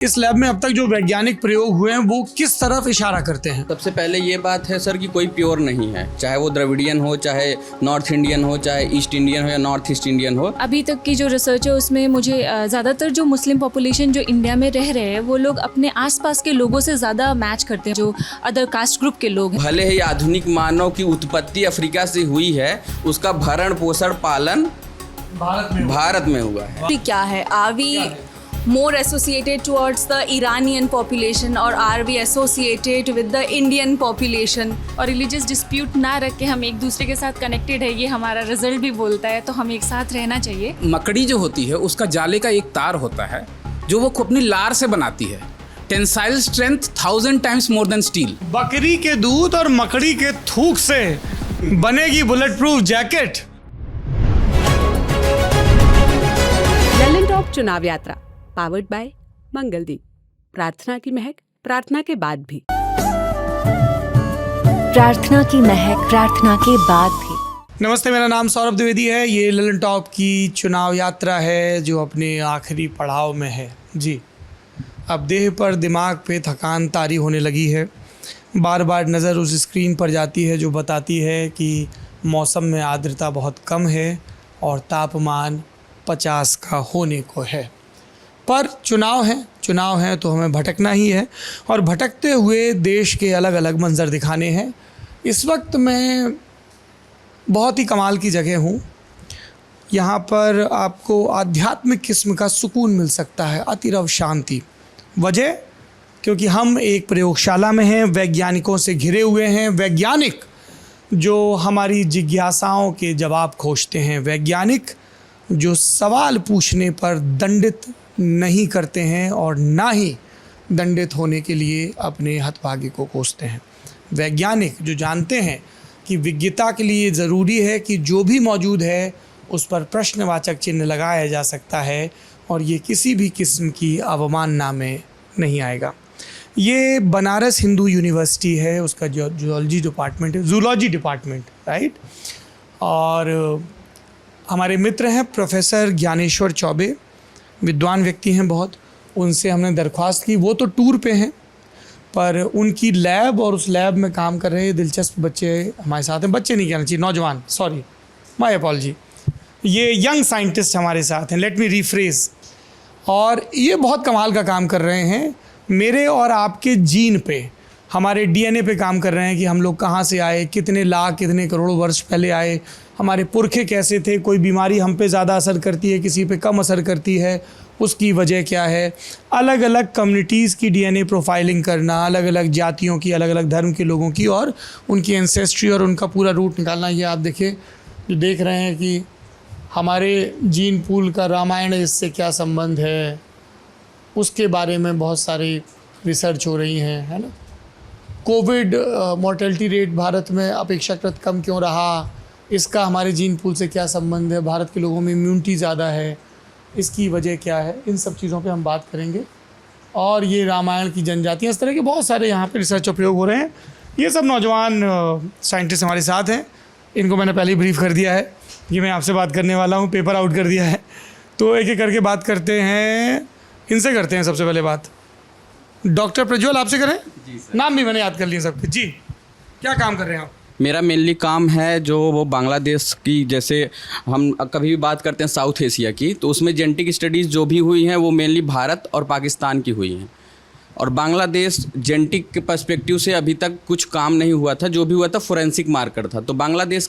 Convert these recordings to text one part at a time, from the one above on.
इस लैब में अब तक जो वैज्ञानिक प्रयोग हुए हैं वो किस तरफ इशारा करते हैं? सबसे पहले ये बात है सर कि कोई प्योर नहीं है, चाहे वो द्रविडियन हो, चाहे नॉर्थ इंडियन हो, चाहे ईस्ट इंडियन हो या नॉर्थ ईस्ट इंडियन हो। अभी तक की जो रिसर्च है उसमें मुझे ज़्यादातर जो मुस्लिम पॉपुलेशन जो इंडिया में रह रहे हैं वो लोग अपने आसपास के लोगों से ज़्यादा मैच करते हैं जो अदर कास्ट ग्रुप के लोग हैं। भले ही आधुनिक मानव की उत्पत्ति अफ्रीका से हुई है, उसका भरण पोषण पालन भारत में हुआ है। क्या है, are we more associated towards the Iranian population or are we associated with the Indian population? और रिलीजियस डिस्प्यूट ना रख के हम एक दूसरे के साथ कनेक्टेड है, ये हमारा रिजल्ट भी बोलता है, तो हम एक साथ रहना चाहिए। मकड़ी जो होती है उसका जाले का एक तार होता है जो वो अपनी लार से बनाती है। Tensile strength 1000 times more than steel. बकरी के दूध और मकड़ी के थूक से बनेगी bullet proof jacket. Lalan top चुनाव यात्रा पावर्ड बाय मंगलदीप। प्रार्थना की महक प्रार्थना के बाद भी। प्रार्थना की महक प्रार्थना के बाद भी। नमस्ते, मेरा नाम सौरभ द्विवेदी है। ये ललन टॉप की चुनाव यात्रा है जो अपने आखिरी पड़ाव में है। जी, अब देह पर दिमाग पे थकान तारी होने लगी है। बार बार नज़र उस स्क्रीन पर जाती है जो बताती है कि मौसम में आर्द्रता बहुत कम है और तापमान 50 का होने को है। पर चुनाव है तो हमें भटकना ही है और भटकते हुए देश के अलग अलग मंजर दिखाने हैं। इस वक्त मैं बहुत ही कमाल की जगह हूँ। यहाँ पर आपको आध्यात्मिक किस्म का सुकून मिल सकता है, अतिरव शांति। वजह क्योंकि हम एक प्रयोगशाला में हैं, वैज्ञानिकों से घिरे हुए हैं। वैज्ञानिक जो हमारी जिज्ञासाओं के जवाब खोजते हैं, वैज्ञानिक जो सवाल पूछने पर दंडित नहीं करते हैं और ना ही दंडित होने के लिए अपने हतभागी को कोसते हैं। वैज्ञानिक जो जानते हैं कि विज्ञता के लिए ज़रूरी है कि जो भी मौजूद है उस पर प्रश्नवाचक चिन्ह लगाया जा सकता है और ये किसी भी किस्म की अवमानना में नहीं आएगा। ये बनारस हिंदू यूनिवर्सिटी है, उसका जूलॉजी डिपार्टमेंट है, जूलॉजी डिपार्टमेंट, राइट। और हमारे मित्र हैं प्रोफेसर ज्ञानेश्वर चौबे, विद्वान व्यक्ति हैं बहुत। उनसे हमने दरख्वास्त की, वो तो टूर पे हैं पर उनकी लैब और उस लैब में काम कर रहे दिलचस्प बच्चे हमारे साथ हैं। बच्चे नहीं कहना चाहिए, नौजवान, सॉरी, माय अपॉलजी। ये यंग साइंटिस्ट हमारे साथ हैं, लेट मी रीफ्रेज। और ये बहुत कमाल का काम कर रहे हैं। मेरे और आपके जीन पे, हमारे डीएनए पे काम कर रहे हैं कि हम लोग कहाँ से आए, कितने लाख कितने करोड़ों वर्ष पहले आए, हमारे पुरखे कैसे थे, कोई बीमारी हम पे ज़्यादा असर करती है, किसी पे कम असर करती है, उसकी वजह क्या है। अलग अलग कम्युनिटीज़ की डीएनए प्रोफाइलिंग करना, अलग अलग जातियों की, अलग अलग धर्म के लोगों की और उनकी एंसेस्ट्री और उनका पूरा रूट निकालना। ये आप देखिए, जो देख रहे हैं कि हमारे जीन पूल का रामायण इससे क्या संबंध है, उसके बारे में बहुत सारी रिसर्च हो रही हैं, है ना। कोविड मॉर्टेलिटी रेट भारत में अपेक्षाकृत कम क्यों रहा, इसका हमारे जीन पूल से क्या संबंध है। भारत के लोगों में इम्यूनिटी ज़्यादा है, इसकी वजह क्या है, इन सब चीज़ों पे हम बात करेंगे। और ये रामायण की जनजातियाँ, इस तरह के बहुत सारे यहाँ पे रिसर्च और प्रयोग हो रहे हैं। ये सब नौजवान साइंटिस्ट हमारे साथ हैं, इनको मैंने पहले ही ब्रीफ कर दिया है कि मैं आपसे बात करने वाला हूँ, पेपर आउट कर दिया है। तो एक एक करके बात करते हैं, इनसे करते हैं सबसे पहले बात। डॉक्टर प्रज्वल, आपसे करें? नाम भी मैंने याद कर लिया सबके। जी, क्या काम कर रहे हैं आप? मेरा मेनली काम है जो वो बांग्लादेश की, जैसे हम कभी भी बात करते हैं साउथ एशिया की, तो उसमें जेनेटिक स्टडीज़ जो भी हुई हैं वो मेनली भारत और पाकिस्तान की हुई हैं। और बांग्लादेश जेनेटिक के पर्सपेक्टिव से अभी तक कुछ काम नहीं हुआ था, जो भी हुआ था फोरेंसिक मार्कर था। तो बांग्लादेश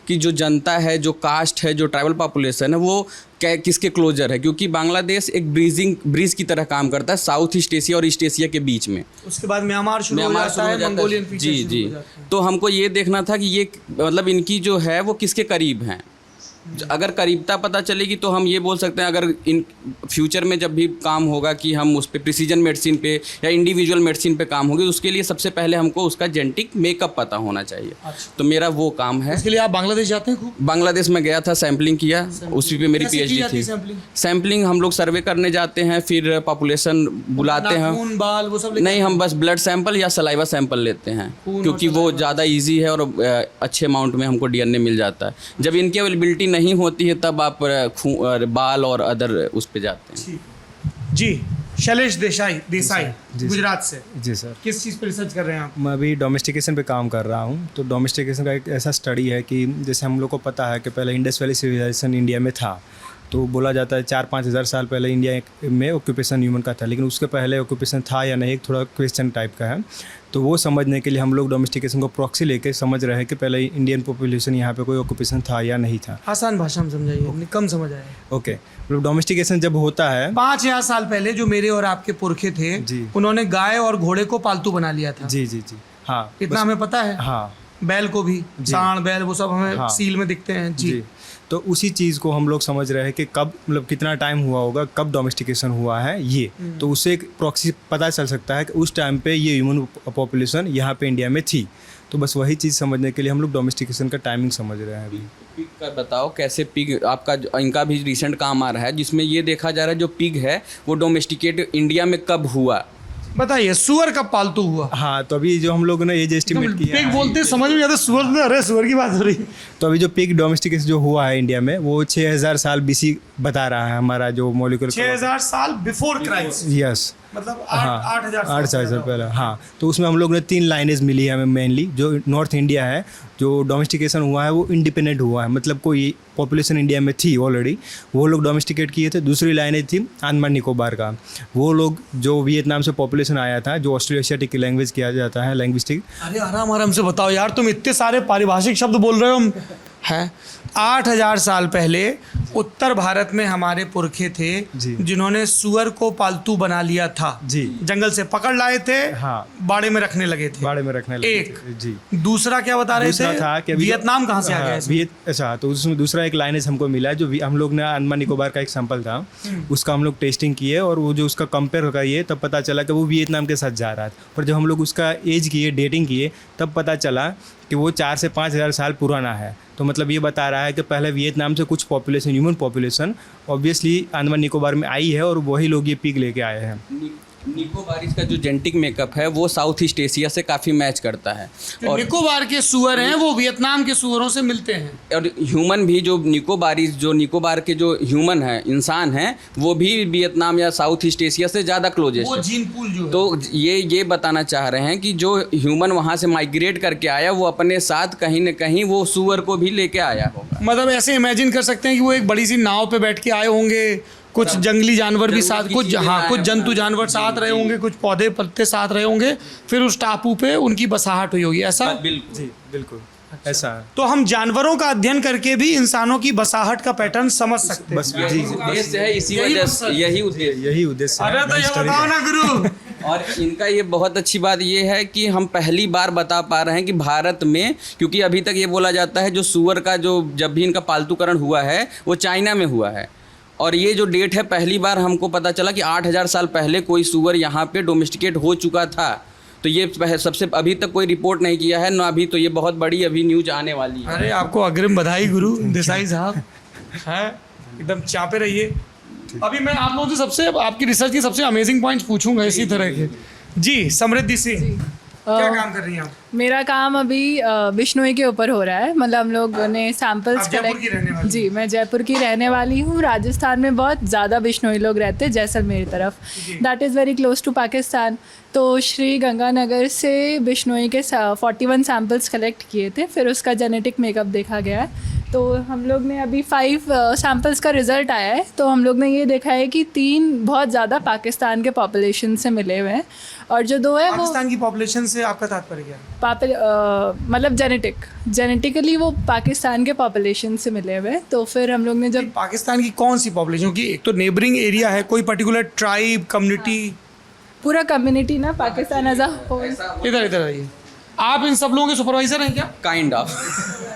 की जो जनता है, जो कास्ट है, जो ट्राइबल पॉपुलेशन है, वो किसके क्लोजर है, क्योंकि बांग्लादेश एक ब्रिज की तरह काम करता है साउथ ईस्ट एशिया और ईस्ट एशिया के बीच में। उसके बाद म्यांमार शुरू हो जाता है, मंगोलियन फीचर्स जी जी। तो हमको ये देखना था कि ये मतलब इनकी जो है वो किसके करीब हैं। अगर करीबता पता चलेगी तो हम ये बोल सकते हैं, अगर इन फ्यूचर में जब भी काम होगा कि हम उस पर प्रिसीजन मेडिसिन पे या इंडिविजुअल मेडिसिन पे काम होगी, उसके लिए सबसे पहले हमको उसका जेनेटिक मेकअप पता होना चाहिए। अच्छा। तो मेरा वो काम है। इसके लिए आप बांग्लादेश जाते हैं? खूब बांग्लादेश में गया था, सैम्पलिंग किया, उसी पे मेरी पीएचडी थी। सैम्पलिंग हम लोग सर्वे करने जाते हैं, फिर पॉपुलेशन बुलाते हैं। बाल वो सब नहीं, हम बस ब्लड सैंपल या सलाइवा सैंपल लेते हैं, क्योंकि वो ज़्यादा ईजी है और अच्छे अमाउंट में हमको डीएनए मिल जाता है। जब इनकी अवेलेबिलिटी नहीं होती है तब आप बाल और अदर उस पे जाते हैं। जी, शैलेश देसाई देसाई जी, गुजरात से। जी सर। किस चीज़ पर रिसर्च कर रहे हैं आप? मैं अभी डोमेस्टिकेशन पे काम कर रहा हूँ। तो डोमेस्टिकेशन का एक ऐसा स्टडी है कि जैसे हम लोग को पता है कि पहले इंडस वैली सिविलाइजेशन इंडिया में था, तो बोला जाता है 4-5 हज़ार साल पहले इंडिया में ऑक्यूपेशन ह्यूमन का था, लेकिन उसके पहले ऑक्यूपेशन था या नहीं, थोड़ा क्वेश्चन टाइप का है। तो वो समझने के लिए हम लोग डोमेस्टिकेशन को प्रॉक्सी लेके समझ रहे हैं कि पहले इंडियन पॉपुलेशन यहाँ पे कोई ऑक्यूपेशन था या नहीं था। आसान भाषा में समझाइए, अपनी कम समझ आए। ओके, मतलब डोमेस्टिकेशन जब होता है 5000 साल पहले जो मेरे और आपके पुरखे थे, जी। उन्होंने गाय और घोड़े को पालतू बना लिया था। जी जी जी, हाँ इतना हमें पता है। हाँ बैल को भी, सांड बैल वो सब हमें हाँ। सील में दिखते हैं जी। तो उसी चीज़ को हम लोग समझ रहे हैं कि कब, मतलब कितना टाइम हुआ होगा, कब डोमेस्टिकेशन हुआ है ये। तो उससे एक प्रॉक्सी पता चल सकता है कि उस टाइम पे ये ह्यूमन पॉपुलेशन यहाँ पे इंडिया में थी। तो बस वही चीज़ समझने के लिए हम लोग डोमेस्टिकेशन का टाइमिंग समझ रहे हैं अभी। पिग का बताओ, कैसे पिग आपका इनका भी रिसेंट काम आ रहा है जिसमें ये देखा जा रहा है जो पिग है वो डोमेस्टिकेट इंडिया में कब हुआ? बताइए, सुअर कब पालतू हुआ? हाँ, तो अभी जो हम लोगों ने एज एस्टिमेट किया पिग है, बोलते समझ में आता, सुअर में, अरे सुअर की बात हो रही है। तो अभी जो पिग डोमेस्टिकेशन जो हुआ है इंडिया में वो 6000 साल बीसी बता रहा है हमारा जो मॉलिक्यूलर 6000 साल बिफोर क्राइस्ट, यस, मतलब हाँ 8000 8,000 पहले। हाँ, तो उसमें हम लोग ने 3 लाइनेज मिली है हमें मेनली। जो नॉर्थ इंडिया है, जो डोमेस्टिकेशन हुआ है वो इंडिपेंडेंट हुआ है, मतलब कोई पॉपुलेशन इंडिया में थी ऑलरेडी, वो लोग डोमेस्टिकेट किए थे। दूसरी लाइनेज थी अंडमान निकोबार का, वो लोग जो वियतनाम से पॉपुलेशन आया था, जो ऑस्ट्रेलियाटिक लैंग्वेज किया जाता है, लैंग्विस्टिक। अरे आराम आराम से बताओ यार, तुम इतने सारे पारिभाषिक शब्द बोल रहे हो। हैं 8000 साल पहले उत्तर भारत में हमारे पुरखे थे जी। जिन्होंने सुअर को पालतू बना लिया था जी। जंगल से पकड़ लाए थे, हाँ। बाड़े में रखने लगे थे। बाड़े में रखने लगे एक थे, जी। दूसरा क्या बता रहे दूसरा थे? था कि अभी वियतनाम कहाँ से आ गया इसमें? अच्छा, तो उसमें दूसरा एक लाइनेज हमको मिला है, जो हम लोग ने अंडमान निकोबार का एक सैंपल था, उसका हम लोग टेस्टिंग किए और वो जो उसका कंपेयर करिए तब पता चला कि वो वियतनाम के साथ जा रहा था। और जब हम लोग उसका एज किए, डेटिंग किए, तब पता चला कि वो 4 से 5 हज़ार साल पुराना है। तो मतलब ये बता रहा है कि पहले वियतनाम से कुछ population, human population obviously Andaman Nicobar में आई है और वही लोग ये पिग लेके आए हैं। निकोबारीज का जो जेनेटिक मेकअप है वो साउथ ईस्ट एशिया से काफ़ी मैच करता है। जो निकोबार के सुअर हैं वो वियतनाम के सुअरों से मिलते हैं। और ह्यूमन भी, जो निकोबार के जो ह्यूमन है, इंसान हैं, वो भी वियतनाम या साउथ ईस्ट एशिया से ज़्यादा क्लोजेस्ट वो है। जीन पूल जो है। तो ये बताना चाह रहे हैं कि जो ह्यूमन वहाँ से माइग्रेट करके आया वो अपने साथ कहीं न कहीं वो सुअर को भी लेके आया होगा। मतलब ऐसे इमेजिन कर सकते हैं कि वो एक बड़ी सी नाव पे बैठ के आए होंगे, कुछ जंगली जानवर भी साथ, कुछ हाँ कुछ जंतु जानवर साथ रहे होंगे, कुछ पौधे पत्ते साथ रहे होंगे, फिर उस टापू पे उनकी बसाहट हुई होगी, ऐसा? बिल्कुल जी बिल्कुल, ऐसा है। तो हम जानवरों का अध्ययन करके भी इंसानों की बसाहट का पैटर्न समझ सकते हैं। बस जी जी, उद्देश्य है, इसी वजह से यही उद्देश्य। यही उद्देश्य अरे तो ये बताओ ना गुरु। और इनका ये बहुत अच्छी बात ये है कि हम पहली बार बता पा रहे हैं कि भारत में, क्योंकि अभी तक ये बोला जाता है जो सुअर का जो जब भी इनका पालतूकरण हुआ है वो चाइना में हुआ है, और ये जो डेट है पहली बार हमको पता चला कि 8000 साल पहले कोई सुअर यहाँ पे डोमेस्टिकेट हो चुका था। तो ये सबसे अभी तक कोई रिपोर्ट नहीं किया है ना अभी, तो ये बहुत बड़ी अभी न्यूज आने वाली है। अरे आपको अग्रिम बधाई गुरु देसाई साहब, हैं एकदम चापे रहिए। अभी मैं आप लोगों से सबसे आपकी रिसर्च की सबसे अमेजिंग पॉइंट्स पूछूंगा इसी तरह के। जी समृद्धि सिंह, क्या काम कर रही हैं आप? मेरा काम अभी बिश्नोई के ऊपर हो रहा है। मतलब हम लोग ने सैंपल्स आप जयपुर की रहने वाली? जी, मैं जयपुर की रहने वाली हूँ। राजस्थान में बहुत ज़्यादा बिश्नोई लोग रहते हैं, जैसलमेर तरफ, that is very close to Pakistan. तो श्री गंगानगर से बिश्नोई के 41 सैंपल्स कलेक्ट किए थे, फिर उसका जेनेटिक मेकअप देखा गया है। तो हम लोग ने अभी 5 सैंपल्स का रिज़ल्ट आया है। तो हम लोग ने ये देखा है कि 3 बहुत ज़्यादा पाकिस्तान के पॉपुलेशन से मिले हुए हैं, और जो 2 है वो पाकिस्तान की पॉपुलेशन से आपका तात्पर्य क्या है? मतलब जेनेटिकली वो पाकिस्तान के पॉपुलेशन से मिले हुए। तो फिर हम लोग ने जब पाकिस्तान की कौन सी पॉपुलेशन की, एक तो नेबरिंग एरिया है, कोई पर्टिकुलर ट्राइब कम्युनिटी? पूरा कम्युनिटी ना पाकिस्तान एज अ होल। इधर इधर आइए, आप इन सब लोगों के सुपरवाइजर हैं क्या? Kind of.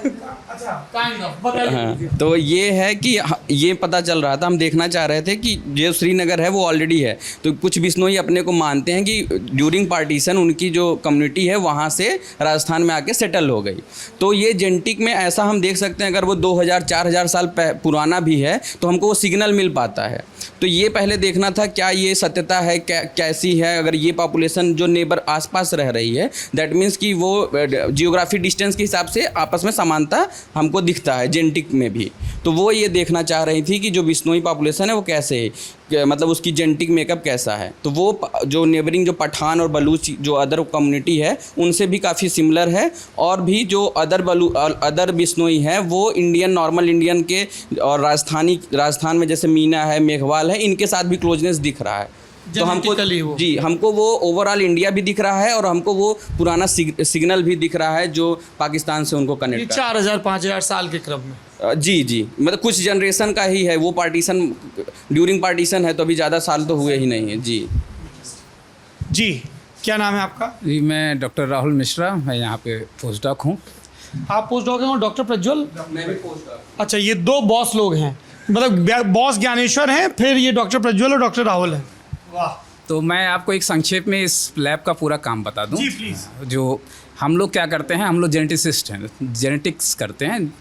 अच्छा काइंड ऑफ, बताइए। हाँ, तो ये है कि ये पता चल रहा था, हम देखना चाह रहे थे कि जो श्रीनगर है वो ऑलरेडी है, तो कुछ बिश्नोई अपने को मानते हैं कि ड्यूरिंग पार्टीशन उनकी जो कम्युनिटी है वहाँ से राजस्थान में आके सेटल हो गई। तो ये जेनेटिक में ऐसा हम देख सकते हैं, अगर वो 2000-4000 साल पुराना भी है तो हमको वो सिग्नल मिल पाता है। तो ये पहले देखना था क्या ये सत्यता है, कैसी है। अगर ये पॉपुलेशन जो नेबर आसपास रह रही है, दैट मीन्स कि वो जियोग्राफी डिस्टेंस के हिसाब से आपस में समानता हमको दिखता है जेनेटिक में भी। तो वो ये देखना चाह रही थी कि जो बिश्नोई पॉपुलेशन है वो कैसे है, मतलब उसकी जेनेटिक मेकअप कैसा है। तो वो जो नेबरिंग जो पठान और बलूच जो अदर कम्युनिटी है उनसे भी काफ़ी सिमिलर है, और भी जो अदर बिश्नोई हैं वो इंडियन, नॉर्मल इंडियन के और राजस्थान में जैसे मीना है, मेघवाल है, इनके साथ भी क्लोजनेस दिख रहा है। तो हमको वो ओवरऑल इंडिया भी दिख रहा है, और हमको वो पुराना सिग्नल भी दिख रहा है जो पाकिस्तान से उनको कनेक्ट 4000-5000 साल के क्रम में। जी मतलब कुछ जनरेशन का ही है वो, पार्टीशन ड्यूरिंग पार्टीशन है, तो अभी ज़्यादा साल तो हुए ही नहीं है। जी क्या नाम है आपका? जी मैं डॉक्टर राहुल मिश्रा, मैं यहाँ पे पोस्ट डॉक हूँ। आप पोस्ट डॉक हैं और डॉक्टर प्रज्वल? मैं भी पोस्ट डॉक। अच्छा, ये दो बॉस लोग हैं, मतलब बॉस ज्ञानेश्वर हैं, फिर ये डॉक्टर प्रज्वल और डॉक्टर राहुल हैं। वाह। तो मैं आपको एक संक्षेप में इस लैब का पूरा काम बता दूं। जी प्लीज़। जो हम लोग क्या करते हैं, हम लोग जेनेटिसिस्ट हैं, जेनेटिक्स करते हैं।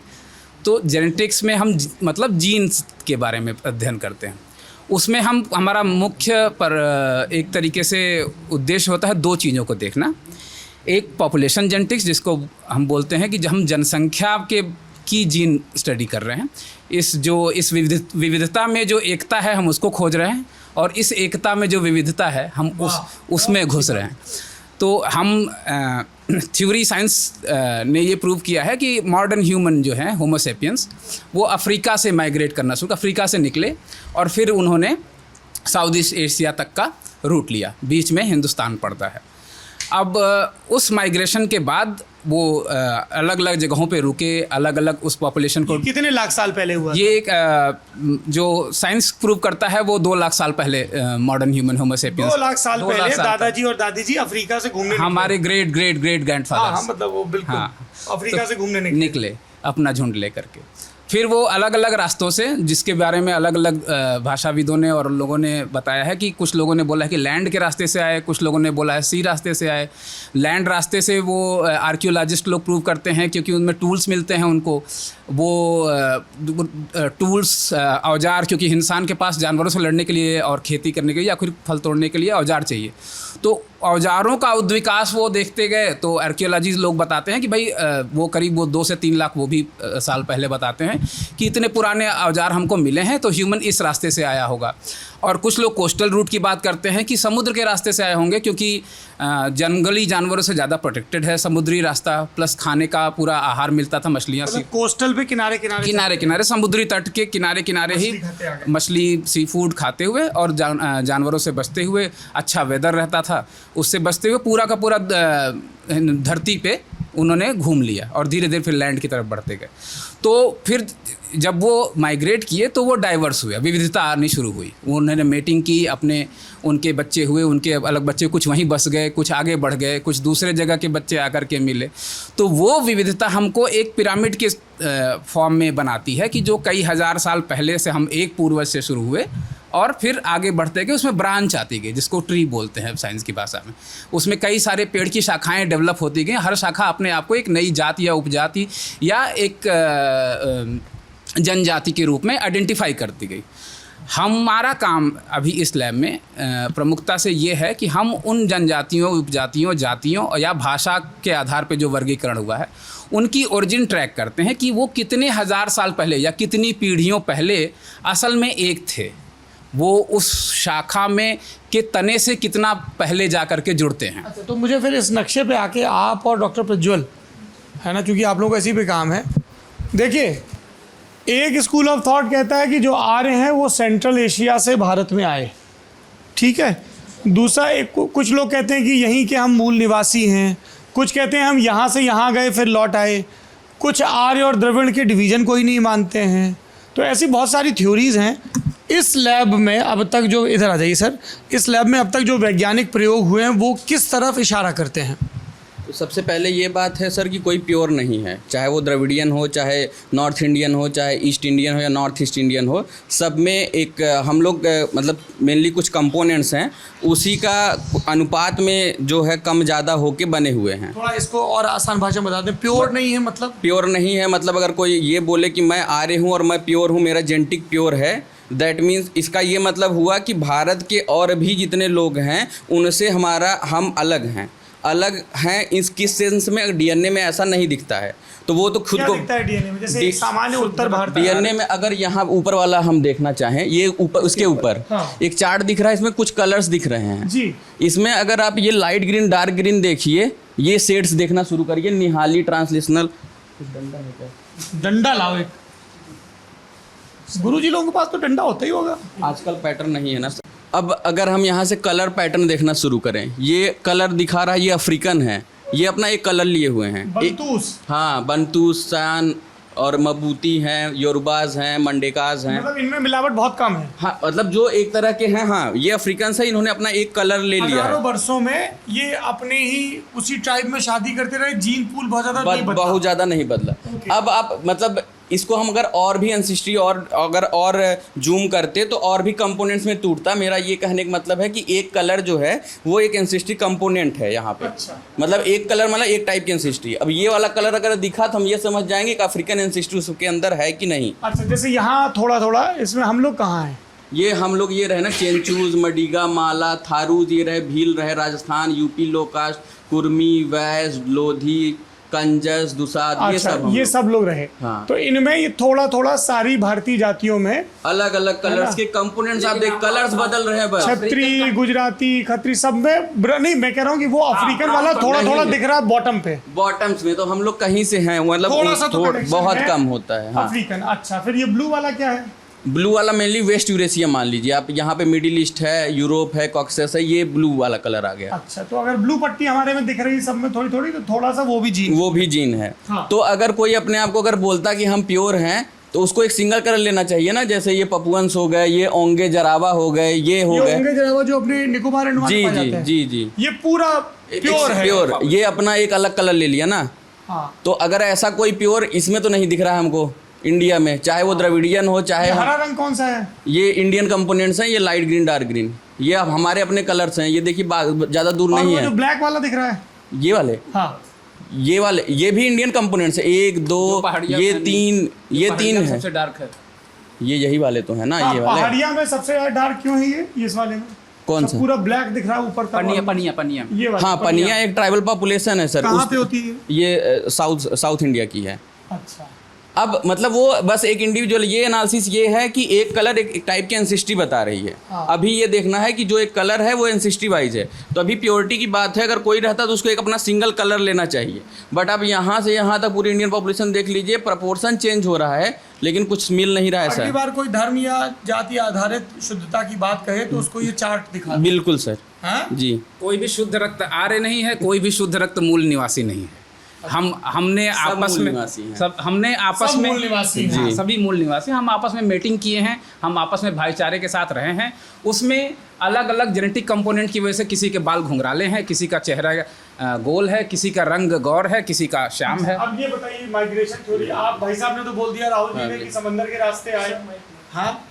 तो जेनेटिक्स में हम मतलब जीन्स के बारे में अध्ययन करते हैं। उसमें हमारा मुख्य पर एक तरीके से उद्देश्य होता है दो चीज़ों को देखना। एक पॉपुलेशन जेनेटिक्स, जिसको हम बोलते हैं कि हम जनसंख्या की जीन स्टडी कर रहे हैं। इस विविधता में जो एकता है हम उसको खोज रहे हैं, और इस एकता में जो विविधता है हम उसमें घुस रहे हैं। तो हम थ्योरी साइंस ने ये प्रूव किया है कि मॉडर्न ह्यूमन जो है, होमो सेपियंस, वो अफ्रीका से माइग्रेट करना शुरू, अफ्रीका से निकले और फिर उन्होंने साउथ ईस्ट एशिया तक का रूट लिया, बीच में हिंदुस्तान पड़ता है। अब उस माइग्रेशन के बाद वो अलग अलग जगहों पे रुके, अलग अलग उस पॉपुलेशन को। कितने लाख साल पहले हुआ? ये एक जो साइंस प्रूव करता है वो 2 लाख साल पहले मॉडर्न ह्यूमन होमो सेपियंस 2 लाख साल पहले दादाजी और दादी जी अफ्रीका से घूमने हमारे ग्रेट ग्रैंडफादर, हाँ, मतलब वो बिल्कुल अफ्रीका से घूमने निकले अपना झुंड ले करके। फिर वो अलग अलग रास्तों से, जिसके बारे में अलग अलग भाषाविदों ने और लोगों ने बताया है कि कुछ लोगों ने बोला है कि लैंड के रास्ते से आए, कुछ लोगों ने बोला है सी रास्ते से आए। लैंड रास्ते से वो आर्कियोलॉजिस्ट लोग प्रूव करते हैं, क्योंकि उनमें टूल्स मिलते हैं उनको। वो टूल्स, औजार, क्योंकि इंसान के पास जानवरों से लड़ने के लिए और खेती करने के लिए या फिर फल तोड़ने के लिए औजार चाहिए, तो औजारों का उद्विकास वो देखते गए। तो आर्कियोलॉजी लोग बताते हैं कि भाई वो करीब 2 से 3 लाख वो भी साल पहले बताते हैं कि इतने पुराने औजार हमको मिले हैं, तो ह्यूमन इस रास्ते से आया होगा। और कुछ लोग कोस्टल रूट की बात करते हैं कि समुद्र के रास्ते से आए होंगे, क्योंकि जंगली जानवरों से ज़्यादा प्रोटेक्टेड है समुद्री रास्ता, प्लस खाने का पूरा आहार मिलता था, मछलियाँ। कोस्टल पे किनारे समुद्री तट के किनारे ही मछली, सी फूड खाते हुए और जानवरों से बचते हुए, अच्छा वेदर रहता था, उससे बचते हुए पूरा का पूरा धरती पे उन्होंने घूम लिया और धीरे धीरे फिर लैंड की तरफ बढ़ते गए। तो फिर जब वो माइग्रेट किए तो वो डाइवर्स हुए, विविधता आनी शुरू हुई। उन्होंने मेटिंग की, उनके बच्चे हुए, उनके अलग बच्चे, कुछ वहीं बस गए, कुछ आगे बढ़ गए, कुछ दूसरे जगह के बच्चे आकर के मिले। तो वो विविधता हमको एक पिरामिड के फॉर्म में बनाती है कि जो कई हज़ार साल पहले से हम एक पूर्वज से शुरू हुए और फिर आगे बढ़ते गए, उसमें ब्रांच आती गई, जिसको ट्री बोलते हैं साइंस की भाषा में। उसमें कई सारे पेड़ की शाखाएं डेवलप होती गई, हर शाखा अपने आप को एक नई जाति या उपजाति या एक जनजाति के रूप में आइडेंटिफाई करती गई। हमारा काम अभी इस लैब में प्रमुखता से ये है कि हम उन जनजातियों, उपजातियों, जातियों या भाषा के आधार पे जो वर्गीकरण हुआ है उनकी ओरिजिन ट्रैक करते हैं कि वो कितने हज़ार साल पहले या कितनी पीढ़ियों पहले असल में एक थे। वो उस शाखा में के तने से कितना पहले जा कर के जुड़ते हैं। अच्छा, तो मुझे फिर इस नक्शे पे आके आप और डॉक्टर प्रज्वल, है ना, क्योंकि आप लोग का इसी पे काम है, देखिए एक स्कूल ऑफ थॉट कहता है कि जो आ रहे हैं वो सेंट्रल एशिया से भारत में आए, ठीक है। दूसरा कुछ लोग कहते हैं कि यहीं के हम मूल निवासी हैं, कुछ कहते हैं हम यहाँ से यहाँ गए फिर लौट आए, कुछ आर्य और द्रविड़ के डिवीज़न को ही नहीं मानते हैं। तो ऐसी बहुत सारी थ्योरीज़ हैं। इस लैब में अब तक जो, इधर आ जाइए सर, इस लैब में अब तक जो वैज्ञानिक प्रयोग हुए हैं वो किस तरफ इशारा करते हैं? तो सबसे पहले ये बात है सर कि कोई प्योर नहीं है, चाहे वो द्रविडियन हो, चाहे नॉर्थ इंडियन हो, चाहे ईस्ट इंडियन हो या नॉर्थ ईस्ट इंडियन हो, सब में एक हम लोग मतलब मेनली कुछ कंपोनेंट्स हैं, उसी का अनुपात में जो है कम ज़्यादा होके बने हुए हैं। थोड़ा इसको और आसान भाषा में बता दें। प्योर नहीं है मतलब? प्योर नहीं है मतलब अगर कोई ये बोले कि मैं आर्य हूँ और मैं प्योर हूँ, मेरा जेनेटिक प्योर है, दैट मीन्स इसका ये मतलब हुआ कि भारत के और भी जितने लोग हैं उनसे हम अलग हैं। अलग हैं इस किस सेंस में, डीएनए में ऐसा नहीं दिखता है, तो वो तो खुद क्या को दिखता है डीएनए में? जैसे सामान्य उत्तर भारत डीएनए में अगर यहाँ ऊपर वाला हम देखना चाहें, ये ऊपर उसके ऊपर हाँ। एक चार्ट दिख रहा है, इसमें कुछ कलर्स दिख रहे हैं जी। इसमें अगर आप ये लाइट ग्रीन डार्क ग्रीन देखिए, ये शेड्स देखना शुरू करिए, निहाली ट्रांसलेशनल। डंडा लाओ एक, गुरुजी लोगों के पास तो डंडा होता ही होगा। आजकल पैटर्न नहीं है ना। अब अगर हम यहाँ से कलर पैटर्न देखना शुरू करें, ये कलर दिखा रहा है, ये अफ्रीकन है, ये अपना एक कलर लिए हुए हैं। बंतूस, हाँ, बंतूस, सयान और मबूती हैं, योरुबाज हैं, मंडेकाज हैं। मतलब इनमें मिलावट बहुत कम है। हाँ, मतलब जो एक तरह के हैं, हाँ ये अफ्रीकन से इन्होंने अपना एक कलर ले लिया हजारों है। वर्षों में ये अपने ही उसी ट्राइब में शादी करते रहे, जीन पूल बहुत ज्यादा नहीं बदला। बहुत ज़्यादा नहीं बदला। अब आप मतलब इसको हम अगर और भी एंसिस्ट्री और अगर और जूम करते तो और भी कंपोनेंट्स में टूटता। मेरा ये कहने का मतलब है कि एक कलर जो है वो एक एंसिस्ट्री कंपोनेंट है यहाँ पे। अच्छा। मतलब एक कलर मतलब एक टाइप की एंसिस्ट्री। अब ये वाला कलर अगर दिखा तो हम ये समझ जाएंगे कि अफ्रीकन एंसिस्ट्री उसके अंदर है कि नहीं। अच्छा, जैसे यहाँ थोड़ा थोड़ा, इसमें हम लोग कहाँ हैं? ये हम लोग ये रहे ना चेंचूज, मडिगा, माला, थारूज, ये रहे भील रहे राजस्थान, यूपी लो कास्ट, कुर्मी, वैश, लोधी, कंजस, दुसाद, ये अच्छा, सब ये सब लोग रहे। हाँ। तो इनमें ये थोड़ा थोड़ा सारी भारतीय जातियों में अलग अलग कलर्स के कंपोनेंट्स आप देख, कलर्स बदल रहे हैं बस। छत्री, गुजराती, खत्री सब में नहीं, मैं कह रहा हूँ कि वो अफ्रीकन वाला थोड़ा थोड़ा दिख रहा है बॉटम पे। बॉटम्स में तो हम लोग कहीं से हैं, मतलब थोड़ा सा तो connection बहुत है। कम होता है। हाँ। अफ्रीकन। अच्छा, फिर ये ब्लू वाला क्या है? ब्लू वाला मेनली वेस्ट यूरेशिया मान लीजिए आप, यहाँ पे मिडिल ईस्ट है, यूरोप है, कॉक्सस है, ये ब्लू वाला कलर आ गया। अच्छा, तो अगर ब्लू पट्टी हमारे में दिख रही है सब में थोड़ी थोड़ी, तो थोड़ा सा वो भी जीन। वो भी जीन है। हाँ। तो अगर कोई अपने आप को अगर बोलता कि हम प्योर हैं तो उसको एक सिंगल कलर लेना चाहिए ना, जैसे ये पपुअन्स हो गए, ये ओंगे जरावा हो गए, ये हो गए। होंगे जरा जो अपने निकोबार अंडमान जी में पाए जी जाते हैं। जी जी, ये पूरा प्योर है। प्योर, ये अपना एक अलग कलर ले लिया ना। हाँ। तो अगर ऐसा कोई प्योर इसमें तो नहीं दिख रहा है हमको इंडिया में, चाहे वो द्रविडियन हो चाहे ये हरा रंग कौन सा है? ये इंडियन कंपोनेंट्स हैं, ये लाइट ग्रीन डार्क ग्रीन, ये अब हमारे अपने कलर्स हैं। ये देखिए ज़्यादा दूर और नहीं वो है। जो ब्लैक वाला दिख रहा है, ये वाले, हाँ, ये वाले, ये भी इंडियन कंपोनेंट्स है। एक दो, ये तीन, ये तीन है। सबसे डार्क है ये यही वाले तो है ना, हाँ, ये वाले। पहाड़िया में सबसे ज्यादा डार्क क्यों है ये इस वाले में? कौन सब सा? पूरा ब्लैक दिख रहा है ऊपर का। पनिया पनिया पनिया ये वाला हाँ, पनिया एक ट्राइबल पॉपुलेशन है सर। कहाँ पे होती है? ये साउथ इंडिया की है। अच्छा। अब मतलब वो बस एक इंडिविजुअल, ये एनालिसिस ये है कि एक कलर एक टाइप की एंसिस्ट्री बता रही है। हाँ। अभी ये देखना है कि जो एक कलर है वो एंसिस्ट्री वाइज है। तो अभी प्योरिटी की बात है, अगर कोई रहता तो उसको एक अपना सिंगल कलर लेना चाहिए। बट अब यहाँ से यहाँ तक पूरी इंडियन पॉपुलेशन देख लीजिए, प्रपोर्शन चेंज हो रहा है लेकिन कुछ मिल नहीं रहा है अगली सर। बार कोई धर्म या जाति आधारित शुद्धता की बात कहे तो उसको ये चार्ट दिखा दे। बिल्कुल सर। हाँ? जी। कोई भी शुद्ध रक्त आर्य नहीं है, कोई भी शुद्ध रक्त मूल निवासी नहीं है। हमने आपस मूल में निवासी हैं। सब हमने आपस सब में मूल निवासी हैं। हाँ, सभी मूल निवासी हम आपस में मेटिंग किए हैं, हम आपस में भाईचारे के साथ रहे हैं। उसमें अलग अलग जेनेटिक कंपोनेंट की वजह से किसी के बाल घुंघराले हैं, किसी का चेहरा गोल है, किसी का रंग गौर है, किसी का श्याम है। अब ये बताइए माइग्रेशन थ्योरी, आप भाई साहब ने तो बोल दिया राहुल जी ने कि समंदर के रास्ते आए। हाँ,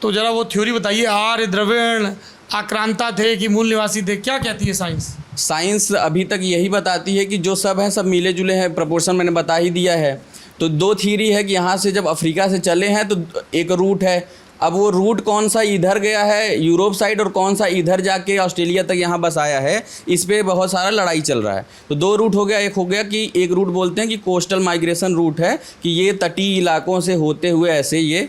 तो जरा वो थ्योरी बताइए, आर्य, द्रविड़, आक्रांता थे कि मूल निवासी थे, क्या कहती है साइंस? साइंस अभी तक यही बताती है कि जो सब हैं सब मिले जुले हैं, प्रपोर्शन मैंने बता ही दिया है। तो दो थ्योरी है कि यहाँ से जब अफ्रीका से चले हैं तो एक रूट है। अब वो रूट कौन सा इधर गया है यूरोप साइड और कौन सा इधर जाके ऑस्ट्रेलिया तक यहाँ बस आया है, इस पे बहुत सारा लड़ाई चल रहा है। तो दो रूट हो गया। एक हो गया कि एक रूट बोलते हैं कि कोस्टल माइग्रेशन रूट है, कि ये तटीय इलाकों से होते हुए ऐसे ये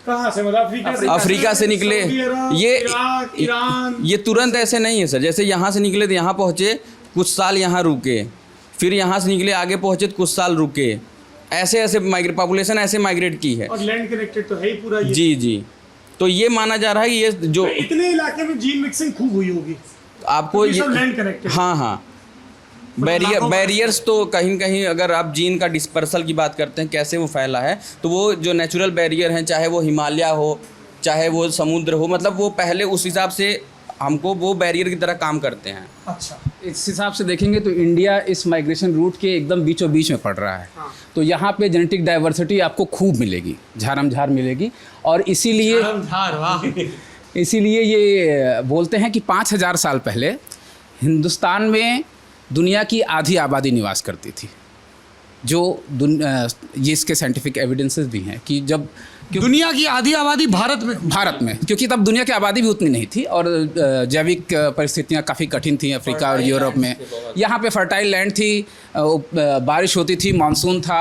कहाँ से, मतलब अफ्रीका से निकले। सऊदी अरब, ये इराक, ईरान। ये तुरंत ऐसे नहीं है सर। जैसे यहाँ से निकले तो यहाँ पहुँचे, कुछ साल यहाँ रुके, फिर यहाँ से निकले आगे पहुँचे तो कुछ साल रुके, ऐसे ऐसे पॉपुलेशन ऐसे माइग्रेट की है। और लैंड कनेक्टेड तो है ही पूरा ये। जी जी। तो ये माना जा रहा है कि ये जो तो इतने इलाके में जीन मिक्सिंग खूब हुई होगी आपको ये सब लैंड कनेक्टेड। हाँ हाँ, बैरियर्स तो कहीं न कहीं अगर आप जीन का डिस्पर्सल की बात करते हैं कैसे वो फैला है, तो वो जो नेचुरल बैरियर हैं, चाहे वो हिमालय हो चाहे वो समुद्र हो, मतलब वो पहले उस हिसाब से हमको वो बैरियर की तरह काम करते हैं। अच्छा, इस हिसाब से देखेंगे तो इंडिया इस माइग्रेशन रूट के एकदम बीचों बीच में पड़ रहा है। हाँ। तो यहाँ पे जेनेटिक डाइवर्सिटी आपको खूब मिलेगी, झारम झार मिलेगी। और इसीलिए ये बोलते हैं कि 5000 साल पहले हिंदुस्तान में दुनिया की आधी आबादी निवास करती थी। जो ये इसके साइंटिफिक एविडेंसेस भी हैं कि जब दुनिया की आधी आबादी भारत में क्योंकि तब दुनिया की आबादी भी उतनी नहीं थी और जैविक परिस्थितियाँ काफ़ी कठिन थी अफ्रीका और यूरोप में। यहाँ पे फर्टाइल लैंड थी, बारिश होती थी, मानसून था,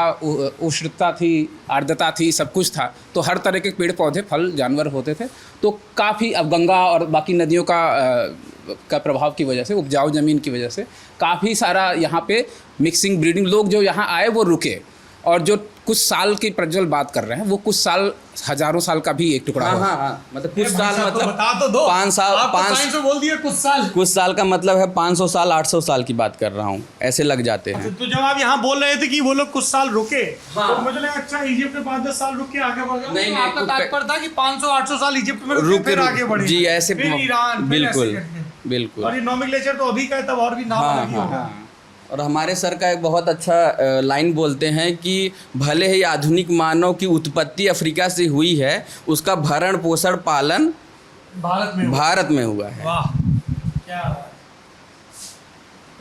उष्णता थी, आर्द्रता थी, सब कुछ था, तो हर तरह के पेड़ पौधे फल जानवर होते थे। तो काफ़ी अब गंगा और बाकी नदियों का प्रभाव की वजह से, उपजाऊ ज़मीन की वजह से काफ़ी सारा यहाँ पे मिक्सिंग ब्रीडिंग, लोग जो यहाँ आए वो रुके। और जो कुछ साल की प्रज्वल बात कर रहे हैं वो कुछ साल, हजारों साल का भी एक टुकड़ा हुआ। हाँ, मतलब कुछ साल मतलब बता तो दो। 5 साल, आप 5 बोल दिए कुछ साल का मतलब है 500 साल 800 साल की बात कर रहा हूँ, ऐसे लग जाते हैं। तो जब आप यहाँ बोल रहे थे कि वो लोग कुछ साल रुके, तो मुझे लगा अच्छा इजिप्ट में 5-10 साल रुक के आगे बढ़ गए। नहीं, आपका तात्पर्य था कि 500-800 साल इजिप्ट में रुके फिर आगे बढ़े। जी ऐसे, फिर ईरान, फिर ऐसे बिल्कुल करके। बिल्कुल। और ये नोमेनक्लेचर तो अभी का है, तब और भी नाम अलग ही होगा। और हमारे सर का एक बहुत अच्छा लाइन बोलते हैं कि भले ही आधुनिक मानव की उत्पत्ति अफ्रीका से हुई है, उसका भरण पोषण पालन भारत में हुआ है। वाह, क्या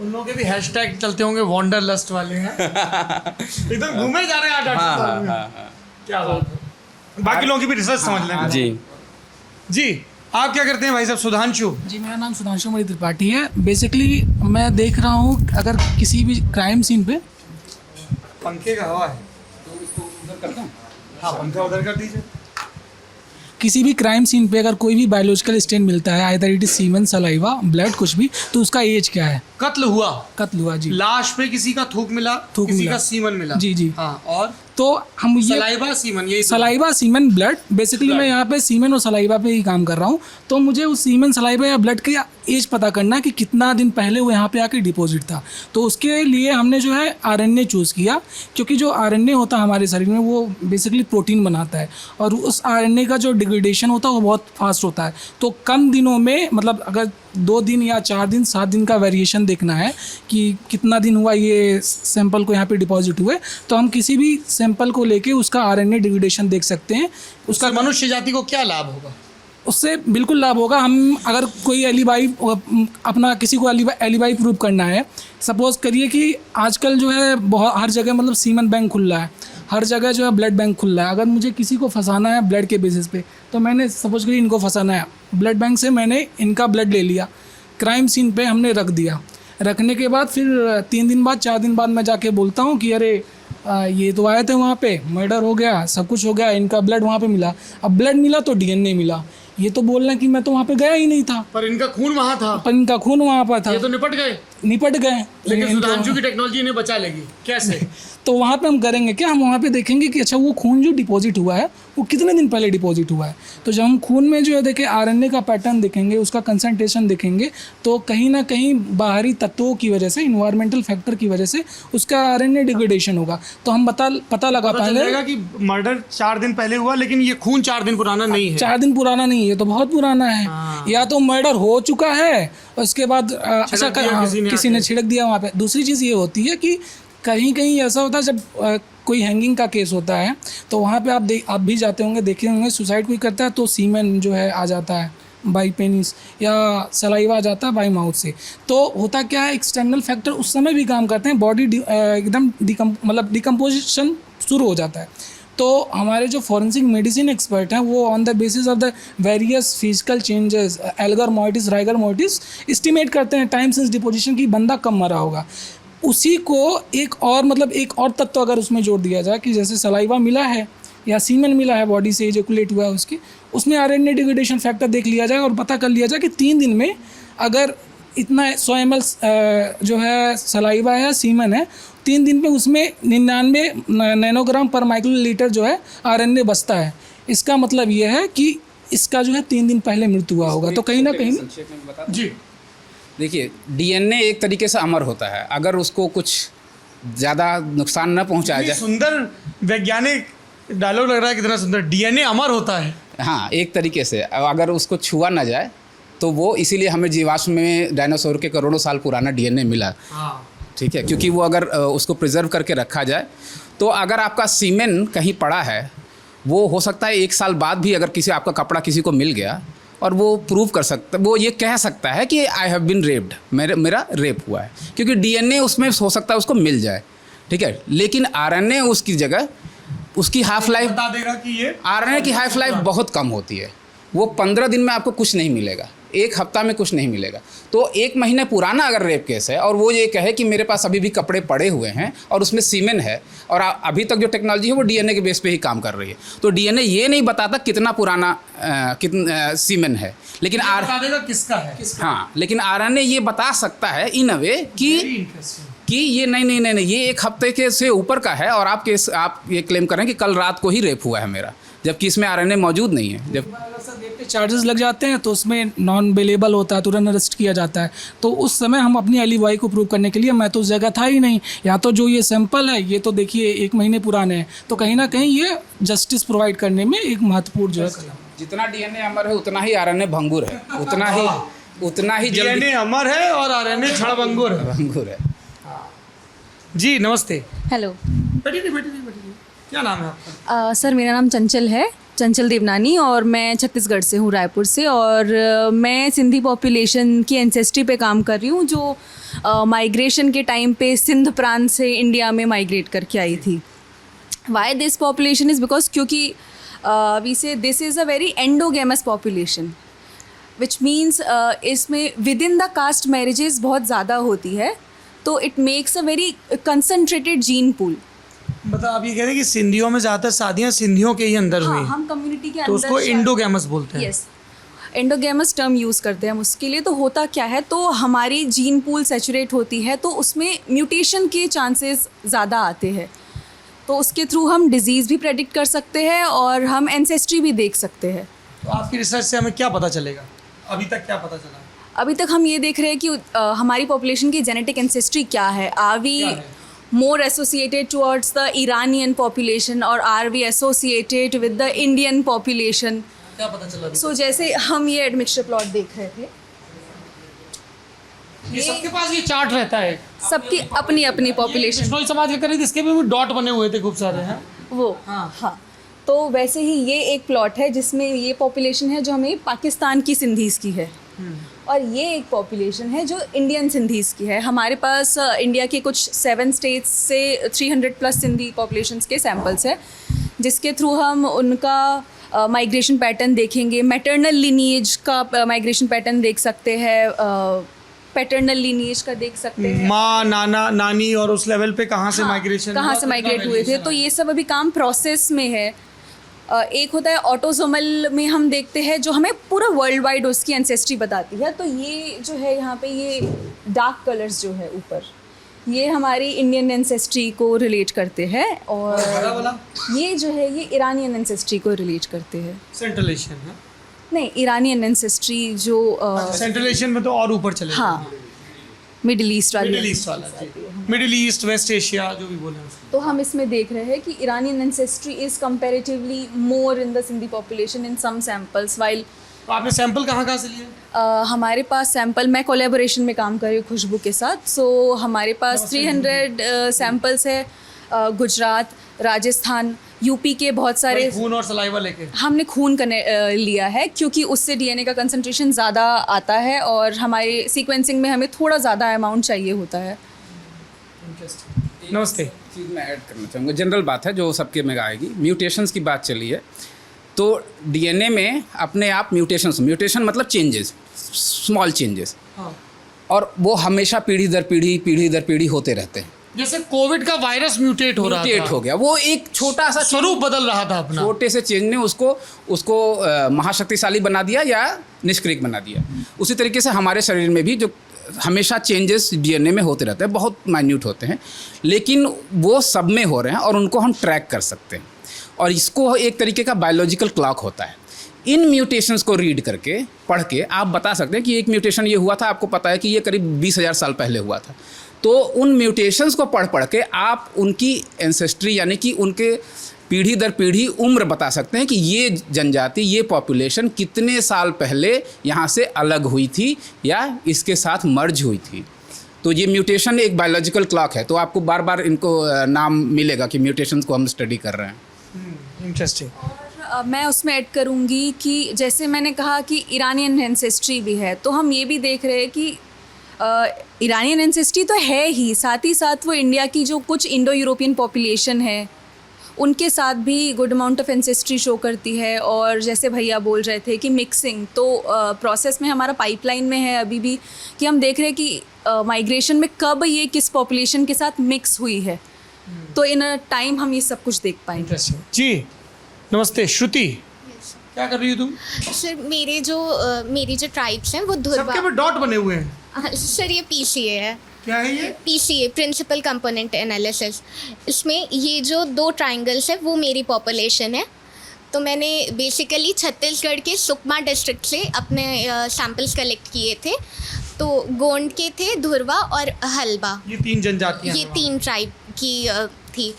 उन लोगों के भी हैशटैग चलते होंगे, वंडरलस्ट वाले हैं। एकदम घूमे जा रहे हैं 8-8 साल में। क्या बात है। बाकी लोगों की भी रिसर्च समझ लें। जी आप क्या करते हैं भाई साहब? सुधांशु जी, मेरा नाम सुधांशु मणि त्रिपाठी है। बेसिकली मैं देख रहा हूँ अगर किसी भी क्राइम सीन पे, पंखे का हवा है तो इसको उधर करता हूँ। हाँ, पंखा उधर कर दीजिए। किसी भी क्राइम सीन पे अगर कोई भी बायोलॉजिकल स्टेन मिलता है, either it is semen, saliva, blood, कुछ भी, तो उसका एज क्या है? कत्ल हुआ जी। लाश पे किसी का थूक मिला, किसी का सीमन मिला। जी। हाँ, और तो हम ये सलाइवा सीमन, ब्लड, बेसिकली मैं यहाँ पे सीमन और सलाइवा पे ही काम कर रहा हूँ। तो मुझे उस सीमन, सलाइवा या ब्लड के एज पता करना है कि कितना दिन पहले वो यहाँ पे आके डिपॉजिट था। तो उसके लिए हमने जो है आरएनए चूज़ किया, क्योंकि जो आरएनए होता है हमारे शरीर में वो बेसिकली प्रोटीन बनाता है, और उस आरएनए का जो डिग्रेडेशन होता है वो बहुत फास्ट होता है। तो कम दिनों में, मतलब अगर 2 दिन या 4 दिन, 7 दिन का वेरिएशन देखना है कि कितना दिन हुआ ये सैंपल को यहाँ पे डिपॉजिट हुए, तो हम किसी भी सैंपल को लेके उसका आरएनए डिग्रेडेशन देख सकते हैं। उसका मनुष्य जाति को क्या लाभ होगा? उससे बिल्कुल लाभ होगा। हम अगर कोई एलिबाई, अपना किसी को एलिबाई प्रूव करना है, सपोज करिए कि आजकल जो है बहुत हर जगह मतलब सीमन बैंक खुल रहा है, हर जगह जो है ब्लड बैंक खुल रहा है। अगर मुझे किसी को फंसाना है ब्लड के बेसिस पे, तो मैंने सपोज करिए इनको फंसाना है, ब्लड बैंक से मैंने इनका ब्लड ले लिया, क्राइम सीन पे हमने रख दिया। रखने के बाद फिर 3 दिन बाद, 4 दिन बाद मैं जाके बोलता हूँ कि अरे ये तो आए थे वहाँ पे, मर्डर हो गया, सब कुछ हो गया, इनका ब्लड वहाँ पे मिला। अब ब्लड मिला तो डीएनए मिला। ये तो बोल रहे हैं कि मैं तो वहाँ पे गया ही नहीं था, पर इनका खून वहाँ था, ये तो निपट गए। लेकिन सुधांशु की टेक्नोलॉजी इन्हें बचा लेगी कैसे? तो वहाँ पे हम करेंगे क्या, हम वहाँ पे देखेंगे कि अच्छा वो खून जो डिपॉजिट हुआ है वो कितने दिन पहले डिपॉजिट हुआ है। तो जब हम खून में जो है देखें, आरएनए का पैटर्न देखेंगे, उसका कंसंट्रेशन देखेंगे, तो कहीं ना कहीं बाहरी तत्वों की वजह से, इन्वायरमेंटल फैक्टर की वजह से उसका आरएनए डिग्रेडेशन होगा। तो हम पता लगा पाएंगे कि मर्डर 4 दिन पहले हुआ, लेकिन ये खून 4 दिन पुराना नहीं है। 4 दिन पुराना नहीं है तो बहुत पुराना है। या तो मर्डर हो चुका है, उसके बाद अच्छा किसी ने छिड़क दिया वहाँ पे। दूसरी चीज़ ये होती है कि कहीं कहीं ऐसा होता है जब कोई हैंगिंग का केस होता है, तो वहाँ पे आप भी जाते होंगे, देखे होंगे, सुसाइड कोई करता है तो सीमेन जो है आ जाता है बाई पेनिस, या सलाइवा आ जाता है बाई माउथ से। तो होता क्या है, एक्सटर्नल फैक्टर उस समय भी काम करते हैं, बॉडी एकदम डिकम्पोजिशन शुरू हो जाता है। तो हमारे जो फॉरेंसिक मेडिसिन एक्सपर्ट हैं वो on the basis of the various physical changes, algor mortis, rigor mortis, estimate करते हैं टाइम सिंस डिपोजिशन की बंदा कब मरा होगा। उसी को एक और तत्व अगर उसमें जोड़ दिया जाए कि जैसे सलाइवा मिला है या सीमेन मिला है, बॉडी से इजैकुलेट हुआ है उसमें आरएनए डिग्रेडेशन फैक्टर देख लिया जाए और पता कर लिया जाए कि 3 दिन में अगर इतना 100 ml जो है सलाइवा है या सीमेन है, 3 दिन में उसमें 99 नैनोग्राम पर माइक्रोलीटर जो है आरएनए बचता है। इसका मतलब ये है कि इसका जो है 3 दिन पहले मृत्यु हुआ होगा। तो कहीं ना कहीं जी देखिए, डीएनए एक तरीके से अमर होता है, अगर उसको कुछ ज़्यादा नुकसान न पहुंचाया जाए। सुंदर वैज्ञानिक डायलॉग लग रहा है, कितना सुंदर। डीएनए अमर होता है। हाँ, एक तरीके से अगर उसको छुआ ना जाए तो वो, इसीलिए हमें जीवाश्म में डायनासोर के करोड़ों साल पुराना डीएनए मिला। ठीक है, क्योंकि वो अगर उसको प्रिजर्व करके रखा जाए तो अगर आपका सीमेन कहीं पड़ा है, वो हो सकता है 1 साल बाद भी अगर आपका कपड़ा किसी को मिल गया और वो प्रूव कर सकता, वो ये कह सकता है कि आई हैव बीन रेप्ड, मेरा रेप हुआ है, क्योंकि डीएनए उसमें हो सकता है उसको मिल जाए। ठीक है, लेकिन आरएनए उसकी जगह उसकी हाफ लाइफ बता देगा कि ये आरएनए की हाफ लाइफ बहुत कम होती है। वो 15 दिन में आपको कुछ नहीं मिलेगा, एक हफ्ता में कुछ नहीं मिलेगा। तो 1 महीने पुराना अगर रेप केस है और वो ये कहे कि मेरे पास अभी भी कपड़े पड़े हुए हैं और उसमें सीमेन है, और अभी तक जो टेक्नोलॉजी है वो डीएनए के बेस पे ही काम कर रही है, तो डीएनए ये नहीं बताता कितना पुराना कितना सीमेन है, लेकिन बता देगा किसका है। हाँ, लेकिन आरएनए ये बता सकता है इन अ वे कि ये नहीं ये 1 हफ्ते के से ऊपर का है और आप ये क्लेम कर रहे हैं कि कल रात को ही रेप हुआ है मेरा, जबकि इसमें आरएनए मौजूद नहीं है। जब चार्जेस लग जाते हैं तो उसमें नॉन अवेलेबल होता है, तुरंत अरेस्ट किया जाता है। तो उस समय हम अपनी एलिबाई को प्रूव करने के लिए, मैं तो उस जगह था ही नहीं, या तो जो ये सैंपल है ये तो देखिए 1 महीने पुराने हैं, तो कहीं ना कहीं ये जस्टिस प्रोवाइड करने में एक महत्वपूर्ण जो है। जितना डीएनए अमर है उतना ही आरएनए भंगुर है, उतना ही जल्दी डीएनए अमर है और आरएनए क्षणभंगुर है। जी नमस्ते। हेलो बैठिए। क्या नाम है आपका? सर, मेरा नाम चंचल है, चंचल देवनानी, और मैं छत्तीसगढ़ से हूँ, रायपुर से, और मैं सिंधी पॉपुलेशन की एंसेस्ट्री पे काम कर रही हूँ, जो माइग्रेशन के टाइम पे सिंध प्रांत से इंडिया में माइग्रेट करके आई थी। Why this population is because क्योंकि we say this is a very endogamous population, which means इसमें within the caste marriages बहुत ज़्यादा होती है, तो it makes a very concentrated gene pool. मतलब आप ये कह रहे हैं कि सिंधियों में ज़्यादातर शादियाँ सिंधियों के ही अंदर हुई हैं, हम कम्युनिटी के अंदर, तो उसको इंडोगैमस बोलते हैं। यस, एंडोगेमस टर्म यूज़ करते हैं हम उसके लिए। तो होता क्या है, तो हमारी जीन पूल सैचुरेट होती है, तो उसमें म्यूटेशन के चांसेस ज़्यादा आते हैं, तो उसके थ्रू हम डिजीज़ भी प्रेडिक्ट कर सकते हैं और हम एंसेस्ट्री भी देख सकते हैं। तो आपकी रिसर्च से हमें क्या पता चलेगा, अभी तक क्या पता चला? अभी तक हम ये देख रहे हैं कि हमारी पॉपुलेशन की जेनेटिक एंसेस्ट्री क्या है। Are we more associated towards the Iranian population or are we associated with the Indian population? क्या पता चला? So जैसे हम ये एडमिक्सचर प्लॉट देख रहे थे, ये सबके पास ये चार्ट रहता है, सबकी अपनी अपनी पॉपुलेशन। बिश्नोई समाज के करीब इसके भी डॉट बने हुए थे खूब सारे हैं वो। हाँ, तो वैसे ही ये एक प्लॉट है जिसमें ये पॉपुलेशन है जो हमें पाकिस्तान की सिंधीज़ की है, और ये एक पॉपुलेशन है जो इंडियन सिंधीज़ की है। हमारे पास इंडिया के कुछ 7 स्टेट्स से 300+ सिंधी पॉपुलेशंस के सैम्पल्स हैं, जिसके थ्रू हम उनका माइग्रेशन पैटर्न देखेंगे। मैटरनल लिनीएज का माइग्रेशन पैटर्न देख सकते हैं, पैटर्नल लिनीएज का देख सकते हैं, माँ नाना नानी और उस लेवल पे कहाँ से माइग्रेशन, कहाँ से माइग्रेट हुए थे। तो ये सब अभी काम प्रोसेस में है। एक होता है ऑटोसोमल में हम देखते हैं, जो हमें पूरा वर्ल्ड वाइड उसकी एंसेस्ट्री बताती है। तो ये जो है यहाँ पे ये डार्क कलर्स जो है ऊपर, ये हमारी इंडियन एंसेस्ट्री को रिलेट करते हैं, और ये जो है ये ईरानियन एंसेस्ट्री को रिलेट करते हैं। सेंट्रल एशियन है? नहीं, ईरानियन एंसेस्ट्री जो सेंट्रल एशियन में तो और ऊपर चले। हाँ, मिडिल ईस्ट वाला, मिडिल ईस्ट, वेस्ट एशिया जो भी बोले। तो हम इसमें देख रहे हैं कि Iranian ancestry is comparatively more in the Sindhi population in some samples. While तो आपने सैंपल कहाँ से लिए? हमारे पास सैंपल, मैं कोलैबोरेशन में काम कर रही हूँ खुशबू के साथ। सो हमारे पास 300 सैंपल्स है, गुजरात, राजस्थान, यूपी के बहुत सारे। खून और सलाइवा लेके हमने खून लिया है, क्योंकि उससे डीएनए का कंसंट्रेशन ज़्यादा आता है, और हमारे सीक्वेंसिंग में हमें थोड़ा ज़्यादा अमाउंट चाहिए होता है। नमस्ते। चीज़ मैं ऐड करना चाहूँगा, जनरल बात है जो सबके में आएगी। म्यूटेशंस की बात चली है, तो डीएनए में अपने आप म्यूटेशन मतलब चेंजेस, स्मॉल चेंजेस, और वो हमेशा पीढ़ी दर पीढ़ी होते रहते हैं। जैसे कोविड का वायरस म्यूटेट हो गया, वो एक छोटा सा स्वरूप बदल रहा था अपना, छोटे से चेंज ने उसको महाशक्तिशाली बना दिया या निष्क्रिय बना दिया। उसी तरीके से हमारे शरीर में भी जो हमेशा चेंजेस डीएनए में होते रहते हैं, बहुत माइन्यूट होते हैं, लेकिन वो सब में हो रहे हैं और उनको हम ट्रैक कर सकते हैं, और इसको एक तरीके का बायोलॉजिकल क्लॉक होता है। इन म्यूटेशंस को रीड करके, पढ़ के आप बता सकते हैं कि एक म्यूटेशन ये हुआ था, आपको पता है कि ये करीब 20,000 साल पहले हुआ था। तो उन म्यूटेशंस को पढ़ के आप उनकी एंसेस्ट्री यानी कि उनके पीढ़ी दर पीढ़ी उम्र बता सकते हैं कि ये जनजाति, ये पॉपुलेशन कितने साल पहले यहाँ से अलग हुई थी या इसके साथ मर्ज हुई थी। तो ये म्यूटेशन एक बायोलॉजिकल क्लॉक है, तो आपको बार बार इनको नाम मिलेगा कि म्यूटेशंस को हम स्टडी कर रहे हैं। इंटरेस्टिंग। मैं उसमें ऐड करूँगी कि जैसे मैंने कहा कि ईरानियन एंसेस्ट्री भी है, तो हम ये भी देख रहे हैं कि ईरानियन एंसेस्ट्री तो है ही, साथ ही साथ वो इंडिया की जो कुछ इंडो यूरोपियन पॉपुलेशन है उनके साथ भी good amount of ancestry show करती है। और जैसे भैया बोल रहे थे कि मिक्सिंग, तो प्रोसेस में हमारा पाइपलाइन में है अभी भी कि हम देख रहे हैं कि माइग्रेशन में कब ये किस पॉपुलेशन के साथ मिक्स हुई है, तो इन अ टाइम हम ये सब कुछ देख पाएंगे। इंटरेस्टिंग जी। नमस्ते श्रुति, क्या कर रही हो तुम? सर मेरी जो ट्राइब्स हैं वो सबके धुरवा। पे डॉट बने हुए हैं। सर ये PCA है। क्या है ये? PCA principal component analysis. इसमें ये जो 2 ट्राइंगल्स है वो मेरी पॉपुलेशन है। तो मैंने बेसिकली छत्तीसगढ़ के सुकमा डिस्ट्रिक्ट से अपने सैंपल्स कलेक्ट किए थे। तो गोंड के थे, धुरवा और हलबा, ये 3 जनजातियां ये हैं 3 ट्राइब की थी।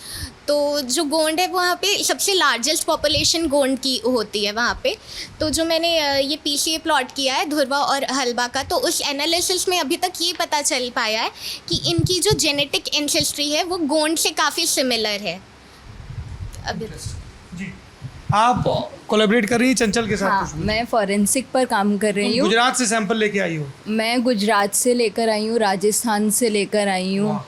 तो जो गोंड है वहाँ पे सबसे लार्जेस्ट पॉपुलेशन गोंड की होती है वहाँ पे। तो जो मैंने ये PCA प्लॉट किया है धुरवा और हलबा का, तो उस एनालिसिस में अभी तक ये पता चल पाया है कि इनकी जो जेनेटिक एंसेस्ट्री है वो गोंड से काफ़ी सिमिलर है अभी। जी। आप कोलैबोरेट कर रही हैं चंचल के साथ? हाँ, मैं फॉरेंसिक पर काम कर रही तुम हूँ। गुजरात से सैंपल लेके आई हो? मैं गुजरात से लेकर आई हूँ, राजस्थान से लेकर आई हूँ,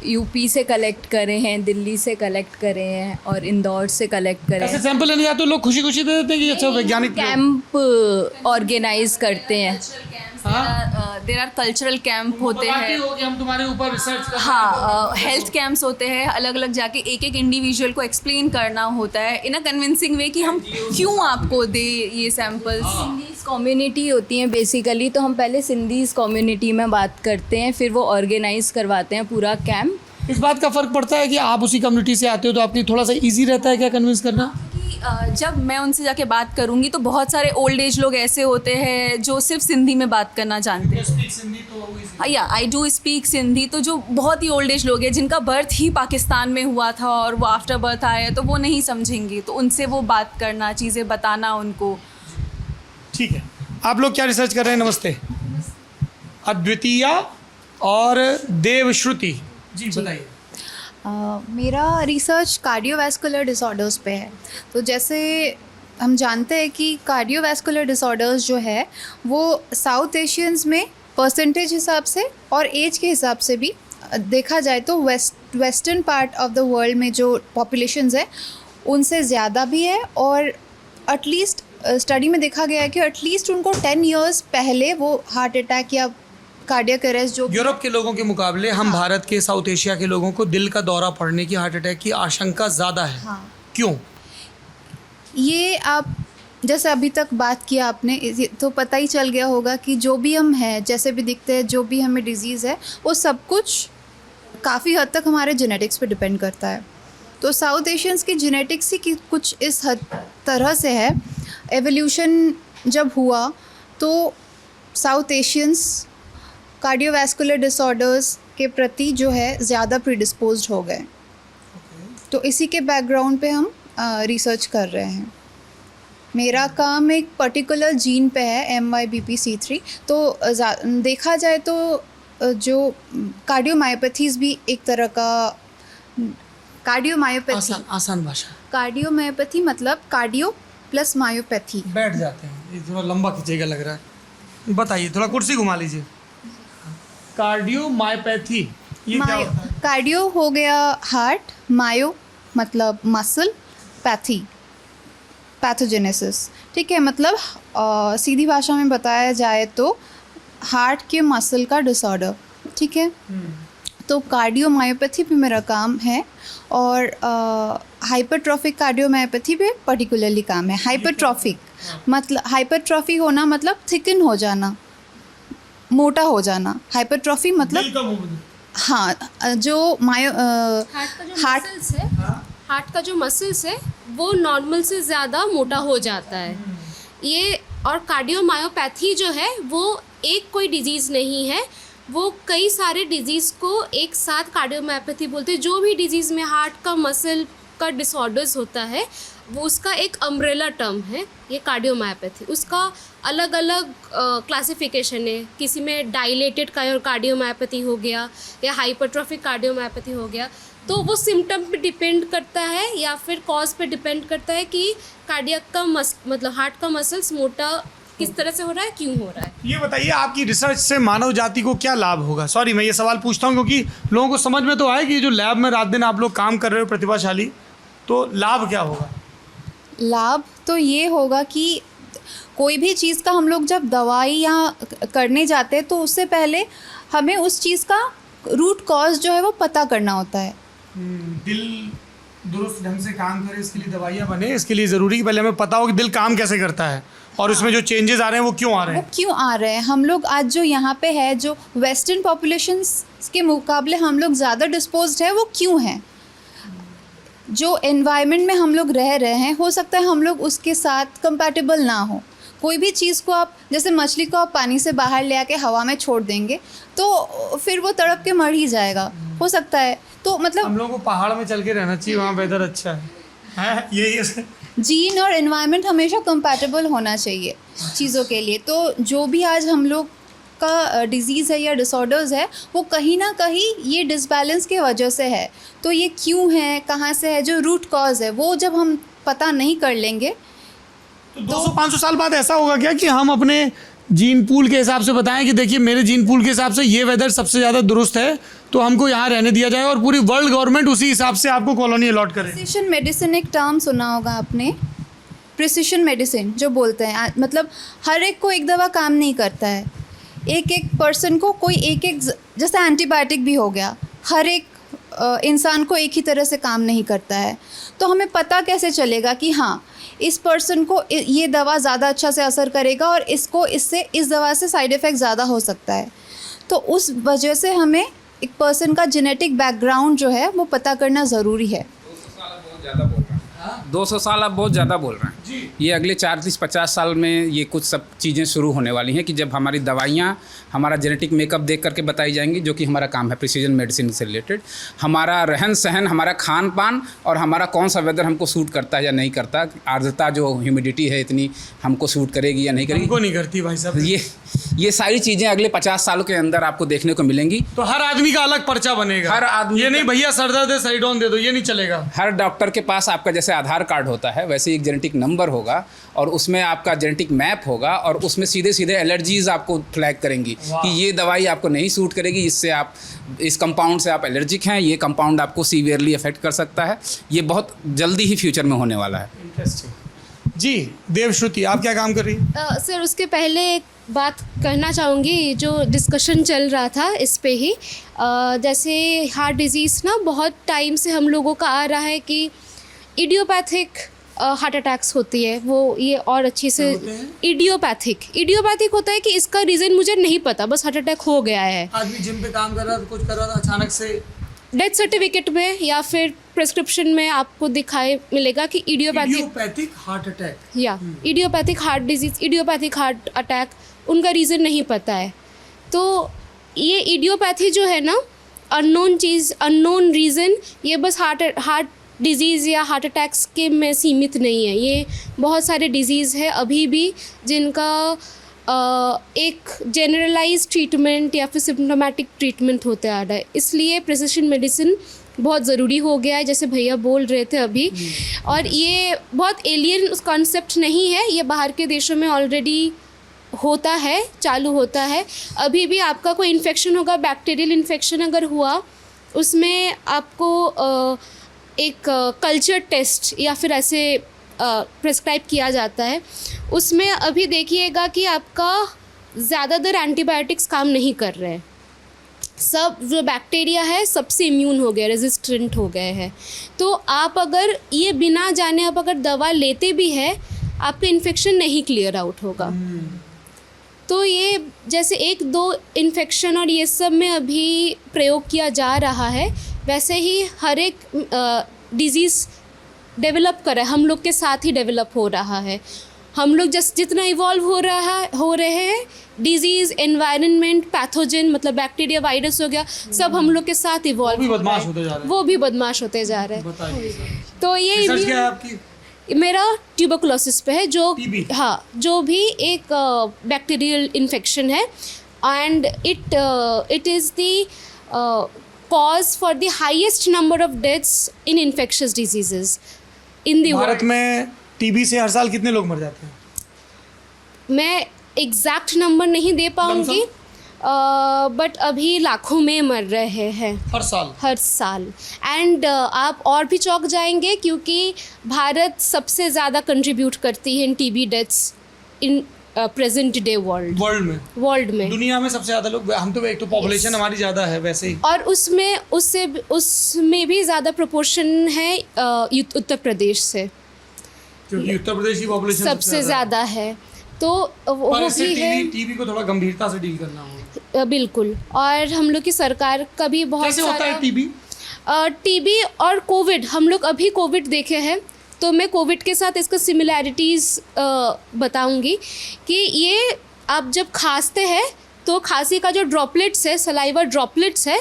यूपी से कलेक्ट करे हैं, दिल्ली से कलेक्ट करे हैं और इंदौर से कलेक्ट करे ऐसे हैं। सैंपल लेने जाते हो लोग खुशी खुशी दे देते हैं कि अच्छा वैज्ञानिक कैंप ऑर्गेनाइज करते हैं। देर आर कल्चरल कैंप होते हैं। हो कि हम तुम्हारे ऊपर रिसर्च कर हाँ, हेल्थ कैंप्स होते हैं, अलग अलग जाके एक एक इंडिविजुअल को एक्सप्लेन करना होता है इन अ कन्विंसिंग वे कि हम क्यों आपको दे ये सैंपल्स। सिंधीज कम्युनिटी होती हैं बेसिकली, तो हम पहले सिंधीज कम्युनिटी में बात करते हैं, फिर वो ऑर्गेनाइज करवाते हैं पूरा कैंप। इस बात का फ़र्क पड़ता है कि आप उसी कम्युनिटी से आते हो तो आपके लिए थोड़ा सा इजी रहता है क्या कन्विंस करना? जब मैं उनसे जाके बात करूंगी तो बहुत सारे ओल्ड एज लोग ऐसे होते हैं जो सिर्फ सिंधी में बात करना जानते हैं। या आई डू स्पीक सिंधी। तो जो बहुत ही ओल्ड एज लोग हैं जिनका बर्थ ही पाकिस्तान में हुआ था और वो आफ्टर बर्थ आए तो वो नहीं समझेंगे, तो उनसे वो बात करना, चीज़ें बताना उनको। ठीक है, आप लोग क्या रिसर्च कर रहे हैं? नमस्ते। अद्वितीया और देवश्रुति जी बताइए। मेरा रिसर्च कार्डियोवैस्कुलर डिसऑर्डर्स पे है। तो जैसे हम जानते हैं कि कार्डियोवैस्कुलर डिसऑर्डर्स जो है वो साउथ एशियंस में परसेंटेज हिसाब से और एज के हिसाब से भी देखा जाए तो western part of the world में जो पॉपुलेशंस है उनसे ज़्यादा भी है। और एटलीस्ट स्टडी में देखा गया है कि एटलीस्ट उनको 10 इयर्स पहले वो हार्ट अटैक या कार्डियक अरेस्ट जो यूरोप के लोगों के मुकाबले हम भारत के, साउथ एशिया के लोगों को दिल का दौरा पड़ने की, हार्ट अटैक की आशंका ज़्यादा है। हाँ। क्यों? ये आप जैसे अभी तक बात किया आपने, तो पता ही चल गया होगा कि जो भी हम हैं, जैसे भी दिखते हैं, जो भी हमें डिजीज़ है, वो सब कुछ काफ़ी हद तक हमारे जेनेटिक्स पे डिपेंड करता है। तो साउथ एशियंस की जेनेटिक्स ही कुछ इस हद तरह से है। एवोल्यूशन जब हुआ तो साउथ एशियंस कार्डियोवैस्कुलर डिसऑर्डर्स के प्रति जो है ज़्यादा प्रीडिस्पोज्ड हो गए। तो इसी के बैकग्राउंड पे हम रिसर्च कर रहे हैं। मेरा काम एक पर्टिकुलर जीन पे है, MYBPC3। तो देखा जाए तो जो कार्डियोमायोपैथीज़ भी एक तरह का कार्डियोमायोपैथी, आसान भाषा। कार्डियोमायोपैथी मतलब कार्डियो प्लस मायोपैथी। बैठ जाते हैं, ये थोड़ा लंबा खींचेगा लग रहा है। बताइए, थोड़ा कुर्सी घुमा लीजिए। कार्डियोमायोपैथी ये क्या होता है? कार्डियो हो गया हार्ट, मायो मतलब मसल, पैथी पैथोजेनेसिस। ठीक है, मतलब सीधी भाषा में बताया जाए तो हार्ट के मसल का डिसऑर्डर। ठीक है, तो कार्डियोमायोपैथी पे मेरा काम है और हाइपरट्रॉफिक कार्डियोमायोपैथी पे पर्टिकुलरली काम है। हाइपरट्रॉफिक मतलब हाइपरट्रॉफी होना मतलब थिकन हो जाना, मोटा हो जाना। हाइपरट्रॉफी मतलब हाँ, जो हार्ट का जो मसल्स है वो नॉर्मल से ज़्यादा मोटा हो जाता है ये। और कार्डियोमायोपैथी जो है वो एक कोई डिजीज़ नहीं है, वो कई सारे डिजीज़ को एक साथ कार्डियोमायोपैथी बोलते हैं। जो भी डिजीज़ में हार्ट का मसल का डिसऑर्डर्स होता है वो उसका एक अम्ब्रेला टर्म है ये कार्डियोमायोपैथी। उसका अलग अलग क्लासिफिकेशन है, किसी में डायलेटेड कार्डियोमायोपैथी हो गया या हाइपरट्रॉफिक कार्डियोमायोपैथी हो गया। तो वो सिम्टम पे डिपेंड करता है या फिर कॉज पे डिपेंड करता है कि कार्डियक का मतलब हार्ट का मसल्स मोटा किस तरह से हो रहा है, क्यों हो रहा है। ये बताइए, आपकी रिसर्च से मानव जाति को क्या लाभ होगा? सॉरी, मैं ये सवाल पूछता हूँ क्योंकि लोगों को समझ में तो आए कि जो लैब में रात दिन आप लोग काम कर रहे हो प्रतिभाशाली, तो लाभ क्या होगा? लाभ तो ये होगा कि कोई भी चीज़ का हम लोग जब दवाई या करने जाते हैं तो उससे पहले हमें उस चीज़ का रूट कॉज जो है वो पता करना होता है। दिल दुरुस्त ढंग से काम करे, इसके लिए दवाइयाँ बने, इसके लिए ज़रूरी कि पहले हमें पता हो कि दिल काम कैसे करता है और उसमें जो चेंजेस आ रहे हैं वो क्यों आ रहे हैं। वो क्यों आ रहे हैं? हम लोग आज जो यहाँ पे है, जो वेस्टर्न पॉपुलेशंस के मुकाबले हम लोग ज़्यादा डिस्पोज्ड है, वो क्यों हैं? जो एनवायरनमेंट में हम लोग रह रहे हैं, हो सकता है हम लोग उसके साथ कंपैटिबल ना हो। कोई भी चीज़ को आप, जैसे मछली को आप पानी से बाहर ले आके हवा में छोड़ देंगे तो फिर वो तड़प के मर ही जाएगा, हो सकता है। तो मतलब हम लोगों को पहाड़ में चल के रहना चाहिए, वहाँ वेदर अच्छा है यही है। जीन और एनवायरनमेंट हमेशा कंपैटिबल होना चाहिए चीज़ों के लिए। तो जो भी आज हम लोग का डिज़ीज़ है या डिसऑर्डर्स है, वो कहीं ना कहीं ये डिसबैलेंस की वजह से है। तो ये क्यों है, कहाँ से है, जो रूट कॉज है वो जब हम पता नहीं कर लेंगे तो 200-500 साल बाद ऐसा होगा क्या कि हम अपने जीन पूल के हिसाब से बताएं कि देखिए मेरे जीन पूल के हिसाब से ये वेदर सबसे ज़्यादा दुरुस्त है, तो हमको यहाँ रहने दिया जाए और पूरी वर्ल्ड गवर्नमेंट उसी हिसाब से आपको कॉलोनी अलॉट करे। प्रिसिशन मेडिसिन एक टर्म सुना होगा आपने, प्रिसिशन मेडिसिन जो बोलते हैं, मतलब हर एक को एक दवा काम नहीं करता है। एक एक पर्सन को कोई एक एक, जैसे एंटीबायोटिक भी हो गया, हर एक इंसान को एक ही तरह से काम नहीं करता है। तो हमें पता कैसे चलेगा कि हाँ इस पर्सन को ये दवा ज़्यादा अच्छा से असर करेगा और इसको इससे इस दवा से साइड इफ़ेक्ट ज़्यादा हो सकता है। तो उस वजह से हमें एक पर्सन का जेनेटिक बैकग्राउंड जो है वो पता करना ज़रूरी है। 200 साल आप बहुत ज़्यादा बोल रहे हैं। ये अगले 40-50 साल में ये कुछ सब चीज़ें शुरू होने वाली हैं कि जब हमारी दवाइयाँ हमारा जेनेटिक मेकअप देख करके बताई जाएंगी, जो कि हमारा काम है प्रिसीजन मेडिसिन से रिलेटेड। हमारा रहन सहन, हमारा खान पान और हमारा कौन सा वेदर हमको सूट करता है या नहीं करता, आर्द्रता जो ह्यूमिडिटी है इतनी हमको सूट करेगी या नहीं करेगी, हमको नहीं करती भाई साहब। ये सारी चीज़ें अगले 50 सालों के अंदर आपको देखने को मिलेंगी। तो हर आदमी का अलग पर्चा बनेगा, हर आदमी, ये नहीं भैया सर दर्द है साइडोन दे दो, ये नहीं चलेगा। हर डॉक्टर के पास आपका जैसे आधार कार्ड होता है वैसे एक जेनेटिक नंबर होगा और उसमें आपका जेनेटिक मैप होगा और उसमें सीधे सीधे एलर्जीज़ आपको फ्लैग करेंगी कि ये दवाई आपको नहीं सूट करेगी, इससे आप इस कंपाउंड से आप एलर्जिक हैं, ये कंपाउंड आपको सीवियरली अफेक्ट कर सकता है। ये बहुत जल्दी ही फ्यूचर में होने वाला है। इंटरेस्टिंग जी। देवश्रुति आप क्या काम कर रही हैं? सर उसके पहले एक बात कहना चाहूँगी, जो डिस्कशन चल रहा था इस पे ही, जैसे हार्ट डिजीज़ ना बहुत टाइम से हम लोगों का आ रहा है कि इडियोपैथिक हार्ट अटैक्स होती है, वो ये और अच्छी से इडियोपैथिक होता है कि इसका रीज़न मुझे नहीं पता, बस हार्ट अटैक हो गया है। आदमी जिम पे काम कर रहा था, कुछ कर रहा था, अचानक से डेथ सर्टिफिकेट में या फिर प्रिस्क्रिप्शन में आपको दिखाई मिलेगा कि इडियोपैथिक हार्ट अटैक या idiopathic heart disease, idiopathic heart attack, उनका रीज़न नहीं पता है। तो ये इडियोपैथी जो है ना, अननोन चीज़, अननोन रीज़न, ये बस हार्ट डिज़ीज़ या हार्ट अटैक्स के में सीमित नहीं है। ये बहुत सारे डिज़ीज़ है अभी भी जिनका एक जनरलाइज ट्रीटमेंट या फिर सिम्प्टोमेटिक ट्रीटमेंट होते आ रहा है। इसलिए प्रिसिशन मेडिसिन बहुत ज़रूरी हो गया है, जैसे भैया बोल रहे थे अभी। और ये बहुत एलियन कॉन्सेप्ट नहीं है, ये बाहर के देशों में ऑलरेडी होता है, चालू होता है। अभी भी आपका कोई इन्फेक्शन होगा, बैक्टीरियल इन्फेक्शन अगर हुआ, उसमें आपको एक कल्चर टेस्ट या फिर ऐसे प्रिस्क्राइब किया जाता है। उसमें अभी देखिएगा कि आपका ज़्यादातर एंटीबायोटिक्स काम नहीं कर रहे हैं, सब जो बैक्टीरिया है सबसे इम्यून हो गए, रेजिस्टेंट हो गए हैं। तो आप अगर ये बिना जाने आप अगर दवा लेते भी हैं, आपका इन्फेक्शन नहीं क्लियर आउट होगा। तो ये जैसे 1-2 इन्फेक्शन और ये सब में अभी प्रयोग किया जा रहा है, वैसे ही हर एक डिज़ीज़ डेवलप कर रहा है, हम लोग के साथ ही डेवलप हो रहा है। हम लोग जितना इवॉल्व हो रहे हैं, डिजीज़, एनवायरनमेंट, पैथोजन मतलब बैक्टीरिया, वायरस हो गया, सब हम लोग के साथ इवॉल्व, वो भी बदमाश होते जा रहे हैं। तो ये मेरा ट्यूबरकुलोसिस पे है, जो जो भी एक बैक्टीरियल इन्फेक्शन है, and it is the cause for the highest number of deaths in infectious diseases in the world. Bharat में टीबी से हर साल कितने लोग मर जाते हैं? मैं एग्जैक्ट नंबर नहीं दे पाऊँगी, बट अभी लाखों में मर रहे हैं हर साल। एंड आप और भी चौंक जाएंगे क्योंकि भारत सबसे ज़्यादा कंट्रीब्यूट करती है इन TB deaths in present day world में दुनिया में सबसे ज़्यादा लोग, हम तो एक तो पॉपुलेशन हमारी ज़्यादा है वैसे ही, और उसमें भी ज़्यादा प्रोपोर्शन है उत्तर प्रदेश से, क्योंकि उत्तर प्रदेश की पॉपुलेशन सबसे ज़्यादा है। तो वो भी है, टीबी को थोड़ा गंभीरता से डील करना होगा। बिल्कुल। और हम लोग की सरकार का भी बहुत कैसे होता है टीबी और कोविड, हम लोग अभी कोविड देखे हैं तो मैं कोविड के साथ इसका सिमिलैरिटीज़ बताऊंगी कि ये आप जब खांसते हैं तो खांसी का जो ड्रॉपलेट्स है, सलाइवा ड्रॉपलेट्स है,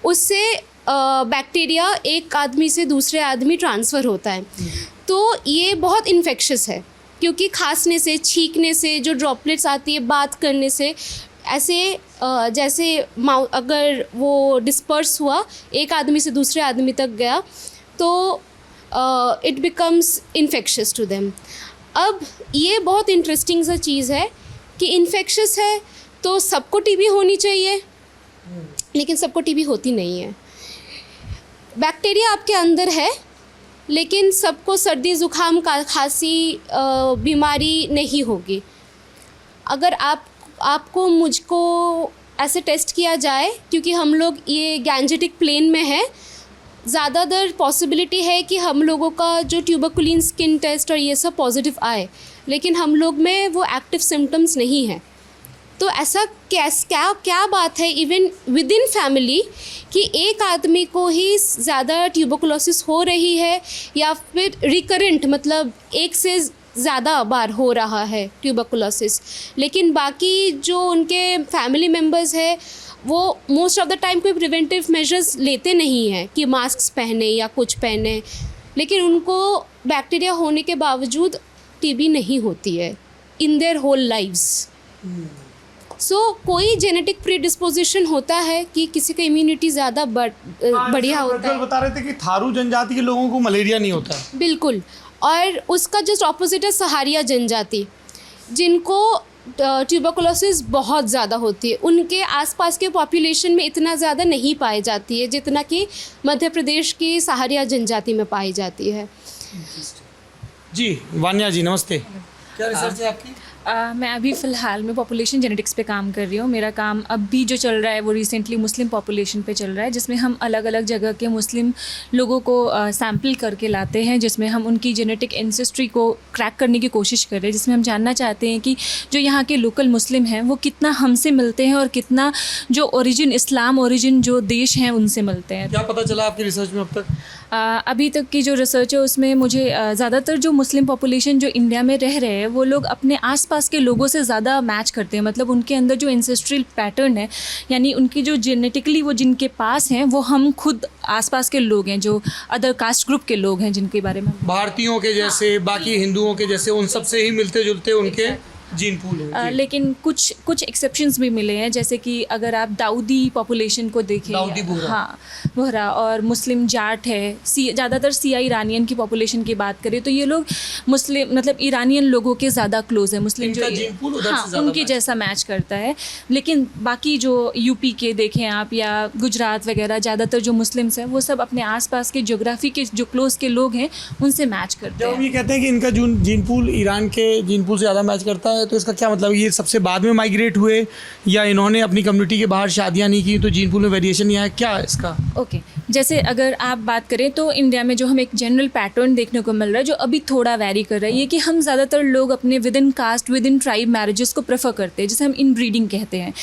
उससे बैक्टीरिया एक आदमी से दूसरे आदमी ट्रांसफ़र होता है। तो ये बहुत इन्फेक्शस है क्योंकि खांसने से, छींकने से जो ड्रॉपलेट्स आती है, बात करने से, ऐसे जैसे अगर वो डिस्पर्स हुआ एक आदमी से दूसरे आदमी तक गया तो it becomes infectious to them. अब ये बहुत इंटरेस्टिंग सा चीज़ है कि इन्फेक्शस है तो सबको टीबी होनी चाहिए, लेकिन सबको टीबी होती नहीं है। बैक्टीरिया आपके अंदर है लेकिन सबको सर्दी ज़ुकाम खांसी बीमारी नहीं होगी। अगर आपको मुझको ऐसे टेस्ट किया जाए, क्योंकि हम लोग ये गैंजेटिक प्लेन में है, ज़्यादातर पॉसिबिलिटी है कि हम लोगों का जो ट्यूबरकुलिन स्किन टेस्ट और ये सब पॉजिटिव आए, लेकिन हम लोग में वो एक्टिव सिम्टम्स नहीं है। तो ऐसा क्या बात है इवन विद इन फैमिली कि एक आदमी को ही ज़्यादा ट्यूबरकुलोसिस हो रही है या फिर रिकरेंट, मतलब एक से ज़्यादा बार हो रहा है ट्यूबरकुलोसिस, लेकिन बाकी जो उनके फैमिली मेम्बर्स है वो मोस्ट ऑफ द टाइम कोई प्रिवेंटिव मेजर्स लेते नहीं हैं कि मास्क पहने या कुछ पहने, लेकिन उनको बैक्टीरिया होने के बावजूद टीबी नहीं होती है इन देयर होल लाइव्स। सो कोई जेनेटिक प्रीडिस्पोजिशन होता है कि किसी का इम्यूनिटी ज़्यादा बढ़िया होता है। बता रहे थे कि थारू जनजाति के लोगों को मलेरिया नहीं होता। बिल्कुल, और उसका जस्ट ऑपोजिट है सहारिया जनजाति, जिनको ट्यूबरकुलोसिस बहुत ज़्यादा होती है। उनके आसपास के पॉपुलेशन में इतना ज़्यादा नहीं पाई जाती है जितना कि मध्य प्रदेश की सहारिया जनजाति में पाई जाती है। जी वान्या जी नमस्ते, क्या रिसर्च है आपकी? मैं अभी फ़िलहाल में पॉपुलेशन जेनेटिक्स पे काम कर रही हूँ। मेरा काम अभी जो चल रहा है वो रिसेंटली मुस्लिम पॉपुलेशन पे चल रहा है, जिसमें हम अलग अलग जगह के मुस्लिम लोगों को सैम्पल करके लाते हैं, जिसमें हम उनकी जेनेटिक एंसेस्ट्री को क्रैक करने की कोशिश कर रहे हैं, जिसमें हम जानना चाहते हैं कि जो यहाँ के लोकल मुस्लिम हैं वो कितना हमसे मिलते हैं और कितना जो ओरिजिन इस्लाम ओरिजिन जो देश हैं उनसे मिलते हैं। क्या पता चला आपकी रिसर्च में अब तक? अभी तक की जो रिसर्च है उसमें मुझे ज़्यादातर जो मुस्लिम पॉपुलेशन जो इंडिया में रह रहे हैं वो लोग अपने आसपास के लोगों से ज़्यादा मैच करते हैं, मतलब उनके अंदर जो एंसेस्ट्रल पैटर्न है, यानी उनकी जो जेनेटिकली वो जिनके पास हैं वो हम खुद आसपास के लोग हैं, जो अदर कास्ट ग्रुप के लोग हैं जिनके बारे में भारतीयों के जैसे, बाकी हिंदुओं के जैसे, उन सब से ही मिलते जुलते उनके जीन पूल है। लेकिन कुछ एक्सेप्शंस भी मिले हैं, जैसे कि अगर आप दाऊदी पॉपुलेशन को देखें, दाऊदी बोहरा, हाँ बोहरा, और मुस्लिम जाट है, ज़्यादातर सिया ईरानियन की पॉपुलेशन की बात करें तो ये लोग मुस्लिम मतलब ईरानियन लोगों के ज़्यादा क्लोज है, मुस्लिम जो हाँ उनके जैसा मैच करता है। लेकिन बाकी जो यूपी के देखें आप या गुजरात वगैरह, ज़्यादातर जो मुस्लिम्स हैं वो सब अपने आसपास के ज्योग्राफी के जो क्लोज के लोग हैं उनसे मैच करते हैं। जब हम ये कहते हैं कि इनका जीन पूल ईरान के जीन पूल से ज़्यादा मैच करता है तो इसका क्या मतलब? ये सबसे बाद में माइग्रेट हुए या इन्होंने अपनी कम्युनिटी के बाहर शादियां नहीं की तो जीन पूल में वेरिएशन नहीं आया, क्या इसका? ओके, जैसे अगर आप बात करें तो इंडिया में जो हमें एक जनरल पैटर्न देखने को मिल रहा है जो अभी थोड़ा वैरी कर रहा है, ये कि हम ज़्यादातर लोग अपने within caste within tribe marriages को प्रेफर करते हैं, जिसे हम इन ब्रीडिंग कहते हैं।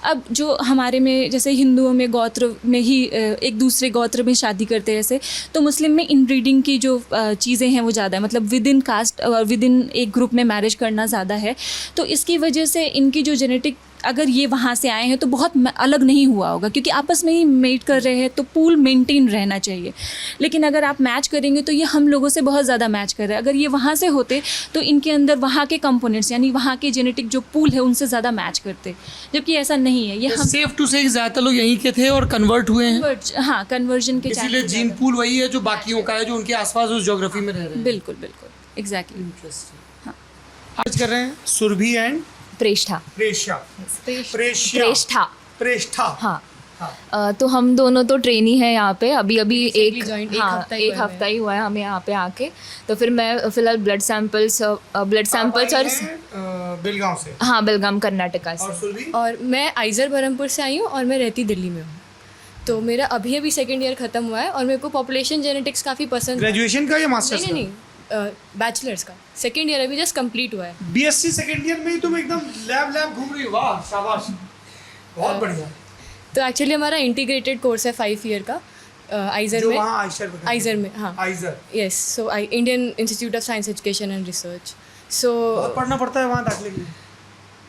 अब जो हमारे में जैसे हिंदुओं में गोत्र में ही एक दूसरे गोत्र में शादी करते हैं ऐसे, तो मुस्लिम में इन ब्रीडिंग की जो चीज़ें हैं वो ज़्यादा है, मतलब विद इन कास्ट और विद इन एक ग्रुप में मैरिज करना ज़्यादा है। तो इसकी वजह से इनकी जो जेनेटिक, अगर ये वहाँ से आए हैं तो बहुत अलग नहीं हुआ होगा, क्योंकि आपस में ही मेट कर रहे हैं तो पूल मेंटेन रहना चाहिए। लेकिन अगर आप मैच करेंगे तो ये हम लोगों से बहुत ज़्यादा मैच कर रहा है। अगर ये वहाँ से होते तो इनके अंदर वहाँ के कंपोनेंट्स यानी वहाँ के जेनेटिक जो पूल है उनसे ज़्यादा मैच करते, जबकि ऐसा नहीं है। ये हम सेफ टू से ज़्यादातर लोग यहीं के थे और कन्वर्ट हुए हैं। हाँ, कन्वर्जन के इसीलिए जीन पूल वही है जो बाकियों का है, जो उनके आसपास उस ज्योग्राफी में रह रहे हैं। बिल्कुल बिल्कुल, एग्जैक्टली। आज कर रहे हैं सुरभि एंड प्रेष्ठा। प्रेष्या प्रेष्या प्रेष्ठा। प्रेष्ठा। हाँ। तो हम दोनों तो ट्रेनी हैं यहाँ पे, अभी एक हफ्ता ही हुआ है हमें यहाँ पे आके। तो फिर मैं फिलहाल ब्लड सैंपल्स और बेलगांव से। हाँ, बेलगाम कर्नाटका और से। सुरभि? और मैं आइज़र बरहमपुर से आई हूँ और मैं रहती दिल्ली में हूँ। तो मेरा अभी सेकेंड ईयर ख़त्म हुआ है और मेरे को पॉपुलेशन जेनेटिक्स काफ़ी पसंद। ग्रेजुएशन का या मास्टर्स? नहीं, बैचलर्स का सेकेंड ईयर अभी जस्ट कंप्लीट हुआ है। बीएससी सेकंड ईयर में ही तुम एकदम लैब घूम रही हो। वाह, शाबाश, बहुत बढ़िया। तो एक्चुअली हमारा इंटीग्रेटेड कोर्स है 5 ईयर का आइज़र जो में। वहाँ आइज़र में, हाँ, IISER. Yes. So Indian Institute of Science Education and Research. So पढ़ना पड़ता है वहाँ दाखिले के लिए?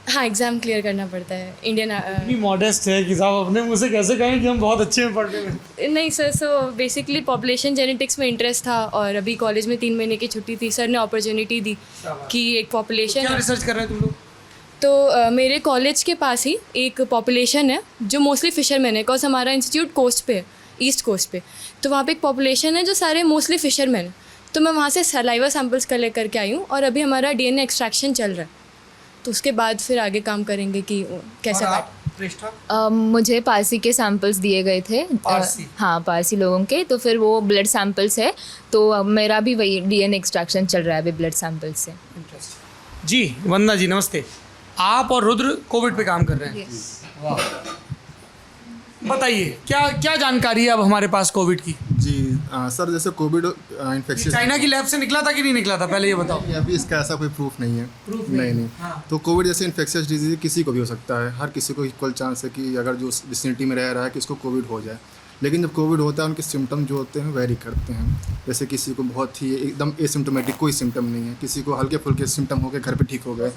हाँ, एग्ज़ाम क्लियर करना पड़ता है इंडियन। इतनी मॉडेस्ट है कि साहब अपने मुँह से कैसे कहें कि हम बहुत अच्छे हैं पढ़ने में। नहीं sir, so basically population genetics में इंटरेस्ट था और अभी कॉलेज में 3 महीने की छुट्टी थी, सर ने अपॉर्चुनिटी दी कि एक पॉपुलेशन। क्या रिसर्च कर रहे हैं तुम लोग? तो मेरे कॉलेज के पास ही एक पॉपुलेशन है जो मोस्टली फिशरमैन है, बिकॉज हमारा इंस्टीट्यूट कोस्ट पे है, ईस्ट कोस्ट पे। तो वहाँ पे एक पॉपुलेशन है जो सारे मोस्टली फिशरमैन है। तो मैं वहाँ से सलाइवा सैम्पल्स कलेक्ट करके आई हूँ और अभी हमारा डीएनए एक्सट्रैक्शन चल रहा है। तो उसके बाद फिर आगे काम करेंगे कि कैसे प्रेष्ठा? मुझे पारसी के सैंपल्स दिए गए थे। हाँ, पारसी लोगों के। तो फिर वो ब्लड सैंपल्स है, तो मेरा भी वही डीएनए एक्सट्रैक्शन चल रहा है अभी ब्लड सैंपल्स से। जी वंदना जी नमस्ते। आप और रुद्र कोविड पे काम कर रहे हैं। वाह, बताइए क्या क्या जानकारी है अब हमारे पास कोविड की? जी सर, जैसे कोविड इन्फेक्शन चाइना की लैब से निकला था कि नहीं निकला था, पहले ये बताओ। अभी इसका ऐसा कोई प्रूफ नहीं है। नहीं। हाँ। तो कोविड जैसे इन्फेक्शियस डिजीज किसी को भी हो सकता है, हर किसी को इक्वल चांस है कि अगर जो विसिनिटी में रह रहा है कि उसको कोविड हो जाए। लेकिन जब कोविड होता है उनके सिम्टम जो होते हैं वेरी करते हैं। जैसे किसी को बहुत ही एकदम एसिम्टोमेटिक कोई सिम्टम नहीं है, किसी को हल्के फुल्के सिम्टम हो गए घर पे ठीक हो गए,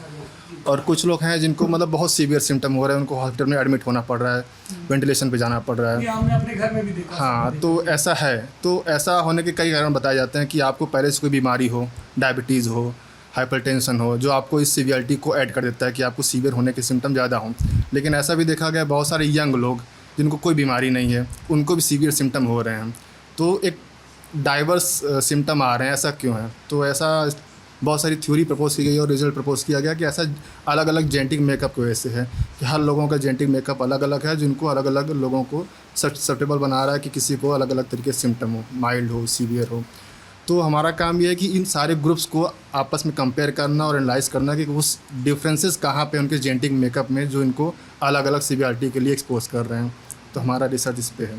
और कुछ लोग हैं जिनको मतलब बहुत सीवियर सिम्टम हो रहे हैं, उनको हॉस्पिटल में एडमिट होना पड़ रहा है, वेंटिलेशन पे जाना पड़ रहा है। ये हमने अपने घर में भी देखा। हाँ, तो ऐसा है। तो ऐसा होने के कई कारण बताए जाते हैं कि आपको पहले से कोई बीमारी हो, डायबिटीज़ हो, हाइपरटेंशन हो, जो आपको इस सीवियरिटी को ऐड कर देता है कि आपको सीवियर होने के सिम्टम ज़्यादा हों। लेकिन ऐसा भी देखा गया बहुत सारे यंग लोग जिनको कोई बीमारी नहीं है उनको भी सीवियर सिम्टम हो रहे हैं। तो एक डाइवर्स सिम्टम आ रहे हैं, ऐसा क्यों है? तो ऐसा बहुत सारी थ्योरी प्रपोज की गई और रिजल्ट प्रपोज किया गया कि ऐसा अलग अलग जेनेटिक मेकअप की वजह से है कि हर लोगों का जेनेटिक मेकअप अलग अलग है, जिनको अलग अलग लोगों को सस्टेबल बना रहा है कि किसी को अलग अलग तरीके से सिम्टम हो, माइल्ड हो, सीवियर हो। तो हमारा काम ये है कि इन सारे ग्रुप्स को आपस में कंपेयर करना और एनालाइज करना कि उस डिफरेंसेस कहाँ पे उनके जेनेटिक मेकअप में जो इनको अलग अलग सीवियरिटी के लिए एक्सपोज कर रहे हैं। तो हमारा रिसर्च इस पे है।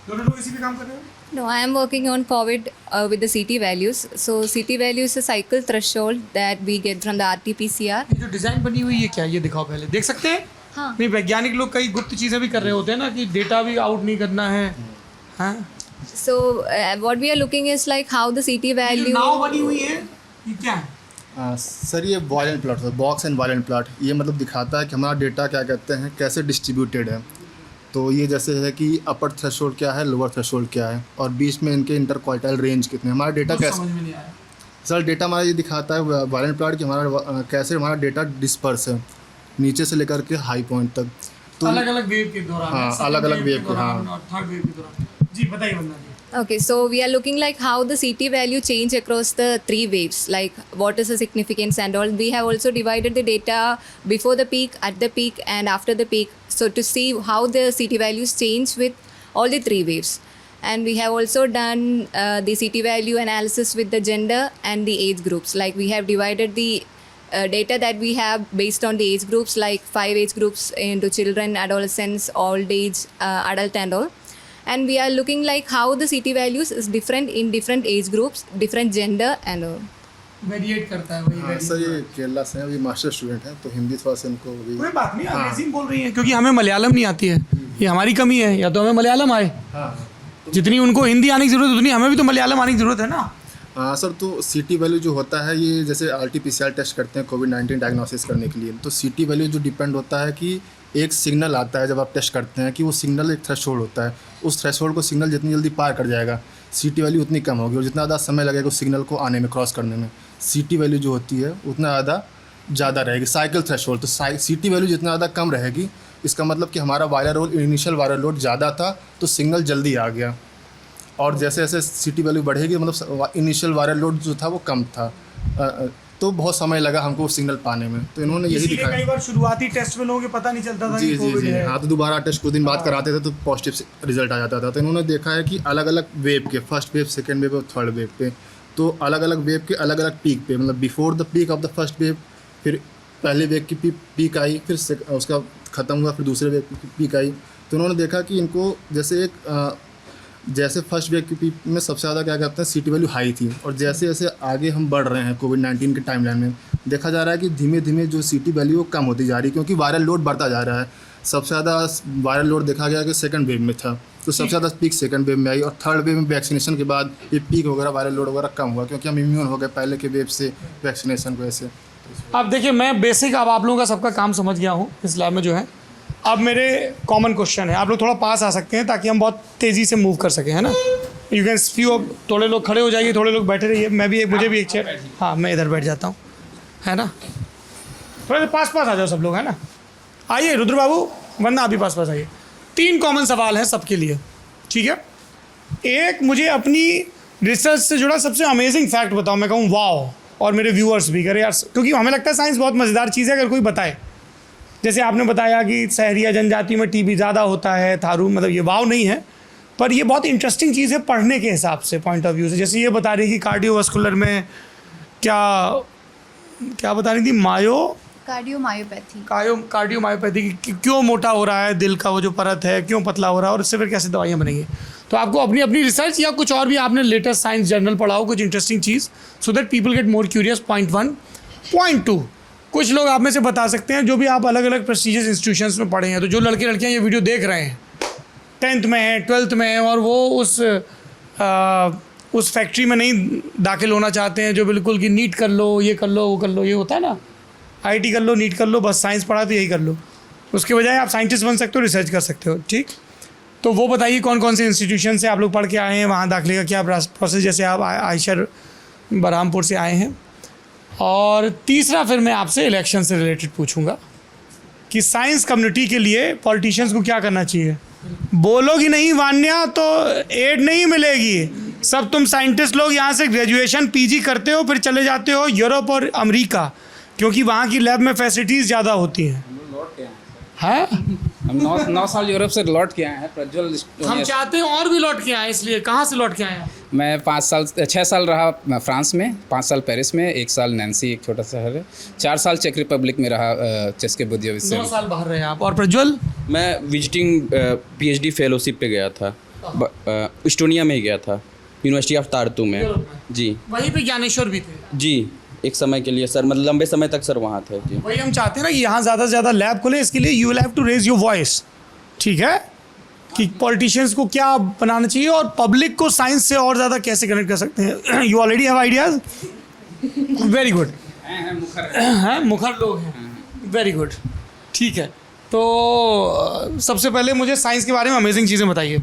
दोनों लोग इसी पे काम कर रहे हैं? No, I am working on COVID with the CT values. So CT value is a cycle threshold that we get from the RT-PCR. ये जो डिज़ाइन बनी हुई है क्या, ये दिखाओ पहले, देख सकते हैं? हाँ। नहीं, वैज्ञानिक लोग कई गुप्त चीज़ें भी कर रहे होते हैं ना कि डेटा भी आउट नहीं करना है। हाँ, So what we are looking is like how the CT value. नाव बनी हुई है, ये क्या है? सर ये वॉयलेंट प्लॉट है, बॉक्स एंड वॉयलेंट प्लॉट। ये मतलब दिखाता है कि हमारा डेटा क्या कहते हैं, कैसे डिस्ट्रीब्यूटेड है। तो ये जैसे है कि अपर थ्रेशोल्ड क्या है, लोअर थ्रेशोल्ड क्या है, और बीच में इनके इंटरक्वार्टाइल रेंज कितने। हमारा डेटा कैसे, समझ में नहीं आया। सर डेटा हमारा ये दिखाता है वॉयलेंट प्लॉट कि हमारा कैसे हमारा डेटा डिस्पर्स है नीचे से लेकर के हाई पॉइंट तक। तो अलग अलग वेव के दौरान। हाँ, अलग अलग वेव के, हाँ। थर्ड वेव के दौरान। जी बताइए वंदना जी। Okay, so we are looking like how the CT value change across the 3 waves, like what is the significance and all. We have also divided the data before the peak, at the peak and after the peak, so to see how the CT values change with all the 3 waves. And we have also done the CT value analysis with the gender and the age groups. Like we have divided the data that we have based on the age groups, like 5 age groups into children, adolescents, old age, adult and all. And we are looking like how the CT values is different in different age groups, different gender and all. Variate करता है वही। हाँ, sir ये केरला से हैं, अभी master student हैं, तो हिंदी थोड़ा सा इनको भी। कोई बात नहीं, अंग्रेजी में बोल रही हैं क्योंकि हमें मलयालम नहीं आती है, ये हमारी कमी है। या तो हमें मलयालम आए, जितनी उनको हिंदी आने की ज़रूरत है उतनी हमें भी तो मलयालम आने की ज़रूरत है ना। हाँ सर, तो CT वैल्यू जो होता है ये जैसे RT-PCR टेस्ट करते हैं कोविड-19 डायग्नोसिस करने के लिए, तो CT वैल्यू जो डिपेंड होता है कि एक सिग्नल आता है जब आप टेस्ट करते हैं कि वो सिग्नल एक थ्रेशोल्ड होता है, उस थ्रेशोल्ड को सिग्नल जितनी जल्दी पार कर जाएगा CT वैल्यू उतनी कम होगी, और जितना ज़्यादा समय लगेगा उस सिग्नल को आने में, क्रॉस करने में, CT वैल्यू जो होती है उतना ज़्यादा रहेगी। साइकिल थ्रेशोल्ड, तो CT वैल्यू जितना ज़्यादा कम रहेगी इसका मतलब कि हमारा viral load, initial viral load ज़्यादा था तो सिग्नल जल्दी आ गया, और जैसे जैसे CT वैल्यू बढ़ेगी मतलब इनिशियल वायरल लोड जो था वो कम था, तो बहुत समय लगा हमको सिग्नल पाने में, तो इन्होंने यही इसीलिए दिखाया। कई बार शुरुआती टेस्ट में लोगों को पता नहीं चलता था जी कि जी कोविड जी है। हाँ, तो दोबारा टेस्ट कुछ दिन बाद कराते थे तो पॉजिटिव रिजल्ट आ जाता था। तो इन्होंने देखा है कि अलग अलग वेव के, फर्स्ट वेव, सेकेंड वेव और थर्ड वेव पे, तो अलग अलग वेव के अलग अलग पीक पे, मतलब before the peak of the first wave, फिर पहले वेव की पीक आई, फिर उसका ख़त्म हुआ, फिर दूसरे वेव की पीक आई। तो उन्होंने देखा कि इनको जैसे फर्स्ट वेव की पीक में सबसे ज़्यादा क्या कहते हैं सीटी वैल्यू हाई थी, और जैसे जैसे आगे हम बढ़ रहे हैं कोविड-19 के टाइमलाइन में देखा जा रहा है कि धीमे धीमे जो सीटी वैल्यू कम होती जा रही है, क्योंकि वायरल लोड बढ़ता जा रहा है। सबसे ज़्यादा वायरल लोड देखा गया कि सेकंड वेव में था, तो सबसे ज़्यादा पीक सेकंड वेव में आई, और थर्ड वेव में वैक्सीनेशन के बाद ये पीक वगैरह वायरल लोड वगैरह कम हुआ, क्योंकि हम इम्यून हो गए पहले के वेव से वैक्सीनेशन की वजह से। अब देखिए, मैं बेसिक अब आप लोगों का सबका काम समझ गया हूँ इस लैब में जो है। अब मेरे कॉमन क्वेश्चन है, आप लोग थोड़ा पास आ सकते हैं ताकि हम बहुत तेज़ी से मूव कर सकें, है ना। यू कैन फ्यू, थोड़े लोग खड़े हो जाइए, थोड़े लोग बैठे रहिए, मैं भी मुझे भी एक चेयर, हाँ मैं इधर बैठ जाता हूँ, है ना। थोड़ा पास आ जाओ सब लोग, है ना। आइए रुद्र बाबू, वरना आप भी पास आइए। 3 कॉमन सवाल हैं सबके लिए, ठीक है। एक, मुझे अपनी रिसर्च से जुड़ा सबसे अमेजिंग फैक्ट बताओ, मैं कहूँ वाओ, और मेरे व्यूअर्स भी करें यार, क्योंकि हमें लगता है साइंस बहुत मज़ेदार चीज़ है अगर कोई बताए। जैसे आपने बताया कि शहरिया जनजाति में टीबी ज़्यादा होता है, थारू, मतलब ये वाव नहीं है, पर ये बहुत इंटरेस्टिंग चीज़ है पढ़ने के हिसाब से, पॉइंट ऑफ व्यू से। जैसे ये बता रही कि कार्डियोवास्कुलर में क्या बता रही थी, कार्डियोमायोपैथी क्यों मोटा हो रहा है दिल का वो जो परत है, क्यों पतला हो रहा है, और इससे फिर कैसे दवाइयाँ बनेंगी। तो आपको अपनी अपनी रिसर्च या कुछ और भी आपने लेटेस्ट साइंस जर्नल पढ़ा हो, कुछ interesting cheese, so that people get more curious, point 1। Point 2, कुछ लोग आप में से बता सकते हैं जो भी आप अलग अलग प्रेस्टिजियस इंस्टीट्यूशंस में पढ़े हैं, तो जो लड़के लड़कियाँ ये वीडियो देख रहे हैं, 10th में है, 12th में है, और वो उस फैक्ट्री में नहीं दाखिल होना चाहते हैं जो बिल्कुल कि नीट कर लो, ये कर लो, वो कर लो, ये होता है ना, आईटी कर लो, नीट कर लो, बस साइंस पढ़ा तो यही कर लो। उसके बजाय आप साइंटिस्ट बन सकते हो, रिसर्च कर सकते हो, ठीक। तो वो बताइए कौन कौन से इंस्टीट्यूशन से आप लोग पढ़ के आए हैं, वहाँ दाखिले का क्या प्रोसेस, जैसे आप आयशर बरहामपुर से आए हैं। और तीसरा फिर मैं आपसे इलेक्शन से रिलेटेड पूछूंगा कि साइंस कम्युनिटी के लिए पॉलिटिशियंस को क्या करना चाहिए। बोलोगी नहीं वान्या तो एड नहीं मिलेगी। सब तुम साइंटिस्ट लोग यहाँ से ग्रेजुएशन पीजी करते हो, फिर चले जाते हो यूरोप और अमेरिका, क्योंकि वहाँ की लैब में फैसिलिटीज़ ज़्यादा होती हैं। हैं हम 9 साल यूरोप से लौट के आए हैं। प्रज्वल, हम चाहते हैं और भी लौट के आए, इसलिए कहाँ से लौट के आए हैं? मैं 6 साल रहा फ्रांस में, 5 साल पेरिस में, 1 साल नैन्सी, एक छोटा शहर है, 4 साल चेक रिपब्लिक में रहा, चेस्के बुद्धिया 9 साल बाहर रहे आप। और प्रज्वल? मैं विजिटिंग PhD फेलोशिप पे गया था, इस्टोनिया में ही गया था, यूनिवर्सिटी ऑफ तारतू में। जी, वहीं पे ज्ञानेश्वर भी थे? जी, एक समय के लिए सर, मतलब लंबे समय तक सर वहाँ थे। जी, वही हम चाहते हैं ना कि यहाँ ज़्यादा से ज़्यादा लैब खोले। इसके लिए you will have to raise your voice, ठीक है, कि पॉलिटिशियंस को क्या बनाना चाहिए और पब्लिक को साइंस से और ज़्यादा कैसे कनेक्ट कर सकते हैं। You already have ideas, very good. हैं मुखर लोग हैं, वेरी गुड, ठीक है। तो सबसे पहले मुझे साइंस के बारे में अमेजिंग चीज़ें बताइए,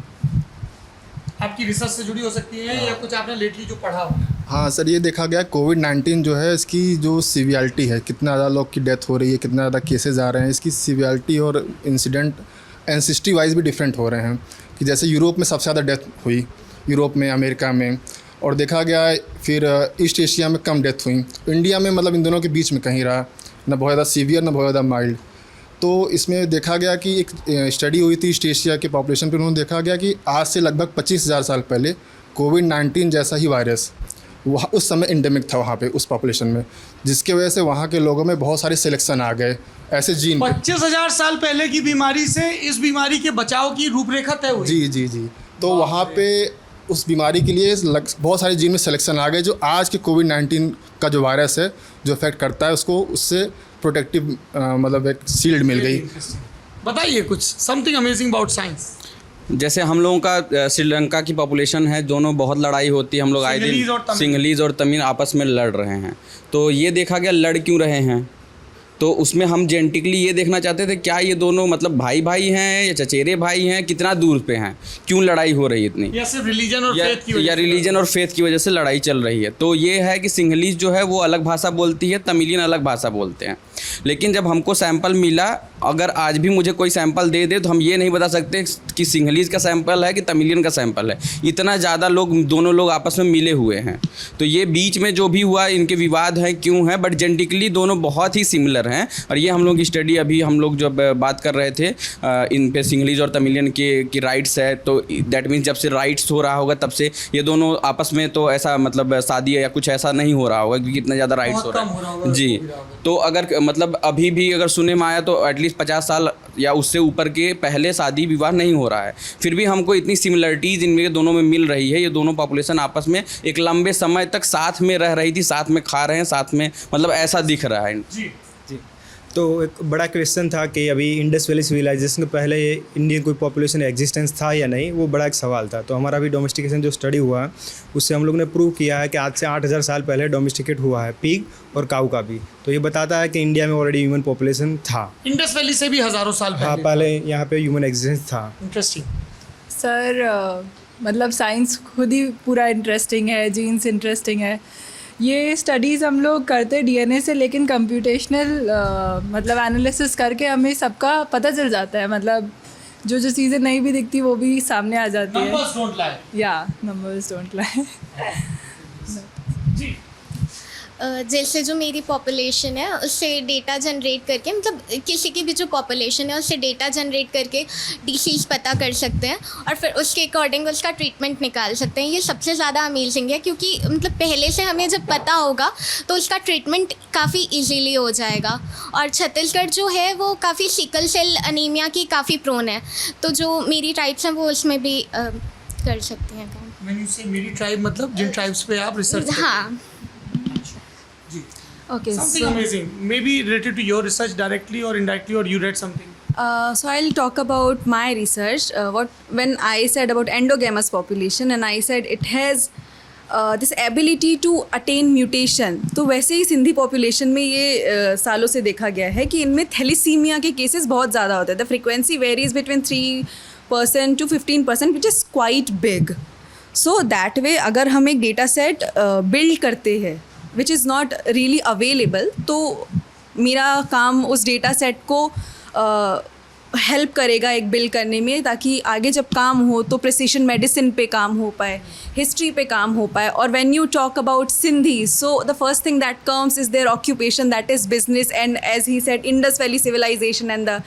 आपकी रिसर्च से जुड़ी हो सकती है या कुछ आपने लेटली जो पढ़ा हो। हाँ सर, ये देखा गया कोविड-19 जो है, इसकी जो सीवियरिटी है, कितना ज़्यादा लोग की डेथ हो रही है, कितना ज़्यादा केसेस आ रहे हैं, इसकी सीवियरिटी और इंसिडेंट एंसिस्ट्री वाइज भी डिफरेंट हो रहे हैं। कि जैसे यूरोप में सबसे ज़्यादा डेथ हुई, यूरोप में, अमेरिका में, और देखा गया फिर ईस्ट एशिया में कम डेथ हुई, इंडिया में मतलब इन दोनों के बीच में कहीं रहा, ना बहुत ज़्यादा सीवियर ना बहुत ज़्यादा माइल्ड। तो इसमें देखा गया कि एक स्टडी हुई थी ईस्ट एशिया के पॉपुलेशन पर, उन्होंने देखा गया कि आज से लगभग 25,000 साल पहले कोविड-19 जैसा ही वायरस वहाँ उस समय इंडेमिक था वहाँ पे उस पॉपुलेशन में, जिसके वजह से वहाँ के लोगों में बहुत सारे सिलेक्शन आ गए ऐसे जीन। 25,000 साल पहले की बीमारी से इस बीमारी के बचाव की रूपरेखा तय हुई। जी जी जी। तो वहाँ पे उस बीमारी के लिए बहुत सारे जीन में सिलेक्शन आ गए, जो आज के कोविड-19 का जो वायरस है जो इफेक्ट करता है उसको, उससे प्रोटेक्टिव मतलब एक शील्ड मिल गई। बताइए कुछ समथिंग अमेजिंग अबाउट साइंस। जैसे हम लोगों का श्रीलंका की पॉपुलेशन है, दोनों बहुत लड़ाई होती है, हम लोग आए दिन सिंहलीज और तमिल आपस में लड़ रहे हैं। तो ये देखा गया लड़ क्यों रहे हैं, तो उसमें हम जेनेटिकली ये देखना चाहते थे क्या ये दोनों मतलब भाई भाई हैं या चचेरे भाई हैं, कितना दूर पे हैं, क्यों लड़ाई हो रही है इतनी, या सिर्फ रिलीजन और फेथ की वजह या से? रिलीजन और फेथ की वजह से लड़ाई चल रही है। तो ये है कि सिंहलीज जो है वो अलग भाषा बोलती है, तमिलियन अलग भाषा बोलते हैं। लेकिन जब हमको सैंपल मिला, अगर आज भी मुझे कोई सैंपल दे दे तो हम ये नहीं बता सकते कि सिंहलीज का सैंपल है कि तमिलियन का सैंपल है। इतना ज़्यादा दोनों लोग आपस में मिले हुए हैं। तो ये बीच में जो भी हुआ, इनके विवाद हैं क्यों है, बट जेनेटिकली दोनों बहुत ही सिमिलर हैं। और ये हम लोग की स्टडी अभी हम लोग जब बात कर रहे थे इन पे सिंहलीज और तमिलियन की राइट्स है, तो दैट मीन्स जब से राइट्स हो रहा होगा तब से ये दोनों आपस में तो ऐसा मतलब शादी या कुछ ऐसा नहीं हो रहा होगा, क्योंकि इतना ज़्यादा राइट्स हो रहा है जी। तो अगर मतलब अभी भी अगर सुनने में आया तो एटलीस्ट 50 साल या उससे ऊपर के पहले शादी विवाह नहीं हो रहा है। फिर भी हमको इतनी सिमिलरिटीज़ इनमें दोनों में मिल रही है। ये दोनों पॉपुलेशन आपस में एक लंबे समय तक साथ में रह रही थी, साथ में खा रहे हैं, साथ में मतलब ऐसा दिख रहा है जी। तो एक बड़ा क्वेश्चन था कि अभी इंडस वैली सिविलाइजेशन के पहले ये इंडियन कोई पॉपुलेशन एग्जिस्टेंस था या नहीं, वो बड़ा एक सवाल था। तो हमारा अभी डोमेस्टिकेशन जो स्टडी हुआ उससे हम लोग ने प्रूव किया है कि आज से 8000 साल पहले डोमेस्टिकेट हुआ है पिग और काऊ का भी। तो ये बताता है कि इंडिया में ऑलरेडी ह्यूमन पॉपुलेशन था। इंडस वैली से भी हज़ारों साल पहले? हाँ, पहले यहाँ पे ह्यूमन एग्जिस्टेंस था। इंटरेस्टिंग सर, मतलब साइंस खुद ही पूरा इंटरेस्टिंग है, जीन्स इंटरेस्टिंग है। ये स्टडीज़ हम लोग करते डीएनए से, लेकिन कंप्यूटेशनल मतलब एनालिसिस करके हमें सबका पता चल जाता है। मतलब जो जो चीज़ें नहीं भी दिखती वो भी सामने आ जाती है। Numbers don't lie. या नंबर्स डोंट लाई। जी। जैसे जो मेरी पॉपुलेशन है उससे डेटा जनरेट करके, मतलब किसी की भी जो पॉपुलेशन है उससे डेटा जनरेट करके डिसीज़ पता कर सकते हैं और फिर उसके अकॉर्डिंग उसका ट्रीटमेंट निकाल सकते हैं। ये सबसे ज़्यादा अमेजिंग है, क्योंकि मतलब पहले से हमें जब पता होगा तो उसका ट्रीटमेंट काफ़ी इजीली हो जाएगा। और छत्तीसगढ़ जो है वो काफ़ी सिकल सेल अनीमिया की काफ़ी प्रोन है, तो जो मेरी ट्राइब्स हैं वो उसमें भी कर सकती हैं काम। When you say मेरी ट्राइब मतलब जिन ट्राइब्स पे आप रिसर्च करते हैं? हाँ। Okay, Something so, amazing, maybe related to your research directly or indirectly, or you read something. so I'll talk about my research. When I said about endogamous population and I said it has this ability to attain mutation, तो वैसे ही Sindhi population में ये सालों से देखा गया है कि इनमें थैलीसीमिया के केसेस बहुत ज़्यादा होते हैं। The frequency varies between 3% to 15%, which is quite big. So that way अगर हम एक डेटा सेट बिल्ड करते हैं which is not really available, तो मेरा काम उस डेटा सेट को हेल्प करेगा एक बिल्ड करने में, ताकि आगे जब काम हो तो प्रिसिशन मेडिसिन पे काम हो पाए, हिस्ट्री पे काम हो पाए। और when you talk about Sindhi, so the first thing that comes is their occupation, that is business, and as he said Indus valley civilisation एंड द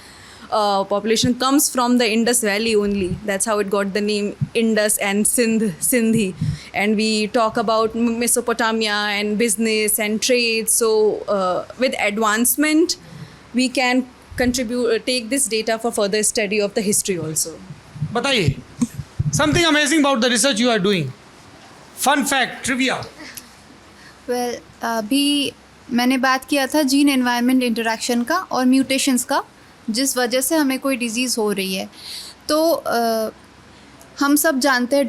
population comes from the Indus Valley only. That's how it got the name Indus and Sindhi. And we talk about Mesopotamia and business and trade. So with advancement, we can take this data for further study of the history also. बताइए, something amazing about the research you are doing. Fun fact, trivia. Well, अभी मैंने बात किया था gene environment interaction का और mutations का, जिस वजह से हमें कोई डिज़ीज़ हो रही है। तो हम सब जानते हैं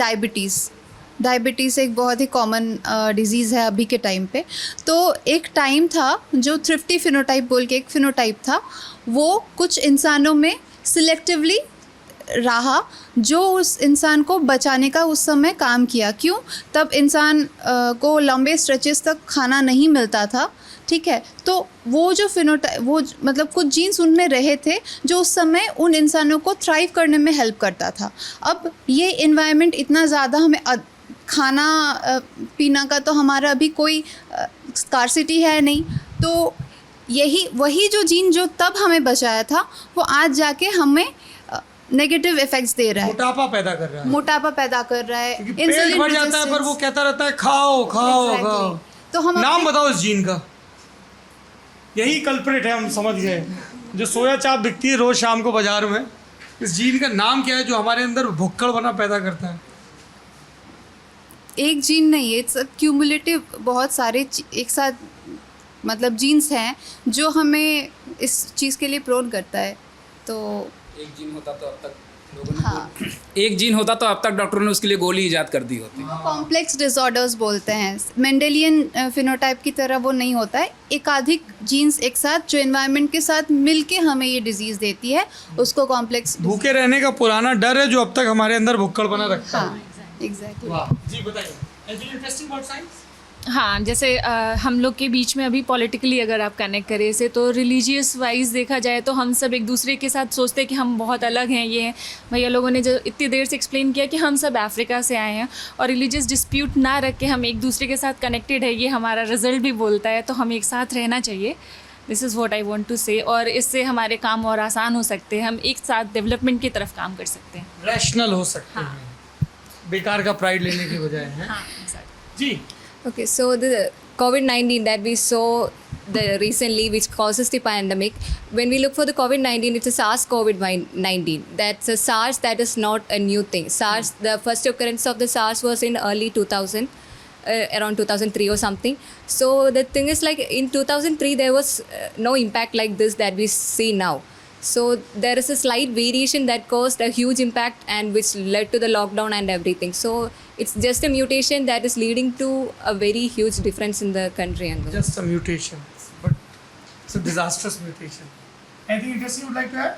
डायबिटीज़ एक बहुत ही कॉमन डिज़ीज़ है अभी के टाइम पे। तो एक टाइम था जो थ्रिफ्टी फिनोटाइप बोल के एक फिनोटाइप था, वो कुछ इंसानों में सिलेक्टिवली रहा, जो उस इंसान को बचाने का उस समय काम किया। क्यों? तब इंसान को लंबे स्ट्रेचेस तक खाना नहीं मिलता था, ठीक है। तो वो जो वो मतलब कुछ जीन्स उनमें रहे थे जो उस समय उन इंसानों को थ्राइव करने में हेल्प करता था। अब ये इन्वायरमेंट इतना ज़्यादा हमें खाना पीना का तो हमारा अभी कोई स्कार्सिटी है नहीं, तो वही जो जीन जो तब हमें बचाया था वो आज जाके हमें नेगेटिव इफेक्ट्स दे रहा है, मोटापा पैदा कर रहा है, पेट भर जाता है पर वो कहता रहता है खाओ खाओ खाओ। तो हम नाम बताओ इस जीन का। यही कल्प्रिट है, हम समझ गए। जो सोया चाप बिकती है रोज शाम को बाजार में, इस जीन का नाम क्या है जो हमारे अंदर भुक्कड़ बना पैदा करता है? एक जीन नहीं है, इट्स क्यूमुलेटिव, बहुत सारे एक साथ मतलब जीन्स हैं जो हमें इस चीज़ के लिए प्रोन करता है। तो एक जीन होता तो अब तक एक जीन होता तो अब तक डॉक्टरों ने उसके लिए गोली ईजाद कर दी होती। कॉम्प्लेक्स डिसऑर्डर्स बोलते हैं, मेंडेलियन फिनोटाइप की तरह वो नहीं होता है, एकाधिक जीन्स एक साथ जो एनवायरनमेंट के साथ मिलके हमें ये डिजीज़ देती है, उसको कॉम्प्लेक्स भूखे रहने का पुराना डर है जो अब तक हमारे अंदर भुक्कड़ बना रखता है। हाँ एग्जैक्टली। जी बताइए, एनीथिंग इंटरेस्टिंग अबाउट साइंस? हाँ, जैसे हम लोग के बीच में अभी पॉलिटिकली अगर आप कनेक्ट करें इसे, तो रिलीजियस वाइज देखा जाए तो हम सब एक दूसरे के साथ सोचते हैं कि हम बहुत अलग हैं, ये हैं। भैया लोगों ने जो इतनी देर से एक्सप्लेन किया कि हम सब अफ्रीका से आए हैं और रिलीजियस डिस्प्यूट ना रख के हम एक दूसरे के साथ कनेक्टेड है, ये हमारा रिजल्ट भी बोलता है। तो हम एक साथ रहना चाहिए, this is what I want to say. और इससे हमारे काम और आसान हो सकते हैं, हम एक साथ डेवलपमेंट की तरफ काम कर सकते हैं, रैशनल हो सकते हैं, बेकार का प्राइड लेने के बजाय है। हाँ, जी। Okay, so the COVID-19 that we saw recently, which causes the pandemic, when we look for the COVID-19, it's a SARS-CoV-19. That's a SARS, that is not a new thing. SARS, the first occurrence of the SARS was in early 2000, around 2003 or something. So the thing is, like in 2003, there was no impact like this that we see now. So there is a slight variation that caused a huge impact and which led to the lockdown and everything. So it's just a mutation that is leading to a very huge difference in the country. And Just a mutation, but it's a disastrous mutation. Anything interesting you would like to add?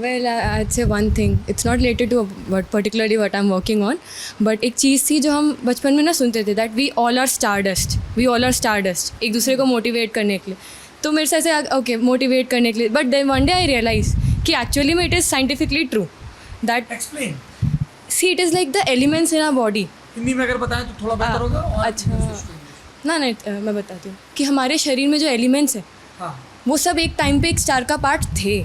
Well, I'd say one thing. It's not related to what particularly what I'm working on, but एक चीज़ थी जो हम बचपन में ना सुनते थे, that we all are stardust. We all are stardust. एक दूसरे को मोटिवेट करने के लिए. तो मेरे से ऐसे ओके मोटिवेट करने के लिए, but then one day I realise कि एक्चुअली में it is scientifically true that explain see it is like the elements in our body. Hindi में अगर बताएं तो थोड़ा बेहतर होगा। अच्छा ना मैं बताती हूँ कि हमारे शरीर में जो एलिमेंट्स हैं वो सब एक टाइम पे एक स्टार का पार्ट थे।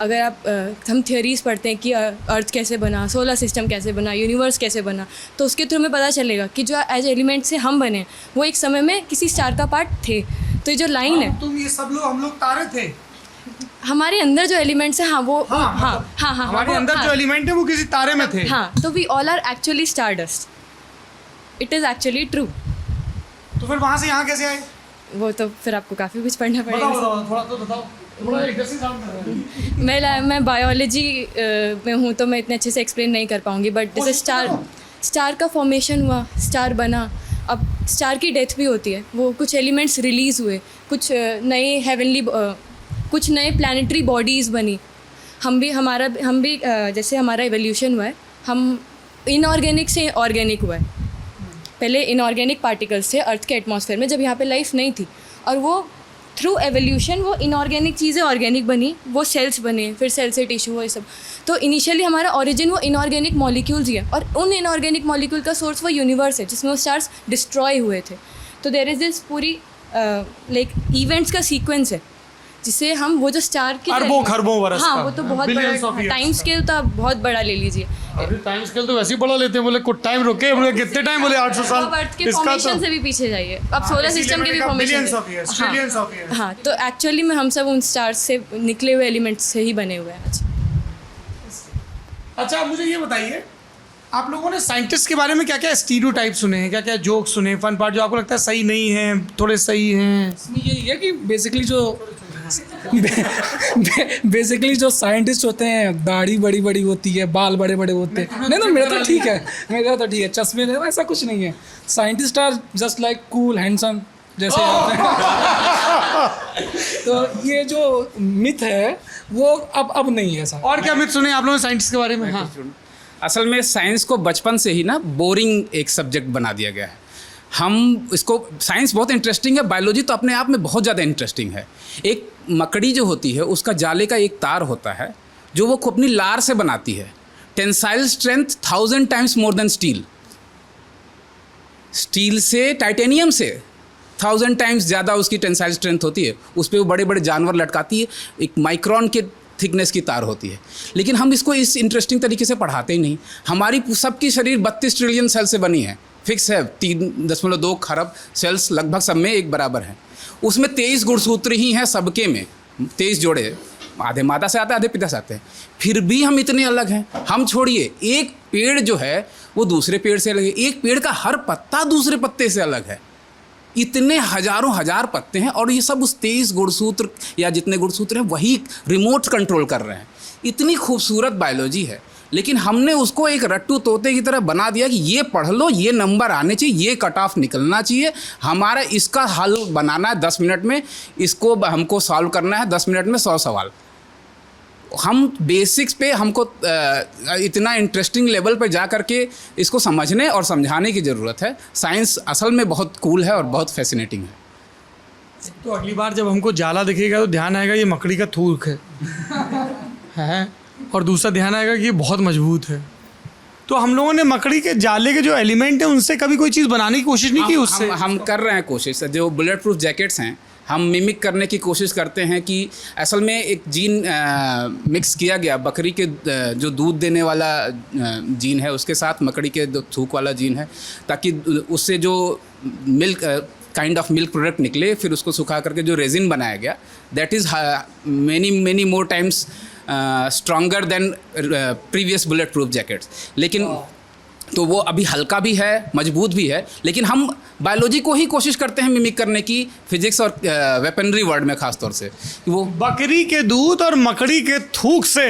अगर आप हम थियोरीज पढ़ते हैं कि अर्थ कैसे बना, सोलर सिस्टम कैसे बना, यूनिवर्स कैसे बना, तो उसके थ्रू हमें पता चलेगा कि जो एज एलिमेंट से हम बने वो एक समय में किसी स्टार का पार्ट थे। तो ये जो लाइन है, तुम ये सब लोग हम लोग तारे थे, हमारे अंदर जो एलिमेंट्स हैं वो हमारे अंदर जो एलिमेंट है वो किसी तारे में थे। हाँ, तो we all are actually stardust, it is actually true. तो फिर वहाँ से यहाँ कैसे आए? वो तो फिर आपको काफ़ी कुछ पढ़ना पड़ेगा। थोड़ा तो बताओ, थोड़ा इंटरेस्टिंग साउंड कर रहा है। मैं बायोलॉजी में हूँ तो मैं इतने अच्छे से एक्सप्लेन नहीं कर पाऊँगी, बट जैसे स्टार का फॉर्मेशन हुआ, स्टार बना, अब स्टार की डेथ भी होती है, वो कुछ एलिमेंट्स रिलीज़ हुए, कुछ नए हेवनली कुछ नए प्लानिटरी बॉडीज़ बनी। हम भी जैसे हमारा एवोल्यूशन हुआ है, हम इनऑर्गेनिक से ऑर्गेनिक हुआ है। पहले इनऑर्गेनिक पार्टिकल्स थे अर्थ के एटमॉस्फेयर में जब यहाँ पे लाइफ नहीं थी, और वो थ्रू एवोल्यूशन वो इनऑर्गेनिक चीज़ें ऑर्गेनिक बनी, वो सेल्स बने, फिर सेल से टिश्यू हुआ, ये सब। तो इनिशियली हमारा ओरिजिन वो इनऑर्गेनिक मॉलिक्यूल्स ही है, और उन इनऑर्गेनिक मॉलिक्यूल का सोर्स वो यूनिवर्स है जिसमें वो स्टार्स डिस्ट्रॉय हुए थे। तो देयर इज़ दिस पूरी लाइक इवेंट्स का सीक्वेंस है जिसे हम वो जो स्टार के अरबों खरबों बरस हाँ का, वो तो बहुत बड़ा टाइम स्केल तो आप बहुत बड़ा ले लीजिए। अभी टाइम स्केल तो वैसे ही बड़ा लेते हैं, बोले कुछ टाइम रुके, बोले कितने टाइम, बोले 800 साल। आप अर्थ के फॉर्मेशन से भी पीछे जाइए, अब सोलर सिस्टम के भी फॉर्मेशन फॉर्मेशन। हाँ, तो एक्चुअली में हम सब उन स्टार्स से निकले हुए एलिमेंट्स से ही बने हुए हैं। अच्छा, मुझे ये बताइए, आप लोगों ने साइंटिस्ट के बारे में क्या क्या स्टीरियोटाइप सुने हैं, क्या क्या जोक सुने, फन पार्ट जो आपको लगता है सही नहीं है, थोड़े सही हैं? इसमें यही है कि बेसिकली जो साइंटिस्ट होते हैं, दाढ़ी बड़ी बड़ी होती है, बाल बड़े बड़े होते हैं। नहीं, मेरा तो ठीक है, चश्मे ऐसा कुछ नहीं है। Scientist are just like cool handsome जैसे आते हैं। तो ये जो मिथ है वो अब नहीं है ऐसा। और क्या मिथ सुने आप लोगों ने साइंटिस्ट के बारे में? हाँ, असल में साइंस को बचपन से ही ना बोरिंग एक सब्जेक्ट बना दिया गया है। हम इसको, साइंस बहुत इंटरेस्टिंग है, बायोलॉजी तो अपने आप में बहुत ज़्यादा इंटरेस्टिंग है। एक मकड़ी जो होती है उसका जाले का एक तार होता है जो वो अपनी लार से बनाती है। Tensile strength 1000 times more than steel. Steel से, टाइटेनियम से 1000 टाइम्स ज़्यादा उसकी टेंसाइल स्ट्रेंथ होती है। उस पर वो बड़े बड़े जानवर लटकाती है, एक माइक्रोन के थिकनेस की तार होती है। लेकिन हम इसको इस इंटरेस्टिंग तरीके से पढ़ाते ही नहीं। हमारी सबकी शरीर 32 ट्रिलियन सेल से बनी है, फिक्स है। 3.2 खरब सेल्स लगभग सब में एक बराबर हैं। उसमें 23 गुणसूत्र ही हैं सबके में, 23 जोड़े, आधे माता से आते हैं, आधे पिता से आते हैं। फिर भी हम इतने अलग हैं। हम छोड़िए, एक पेड़ जो है वो दूसरे पेड़ से अलग है, एक पेड़ का हर पत्ता दूसरे पत्ते से अलग है। इतने हजारों हजार पत्ते हैं और ये सब उस 23 गुणसूत्र या जितने गुणसूत्र हैं वही रिमोट कंट्रोल कर रहे हैं। इतनी खूबसूरत बायोलॉजी है। लेकिन हमने उसको एक रट्टू तोते की तरह बना दिया कि ये पढ़ लो, ये नंबर आने चाहिए, ये कट ऑफ निकलना चाहिए, हमारा इसका हल बनाना है 10 मिनट में, इसको हमको सॉल्व करना है 10 मिनट में 100 सवाल। हम बेसिक्स पे हमको इतना इंटरेस्टिंग लेवल पे जा करके इसको समझने और समझाने की ज़रूरत है। साइंस असल में बहुत कूल है और बहुत फैसिनेटिंग है। तो अगली बार जब हमको जाला दिखेगा तो ध्यान आएगा ये मकड़ी का थूक है और दूसरा ध्यान आएगा कि ये बहुत मजबूत है। तो हम लोगों ने मकड़ी के जाले के जो एलिमेंट हैं उनसे कभी कोई चीज़ बनाने की कोशिश नहीं की उससे? हम कर रहे हैं कोशिश। जो बुलेट प्रूफ जैकेट्स हैं हम मिमिक करने की कोशिश करते हैं कि असल में एक जीन मिक्स किया गया, बकरी के जो दूध देने वाला जीन है उसके साथ मकड़ी के थूक वाला जीन है, ताकि उससे जो milk kind of milk product निकले, फिर उसको सुखा करके जो रेजिन बनाया गया that is many more times stronger than previous bullet proof jackets. लेकिन तो वो अभी हल्का भी है, मजबूत भी है, लेकिन हम बायोलॉजी को ही कोशिश करते हैं मिमिक करने की, फिजिक्स और वेपनरी वर्ल्ड में खास तौर से। वो बकरी के दूध और मकड़ी के थूक से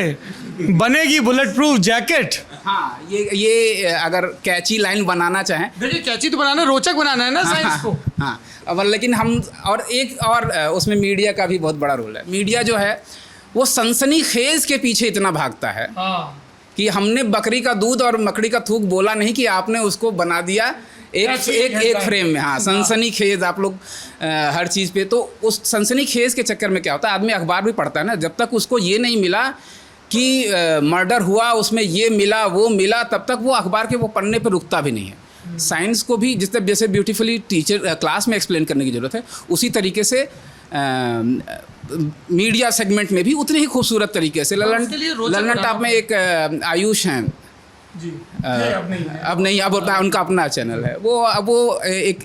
बनेगी बुलेट प्रूफ जैकेट। हाँ, ये अगर कैची लाइन बनाना चाहें, देखिए कैची तो बनाना, रोचक बनाना है ना साइंस को। हाँ, अब लेकिन हम और उसमें मीडिया का भी बहुत बड़ा रोल है। मीडिया जो है वो सनसनीखेज के पीछे इतना भागता है कि हमने बकरी का दूध और मकड़ी का थूक बोला नहीं कि आपने उसको बना दिया एक फ्रेम में। हाँ, सनसनीखेज आप लोग हर चीज़ पे, तो उस सनसनीखेज के चक्कर में क्या होता है, आदमी अखबार भी पढ़ता है ना, जब तक उसको ये नहीं मिला कि मर्डर हुआ, उसमें ये मिला वो मिला, तब तक वो अखबार के वो पढ़ने पर रुकता भी नहीं है। साइंस को भी जैसे ब्यूटीफुली टीचर क्लास में एक्सप्लेन करने की ज़रूरत है, उसी तरीके से मीडिया सेगमेंट में भी उतने ही खूबसूरत तरीके से ललन टॉप में एक आयुष हैं जी, अब नहीं, अब उनका अपना चैनल है, वो एक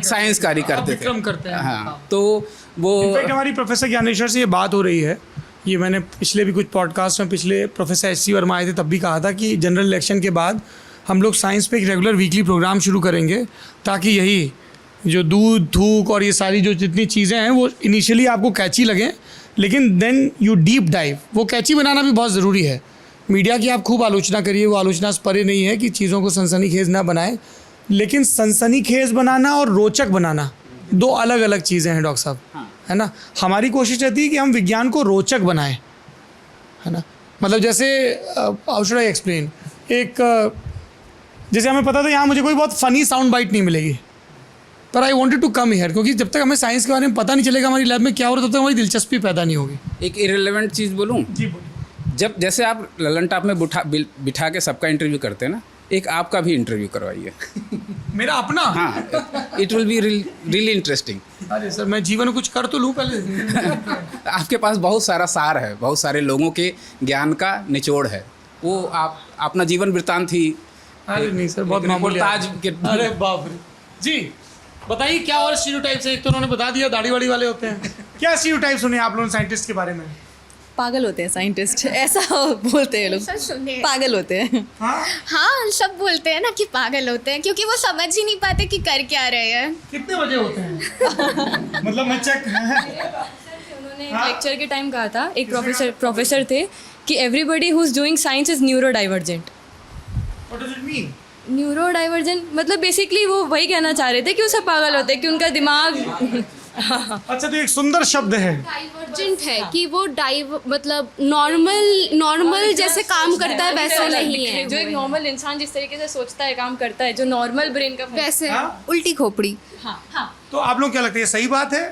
साइंसकारी करते थे। हाँ, तो वो हमारी प्रोफेसर ज्ञानेश्वर से ये बात हो रही है, ये मैंने पिछले भी कुछ पॉडकास्ट में पिछले प्रोफेसर एस सी वर्मा आए थे तब भी कहा था कि जनरल इलेक्शन के बाद हम लोग साइंस पे एक रेगुलर वीकली प्रोग्राम शुरू करेंगे, ताकि यही जो दूध थूक और ये सारी जो जितनी चीज़ें हैं वो इनिशियली आपको कैची लगें, लेकिन देन यू डीप डाइव। वो कैची बनाना भी बहुत ज़रूरी है। मीडिया की आप खूब आलोचना करिए, वो आलोचना से परे नहीं है कि चीज़ों को सनसनीखेज ना बनाए, लेकिन सनसनीखेज बनाना और रोचक बनाना दो अलग अलग चीज़ें हैं डॉक्टर साहब, है ना। हमारी कोशिश रहती है कि हम विज्ञान को रोचक बनाएं, है ना। मतलब जैसे हाउ शुड आई एक्सप्लेन, एक जैसे हमें पता था यहाँ मुझे कोई बहुत फ़नी साउंड बाइट नहीं मिलेगी, पर I wanted to come here, क्योंकि जब तक हमें साइंस के बारे में पता नहीं चलेगा हमारी लैब में क्या हो रहा है, तब तक हमारी दिलचस्पी पैदा नहीं होगी। एक इरेलेवेंट चीज़ बोलूँ जी, जब जैसे आप ललन टॉप में बिठा के सबका इंटरव्यू करते हैं ना, एक आपका भी इंटरव्यू करवाइए। मेरा अपना? हाँ, it will be really interesting. अरे सर, मैं जीवन में कुछ कर तो लूँ पहले। आपके पास बहुत सारा सार है, बहुत सारे लोगों के ज्ञान का निचोड़ है, वो आप अपना जीवन वृत्तांत ही। अरे नहीं सर, बहुत मामूली। अरे बाप रे जी, बताइए क्या और स्टीरियोटाइप्स हैं? एक तो उन्होंने बता दिया दाढ़ी वाड़ी वाले होते हैं, क्या स्टीरियोटाइप्स सुने आप लोगों ने साइंटिस्ट के बारे में? पागल होते हैं साइंटिस्ट, ऐसा बोलते हैं लोग, पागल होते हैं। हाँ, सब बोलते हैं ना कि पागल होते हैं, क्योंकि वो समझ ही नहीं पाते कि कर क्या रहे हैं। कितने बजे होते हैं? मतलब मैं चेक उन्होंने एक लेक्चर के टाइम कहा था, एक प्रोफेसर थे कि everybody who is doing science is neuro divergent. What does it mean? Neuro divergent मतलब बेसिकली वो वही कहना चाह रहे थे कि वो सब पागल होते हैं, कि उनका दिमाग अच्छा, तो एक सुंदर शब्द है डाइवर्जेंट है कि वो मतलब नॉर्मल जैसे काम करता है वैसे नहीं है। जो एक नॉर्मल इंसान जिस तरीके से सोचता है, काम करता है, जो नॉर्मल ब्रेन का वैसे उल्टी खोपड़ी। हाँ। तो आप लोग क्या लगता है, सही बात है?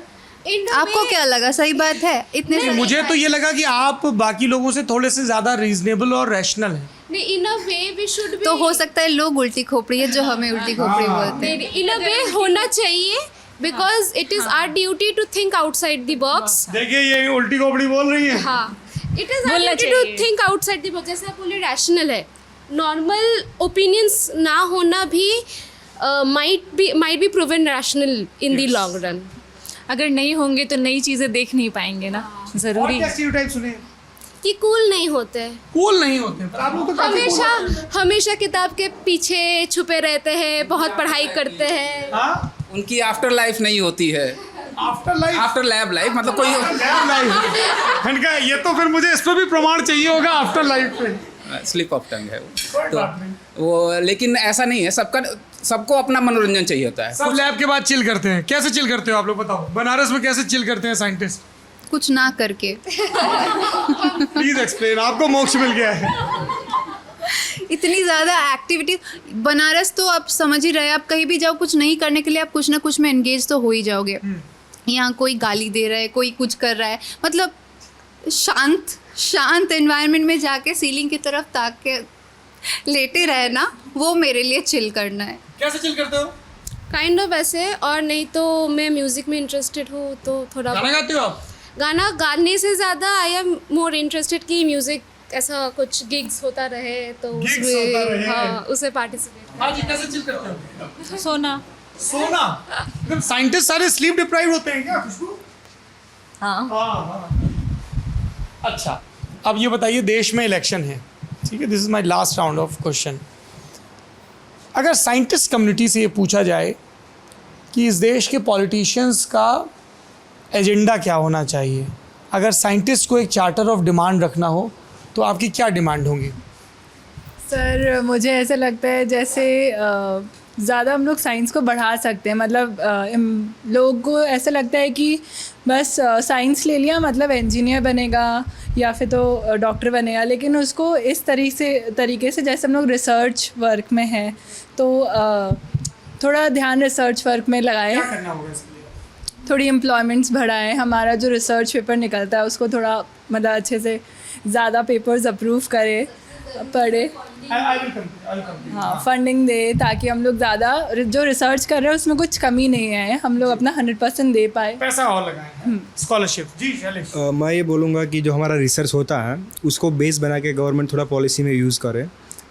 आपको क्या लगा, सही बात है? इतने मुझे तो ये लगा कि आप बाकी लोगों से थोड़े से ज़्यादा रीजनेबल और रैशनल हैं। इन अ वे वी शुड बी। तो हो सकता है लोग उल्टी खोपड़ी है जो हमें उल्टी खोपड़ी बोलते हैं। इन अ वे होना चाहिए, because it is our duty to think outside the box. देखिए ये उल्टी खोपड़ी बोल रही है। हाँ, it is our duty to think outside the box. जैसे आप बोले रैशनल है, नॉर्मल ओपिनियंस ना होना भी might be proven rational in the long run. अगर नहीं होंगे तो नई चीज़ें देख नहीं पाएंगे ना, ज़रूरी है कि कूल नहीं होते। कूल नहीं होते, पर आप लोग तो हमेशा किताब के पीछे छुपे रहते हैं, बहुत पढ़ाई करते हैं। उनकी आफ्टर लाइफ नहीं होती है। आफ्टर लैब लाइफ मतलब कोई इनका ये तो फिर मुझे इस पर भी प्रमाण चाहिए होगा आफ्टर लाइफ पे। स्लिप ऑफ टंग है वो। तो वो लेकिन ऐसा नहीं है, सबको अपना मनोरंजन चाहिए होता है। सब लैब के बाद चिल करते हैं। कैसे चिल करते हो आप लोग, बताओ। बनारस में कैसे चिल करते हैं साइंटिस्ट? कुछ ना करके। Please explain. आपको मोक्ष मिल गया है। इतनी ज़्यादा एक्टिविटी बनारस, तो आप समझ ही रहे, आप कहीं भी जाओ कुछ नहीं करने के लिए आप कुछ ना कुछ में एंगेज तो हो ही जाओगे। यहाँ कोई गाली दे रहा है, कोई कुछ कर रहा है, मतलब शांत एनवायरनमेंट में जाके सीलिंग की तरफ ताक के लेटे रहे ना, वो मेरे लिए चिल करना है। कैसे चिल करते हो? काइंड ऑफ ऐसे, और नहीं तो मैं म्यूज़िक में इंटरेस्टेड हूँ तो थोड़ा। गाना गाते हो आप? गाना गाने से ज़्यादा आई एम मोर इंटरेस्टेड कि म्यूज़िक ऐसा कुछ गिग्स होता रहे तो उसमें, हाँ, उसे पार्टिसिपेट। हाँ जी, कैसे चिल करते हो? सोना। मतलब साइंटिस्ट सारे स्लीप डिप्राइव्ड होते हैं क्या खुशबू? हाँ। अच्छा, अब ये बताइए, देश में इलेक्शन है, ठीक है, this is my last round of question. अगर साइंटिस्ट कम्युनिटी से ये पूछा जाए कि इस देश के पॉलिटिशियंस का एजेंडा क्या होना चाहिए, अगर साइंटिस्ट को एक चार्टर ऑफ डिमांड रखना हो तो आपकी क्या डिमांड होंगी? सर मुझे ऐसा लगता है जैसे ज़्यादा हम लोग साइंस को बढ़ा सकते हैं, मतलब लोगों को ऐसा लगता है कि बस साइंस ले लिया मतलब इंजीनियर बनेगा या फिर तो डॉक्टर बनेगा, लेकिन उसको इस तरीके से जैसे हम लोग रिसर्च वर्क में हैं तो थोड़ा ध्यान रिसर्च वर्क में लगाएं, क्या करना होगा इसके लिए? थोड़ी एम्प्लॉयमेंट्स बढ़ाएं, हमारा जो रिसर्च पेपर निकलता है उसको थोड़ा मतलब अच्छे से ज़्यादा पेपर्स अप्रूव करे, पढ़े, हाँ, फंडिंग दे, ताकि हम लोग ज़्यादा जो रिसर्च कर रहे हैं उसमें कुछ कमी नहीं है, हम लोग अपना 100% दे पाए, पैसा और लगाएं, स्कॉलरशिप। जी शैलेश। मैं ये बोलूँगा कि जो हमारा रिसर्च होता है उसको बेस बना के गवर्नमेंट थोड़ा पॉलिसी में यूज़ करे।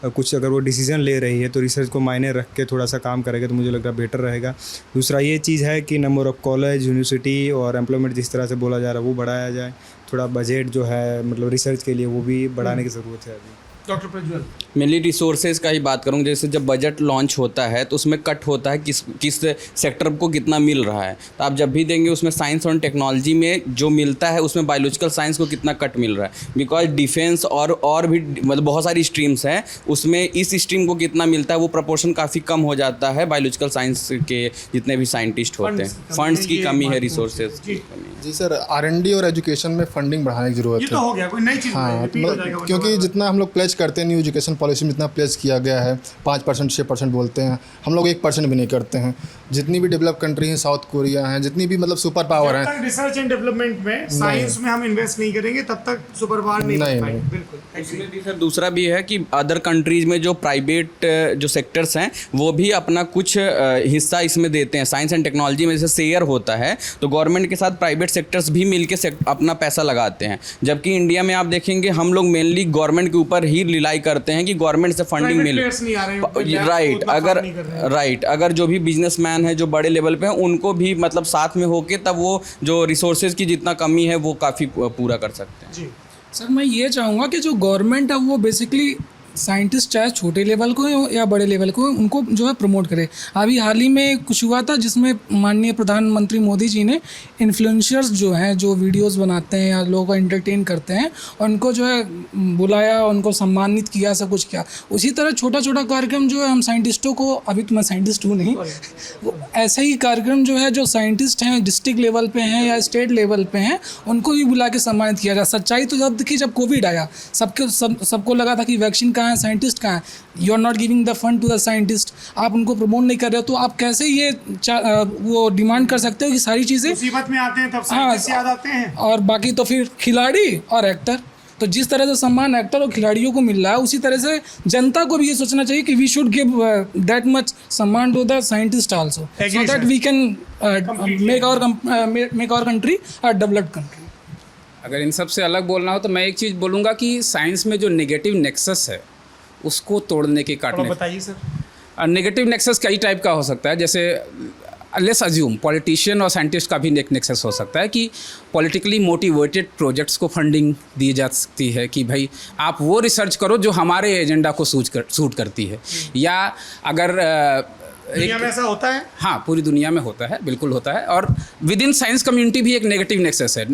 कुछ अगर वो डिसीजन ले रही है तो रिसर्च को मायने रख के थोड़ा सा काम करेगा तो मुझे लग रहा है बेटर रहेगा। दूसरा ये चीज़ है कि नंबर ऑफ़ कॉलेज, यूनिवर्सिटी और एम्प्लॉयमेंट जिस तरह से बोला जा रहा है वो बढ़ाया जाए। थोड़ा बजट जो है मतलब रिसर्च के लिए वो भी बढ़ाने की ज़रूरत है अभी। डॉक्टर प्रज्वल। मेनली रिसोर्सेज का ही बात करूँ, जैसे जब बजट लॉन्च होता है तो उसमें कट होता है किस सेक्टर को कितना मिल रहा है, तो आप जब भी देंगे उसमें साइंस और टेक्नोलॉजी में जो मिलता है उसमें बायोलॉजिकल साइंस को कितना कट मिल रहा है, बिकॉज डिफेंस और भी मतलब बहुत सारी स्ट्रीम्स हैं, उसमें इस स्ट्रीम को कितना मिलता है वो प्रपोर्शन काफ़ी कम हो जाता है बायोलॉजिकल साइंस के जितने भी साइंटिस्ट होते हैं। फंड्स की कमी है, रिसोर्सेज की कमी है। जी सर, R&D और एजुकेशन में फंडिंग बढ़ाने की ज़रूरत है। ये तो हो गया, कोई नई चीज़ हाँ, क्योंकि जितना हम लोग प्लेज करते हैं न्यू एजुकेशन पॉलिसी में जितना प्लेज किया गया है 5% 6% बोलते हैं, हम लोग 1% भी नहीं करते हैं। जितनी भी डेवलप कंट्री हैं, साउथ कोरिया हैं, जितनी भी मतलब सुपर पावर हैं, रिसर्च एंड डेवलपमेंट में साइंस में हम इन्वेस्ट नहीं करेंगे तब तक सुपर पावर नहीं बन पाएंगे। बिल्कुल। इसमें भी सर दूसरा भी है कि अदर कंट्रीज में जो प्राइवेट जो सेक्टर्स हैं वो भी अपना कुछ हिस्सा इसमें देते हैं। साइंस एंड टेक्नोलॉजी में जैसे शेयर होता है तो गवर्नमेंट के साथ प्राइवेट सेक्टर्स भी मिलके अपना पैसा लगाते हैं, जबकि इंडिया में आप देखेंगे हम लोग मेनली गवर्नमेंट के ऊपर ही रिलाई करते हैं कि गवर्नमेंट से फंडिंग मिले। राइट, अगर जो भी बिजनेसमैन है जो बड़े लेवल पे हैं उनको भी मतलब साथ में होके तब वो जो रिसोर्सेज की जितना कमी है वो काफ़ी पूरा कर सकते हैं। जी सर, मैं ये चाहूँगा कि जो गवर्नमेंट है वो बेसिकली साइंटिस्ट चाहे छोटे लेवल को हो या बड़े लेवल को, उनको जो है प्रमोट करे। अभी हाल ही में कुछ हुआ था जिसमें माननीय प्रधानमंत्री मोदी जी ने इन्फ्लुएंसर्स जो हैं जो वीडियोस बनाते हैं या लोगों को एंटरटेन करते हैं उनको जो है बुलाया, उनको सम्मानित किया, सब कुछ किया। उसी तरह छोटा छोटा कार्यक्रम जो है हम साइंटिस्टों को, अभी तो मैं साइंटिस्ट हूँ नहीं, वो ऐसे ही कार्यक्रम जो है जो साइंटिस्ट हैं डिस्ट्रिक्ट लेवल पे हैं या स्टेट लेवल पे हैं उनको भी बुला के सम्मानित किया जाए। सच्चाई तो जब देखिए जब कोविड आया सबको लगा था कि वैक्सीन कहाँ है, साइंटिस्ट कहाँ है, you are not giving the fund to the scientist, आप उनको प्रमोट नहीं कर रहे हो तो आप कैसे ये वो डिमांड कर सकते हो कि सारी चीज़ें मुसीबत में आते हैं तब साइंटिस्ट याद आते हैं। और बाकी तो फिर खिलाड़ी और एक्टर, तो जिस तरह से सम्मान एक्टर और खिलाड़ियों को मिल रहा है उसी तरह से जनता को भी ये सोचना चाहिए कि we should give that much सम्मान to the scientist also, so that we can make our country a developed country. अगर इन सब से अलग बोलना हो तो मैं एक चीज़ बोलूँगा कि साइंस में जो नेगेटिव नेक्सस है उसको तोड़ने के काटने। बताइए सर। नेगेटिव नेक्सस कई टाइप का हो सकता है, जैसे लेट्स अज्यूम पॉलिटिशियन और साइंटिस्ट का भी एक नेक्सस हो सकता है कि पॉलिटिकली मोटिवेटेड प्रोजेक्ट्स को फंडिंग दी जा सकती है कि भाई आप वो रिसर्च करो जो हमारे एजेंडा को सूट करती है, या अगर दुनिया में ऐसा होता है? हाँ, पूरी दुनिया में होता है, बिल्कुल होता है। और विद इन साइंस कम्युनिटी भी एक नेगेटिव नेक्सस है,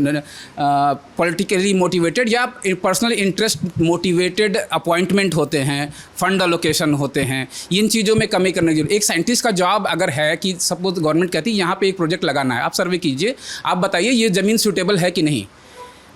पॉलिटिकली मोटिवेटेड या पर्सनल इंटरेस्ट मोटिवेटेड अपॉइंटमेंट होते हैं, फंड अलोकेशन होते हैं, इन चीज़ों में कमी करने की जरूरत। एक साइंटिस्ट का जॉब अगर है कि सपोज गवर्नमेंट कहती है यहाँ पे एक प्रोजेक्ट लगाना है, आप सर्वे कीजिए, आप बताइए ये ज़मीन सूटेबल है कि नहीं।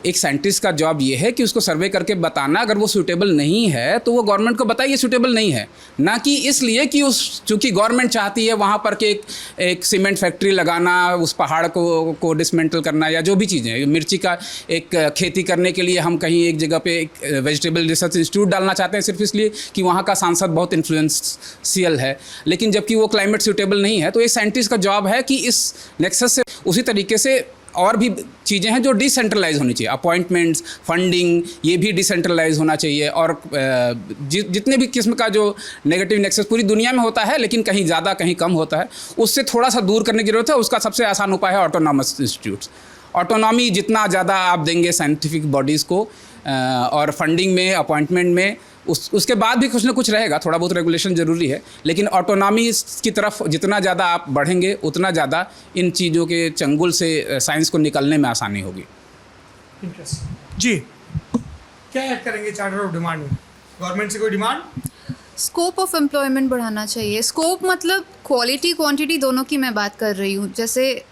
एक साइंटिस्ट का जॉब ये है कि उसको सर्वे करके बताना, अगर वो सूटेबल नहीं है तो वो गवर्नमेंट को बताइए सूटेबल नहीं है, ना कि इसलिए कि चूँकि गवर्नमेंट चाहती है वहाँ पर के एक सीमेंट फैक्ट्री लगाना, उस पहाड़ को डिसमेंटल करना या जो भी चीज़ें, मिर्ची का एक खेती करने के लिए हम कहीं एक जगह पे एक वेजिटेबल रिसर्च इंस्टीट्यूट डालना चाहते हैं सिर्फ इसलिए कि वहाँ का सांसद बहुत इन्फ्लुएंशियल है, लेकिन जबकि वो क्लाइमेट सूटेबल नहीं है। तो एक साइंटिस्ट का जॉब है कि इस नेक्सस से उसी तरीके से और भी चीज़ें हैं जो डिसेंट्रलाइज होनी चाहिए, अपॉइंटमेंट्स, फंडिंग, ये भी डिसेंट्रलाइज होना चाहिए। और जितने भी किस्म का जो नेगेटिव नेक्सस पूरी दुनिया में होता है, लेकिन कहीं ज़्यादा कहीं कम होता है, उससे थोड़ा सा दूर करने की ज़रूरत है। उसका सबसे आसान उपाय है ऑटोनॉमस इंस्टीट्यूट्स। ऑटोनॉमी जितना ज़्यादा आप देंगे साइंटिफिक बॉडीज़ को और फंडिंग में, अपॉइंटमेंट में, उसके बाद भी कुछ ना कुछ रहेगा, थोड़ा बहुत रेगुलेशन ज़रूरी है, लेकिन ऑटोनॉमी की तरफ जितना ज़्यादा आप बढ़ेंगे उतना ज़्यादा इन चीज़ों के चंगुल से साइंस को निकलने में आसानी होगी। जी, क्या ऐड करेंगे चार्टर ऑफ डिमांड में? गवर्नमेंट से कोई डिमांड? स्कोप ऑफ एम्प्लॉयमेंट बढ़ाना चाहिए। स्कोप मतलब क्वालिटी क्वांटिटी दोनों की मैं बात कर रही हूँ। जैसे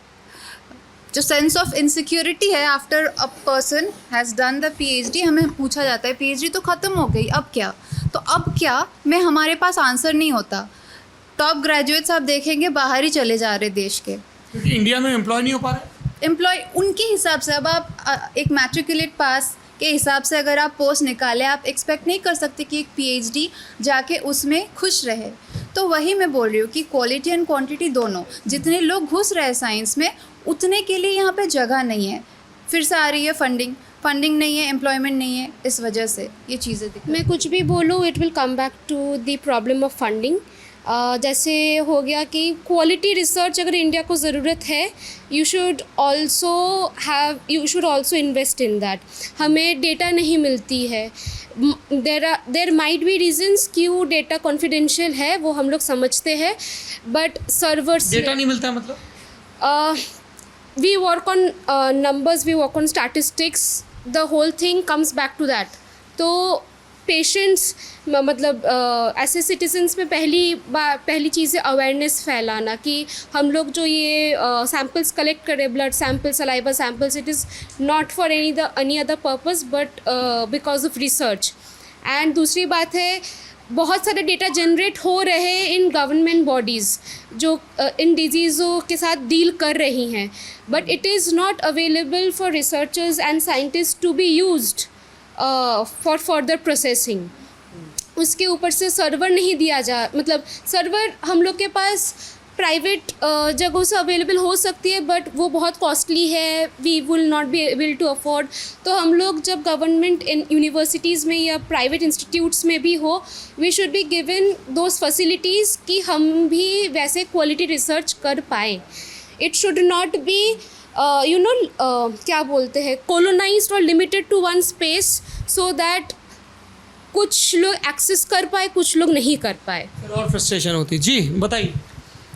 जो सेंस ऑफ इनसिक्योरिटी है after a person has done the PhD, हमें पूछा जाता है पीएचडी तो ख़त्म हो गई, अब क्या? तो अब क्या में हमारे पास आंसर नहीं होता। टॉप ग्रेजुएट्स आप देखेंगे बाहर ही चले जा रहे देश के, क्योंकि इंडिया में एम्प्लॉय नहीं हो पा रहे। एम्प्लॉय उनके हिसाब से, अब आप एक मैट्रिकुलेट पास के हिसाब से अगर आप पोस्ट निकालें, आप एक्सपेक्ट नहीं कर सकते कि एक पीएचडी जाके उसमें खुश रहे। तो वही मैं बोल रही हूँ कि क्वालिटी एंड क्वांटिटी दोनों, जितने लोग घुस रहे हैं साइंस में उतने के लिए यहाँ पे जगह नहीं है। फिर से आ रही है फंडिंग नहीं है, एम्प्लॉयमेंट नहीं है, इस वजह से ये चीज़ें दिखती। मैं कुछ भी बोलूँ, it will come back to the problem of funding. जैसे हो गया कि क्वालिटी रिसर्च अगर इंडिया को ज़रूरत है, you should also invest in that. हमें डेटा नहीं मिलती है, देर माइट बी रीजन्स कि वो डेटा कॉन्फिडेंशियल है, वो हम लोग समझते हैं, बट सर्वर्स डेटा नहीं मिलता मतलब we work on numbers, we work on statistics, the whole thing comes back to that. तो पेशेंट्स मतलब ऐसे सिटीजन्स में पहली चीज़ है अवेयरनेस फैलाना कि हम लोग जो ये सैम्पल्स कलेक्ट करें, blood sample, saliva samples, it is not for any other purpose but because of research. And दूसरी बात है, बहुत सारे डेटा जनरेट हो रहे हैं इन गवर्नमेंट बॉडीज़ जो इन डिजीज़ों के साथ डील कर रही हैं, but it is not available for researchers and scientist to be used for further processing. उसके ऊपर से सर्वर नहीं दिया मतलब सर्वर हम लोग के पास प्राइवेट जगहों से अवेलेबल हो सकती है, बट वो बहुत कॉस्टली है, we will not be able to afford. तो हम लोग जब गवर्नमेंट यूनिवर्सिटीज़ में या प्राइवेट इंस्टीट्यूट्स में भी हो, we should be given those facilities कि हम भी वैसे क्वालिटी रिसर्च कर पाएँ। इट शुड नॉट बी क्या बोलते हैं, कोलोनाइज्ड और limited to one space, so that कुछ लोग एक्सेस कर पाए, कुछ लोग नहीं कर पाए, और फ्रस्ट्रेशन होती है। जी बताइए।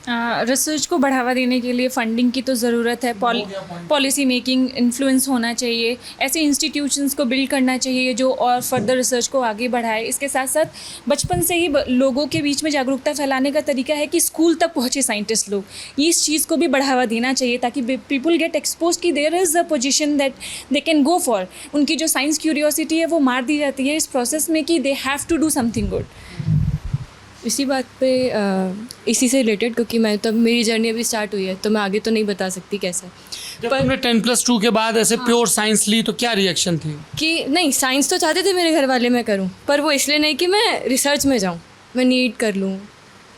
रिसर्च को बढ़ावा देने के लिए फंडिंग की तो ज़रूरत है, पॉलिसी मेकिंग इन्फ्लुएंस होना चाहिए, ऐसे इंस्टीट्यूशंस को बिल्ड करना चाहिए जो और फर्दर रिसर्च को आगे बढ़ाए। इसके साथ साथ बचपन से ही लोगों के बीच में जागरूकता फैलाने का तरीका है कि स्कूल तक पहुँचे साइंटिस्ट लोग, इस चीज़ को भी बढ़ावा देना चाहिए ताकि पीपल गेट एक्सपोज कि there is a position that they can go for. उनकी जो साइंस क्यूरियोसिटी है वो मार दी जाती है इस प्रोसेस में कि they have to do something good. इसी बात पे इसी से रिलेटेड, क्योंकि मैं तब मेरी जर्नी अभी स्टार्ट हुई है तो मैं आगे तो नहीं बता सकती कैसा। जब तुमने 10+2 के बाद ऐसे प्योर साइंस ली तो क्या रिएक्शन थे? कि नहीं, साइंस तो चाहते थे मेरे घर वाले मैं करूं, पर वो इसलिए नहीं कि मैं रिसर्च में जाऊं, मैं नीट कर लूं,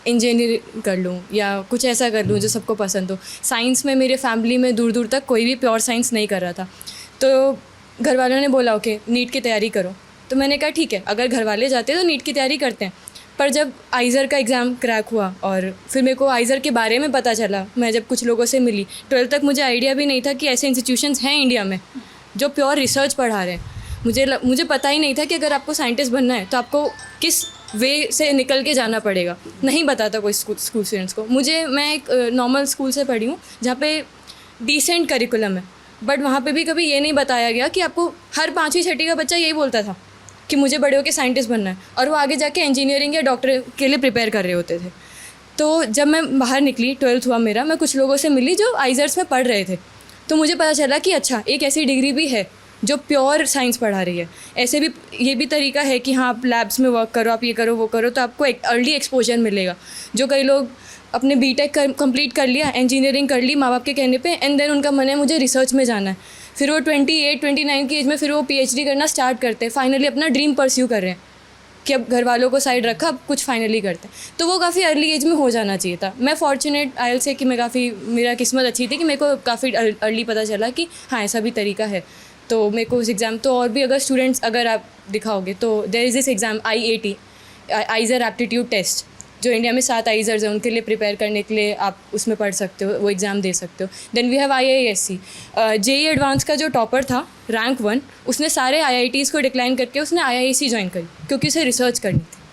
इंजीनियरिंग कर लूं या कुछ ऐसा कर लूं जो सबको पसंद हो। साइंस में मेरे फैमिली में दूर दूर तक कोई भी प्योर साइंस नहीं कर रहा था, तो घर वालों ने बोला ओके नीट की तैयारी करो। तो मैंने कहा ठीक है, अगर घर वाले जाते तो नीट की तैयारी करते हैं। पर जब आइज़र का एग्ज़ाम क्रैक हुआ और फिर मेरे को आइज़र के बारे में पता चला, मैं जब कुछ लोगों से मिली, 12th तक मुझे आइडिया भी नहीं था कि ऐसे इंस्टीट्यूशंस हैं इंडिया में जो प्योर रिसर्च पढ़ा रहे हैं। मुझे पता ही नहीं था कि अगर आपको साइंटिस्ट बनना है तो आपको किस वे से निकल के जाना पड़ेगा, नहीं बताता कोई स्कूल स्टूडेंट्स को। मैं एक नॉर्मल स्कूल से पढ़ी हूँ जहाँ पे डिसेंट करिकुलम है, बट वहाँ पे भी कभी ये नहीं बताया गया कि आपको हर 5वीं 6वीं का बच्चा यही बोलता था कि मुझे बड़े होकर साइंटिस्ट बनना है, और वो आगे जाके इंजीनियरिंग या डॉक्टर के लिए प्रिपेयर कर रहे होते थे। तो जब मैं बाहर निकली, 12th हुआ मेरा, मैं कुछ लोगों से मिली जो आइजर्स में पढ़ रहे थे, तो मुझे पता चला कि अच्छा एक ऐसी डिग्री भी है जो प्योर साइंस पढ़ा रही है। ऐसे भी ये भी तरीका है कि हाँ आप लैब्स में वर्क करो, आप ये करो वो करो, तो आपको एक अर्ली एक्सपोजर मिलेगा। जो कई लोग अपने बीटेक कंप्लीट कर लिया, इंजीनियरिंग कर ली माँ बाप के कहने पे, एंड देन उनका मन है मुझे रिसर्च में जाना है, फिर वो 28-29 की एज में फिर वो PhD करना स्टार्ट करते हैं, फाइनली अपना ड्रीम परस्यू कर रहे हैं कि अब घर वालों को साइड रखा, अब कुछ फाइनली करते हैं। तो वो काफ़ी अर्ली एज में हो जाना चाहिए था। मैं फॉर्चुनेट आयल से कि मेरा किस्मत अच्छी थी कि मेरे को काफ़ी अर्ली पता चला कि हाँ ऐसा भी तरीका है। तो मेरे को उस एग्ज़ाम, तो और भी अगर स्टूडेंट्स अगर आप दिखाओगे तो there is this exam IAT, IISER aptitude test, जो इंडिया में 7 आइज़र्स हैं उनके लिए प्रिपेयर करने के लिए आप उसमें पढ़ सकते हो, वो एग्ज़ाम दे सकते हो। Then we have IISc, JEE advance का जो टॉपर था रैंक 1, उसने सारे IITs को डिक्लाइन करके उसने IISc ज्वाइन करी क्योंकि उसे रिसर्च करनी थी।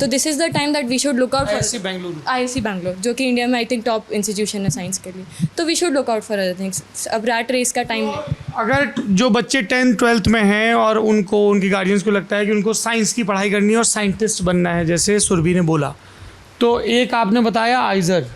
तो this is the time that we should look out for IISc Bangalore, जो कि इंडिया में आई थिंक टॉप इंस्टीट्यूशन है साइंस के लिए। तो we should look out for other things. अब रैट रेस का टाइम। अगर जो बच्चे 10th 12th में हैं और उनके गार्जियंस को लगता है कि उनको साइंस की पढ़ाई करनी है और साइंटिस्ट बनना है, जैसे सुरभि ने बोला, तो एक आपने बताया आइजर,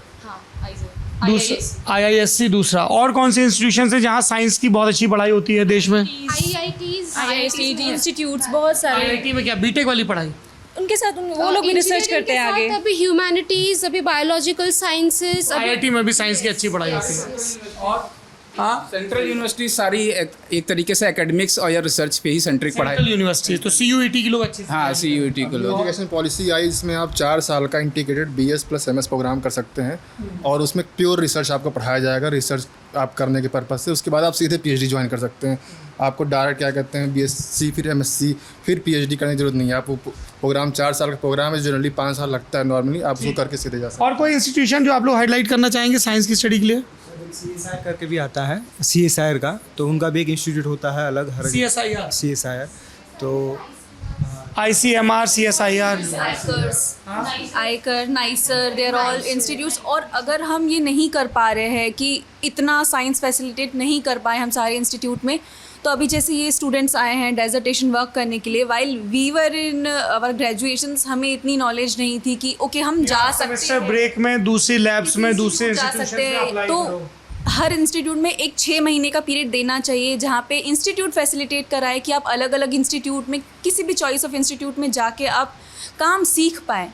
दूसरा IISc, दूसरा और कौन से इंस्टीट्यूशन है जहाँ साइंस की बहुत अच्छी पढ़ाई होती है देश में? IIT इंस्टीट्यूट्स बहुत सारे। IIT में क्या बीटेक वाली पढ़ाई? उनके साथ वो लोग भी रिसर्च करते हैं आगे। अभी ह्यूमैनिटीज़, अभी बायोलॉजिकल साइंसेस, IIT में भी साइंस की अच्छी पढ़ाई होती है। और हाँ, सेंट्रल यूनिवर्सिटी सारी एक तरीके से एकेडमिक्स और या रिसर्च पे ही सेंट्रिक पढ़ाई। सेंट्रल यूनिवर्सिटी तो CUET के लोग अच्छे। हाँ, CUET के लोग। एजुकेशन पॉलिसी आई, इसमें आप 4 साल का इंटीग्रेटेड BS + MS प्रोग्राम कर सकते हैं और उसमें प्योर रिसर्च आपको पढ़ाया जाएगा, रिसर्च आप करने के पर्पज़ से। उसके बाद आप सीधे PhD ज्वाइन कर सकते हैं। आपको डायरेक्ट क्या कहते हैं BSc फिर MSc फिर PhD करने की जरूरत नहीं है। आप वो प्रोग्राम 4 साल का प्रोग्राम है, जनरली 5 साल लगता है नॉर्मली, आप उसको करके सीधे जा सकते हैं। और कोई इंस्टीट्यूशन जो आप लोग हाईलाइट करना चाहेंगे साइंस की स्टडी के लिए? CSIR करके भी आता है, CSIR का, तो उनका भी एक इंस्टीट्यूट होता है अलग, हर CSIR तो ICMR, CSIR, आयकर, नाइसर, देयर ऑल इंस्टीट्यूट्स। और अगर हम ये नहीं कर पा रहे हैं कि इतना साइंस फैसिलिटेट नहीं कर पाए हम सारे इंस्टीट्यूट में, तो अभी जैसे ये स्टूडेंट्स आए हैं डेजर्टेशन वर्क करने के लिए, while we were in our graduations, हमें इतनी नॉलेज नहीं थी कि ओके हम जा सकते हैं ब्रेक में दूसरी लैब्स में दूसरे जा सकते हैं। तो हर इंस्टीट्यूट में एक 6 महीने का पीरियड देना चाहिए जहाँ पे इंस्टीट्यूट फैसिलिटेट कराए कि आप अलग अलग इंस्टीट्यूट में किसी भी चॉइस ऑफ इंस्टीट्यूट में जाके आप काम सीख पाएँ।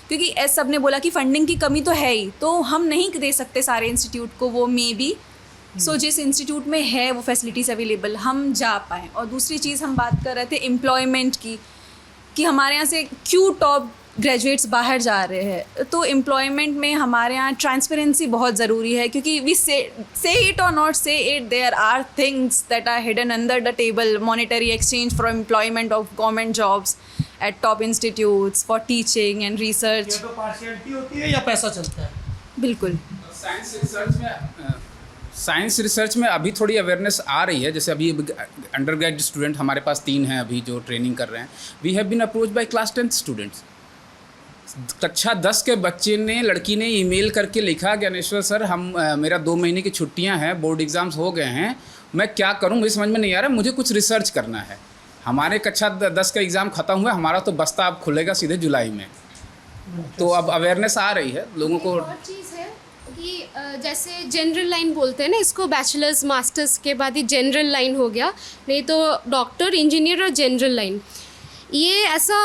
क्योंकि ऐसा सब ने बोला कि फंडिंग की कमी तो है ही, तो हम नहीं दे सकते सारे इंस्टीट्यूट को वो मे बी। सो जिस इंस्टीट्यूट में है वो फैसिलिटीज़ अवेलेबल हम जा पाएँ। और दूसरी चीज़ हम बात कर रहे थे एम्प्लॉयमेंट की, कि हमारे यहाँ से क्यों टॉप ग्रेजुएट्स बाहर जा रहे हैं। तो एम्प्लॉयमेंट में हमारे यहाँ ट्रांसपेरेंसी बहुत ज़रूरी है, क्योंकि वी से it or not say it, there are things that are hidden under the table, monetary exchange for employment of government jobs at top institutes for teaching and research. तो partiality होती है या पैसा चलता है? बिल्कुल। साइंस रिसर्च में अभी थोड़ी अवेयरनेस आ रही है। जैसे अभी अंडर ग्रेजुएट स्टूडेंट हमारे पास 3 हैं अभी जो ट्रेनिंग कर रहे हैं। We have been approach by class 10th students. कक्षा 10 के बच्चे ने, लड़की ने ईमेल करके लिखा, ज्ञानेश्वर सर मेरा 2 महीने की छुट्टियां हैं, बोर्ड एग्ज़ाम्स हो गए हैं, मैं क्या करूं, मुझे समझ में नहीं आ रहा, मुझे कुछ रिसर्च करना है। हमारे कक्षा 10 का एग्ज़ाम ख़त्म हुआ, हमारा तो बस्ता अब खुलेगा सीधे जुलाई में। तो अब अवेयरनेस आ रही है लोगों को। चीज़ है कि जैसे जनरल लाइन बोलते हैं ना, इसको बैचलर्स मास्टर्स के बाद ही जनरल लाइन हो गया, नहीं तो डॉक्टर, इंजीनियर और जनरल लाइन। ये ऐसा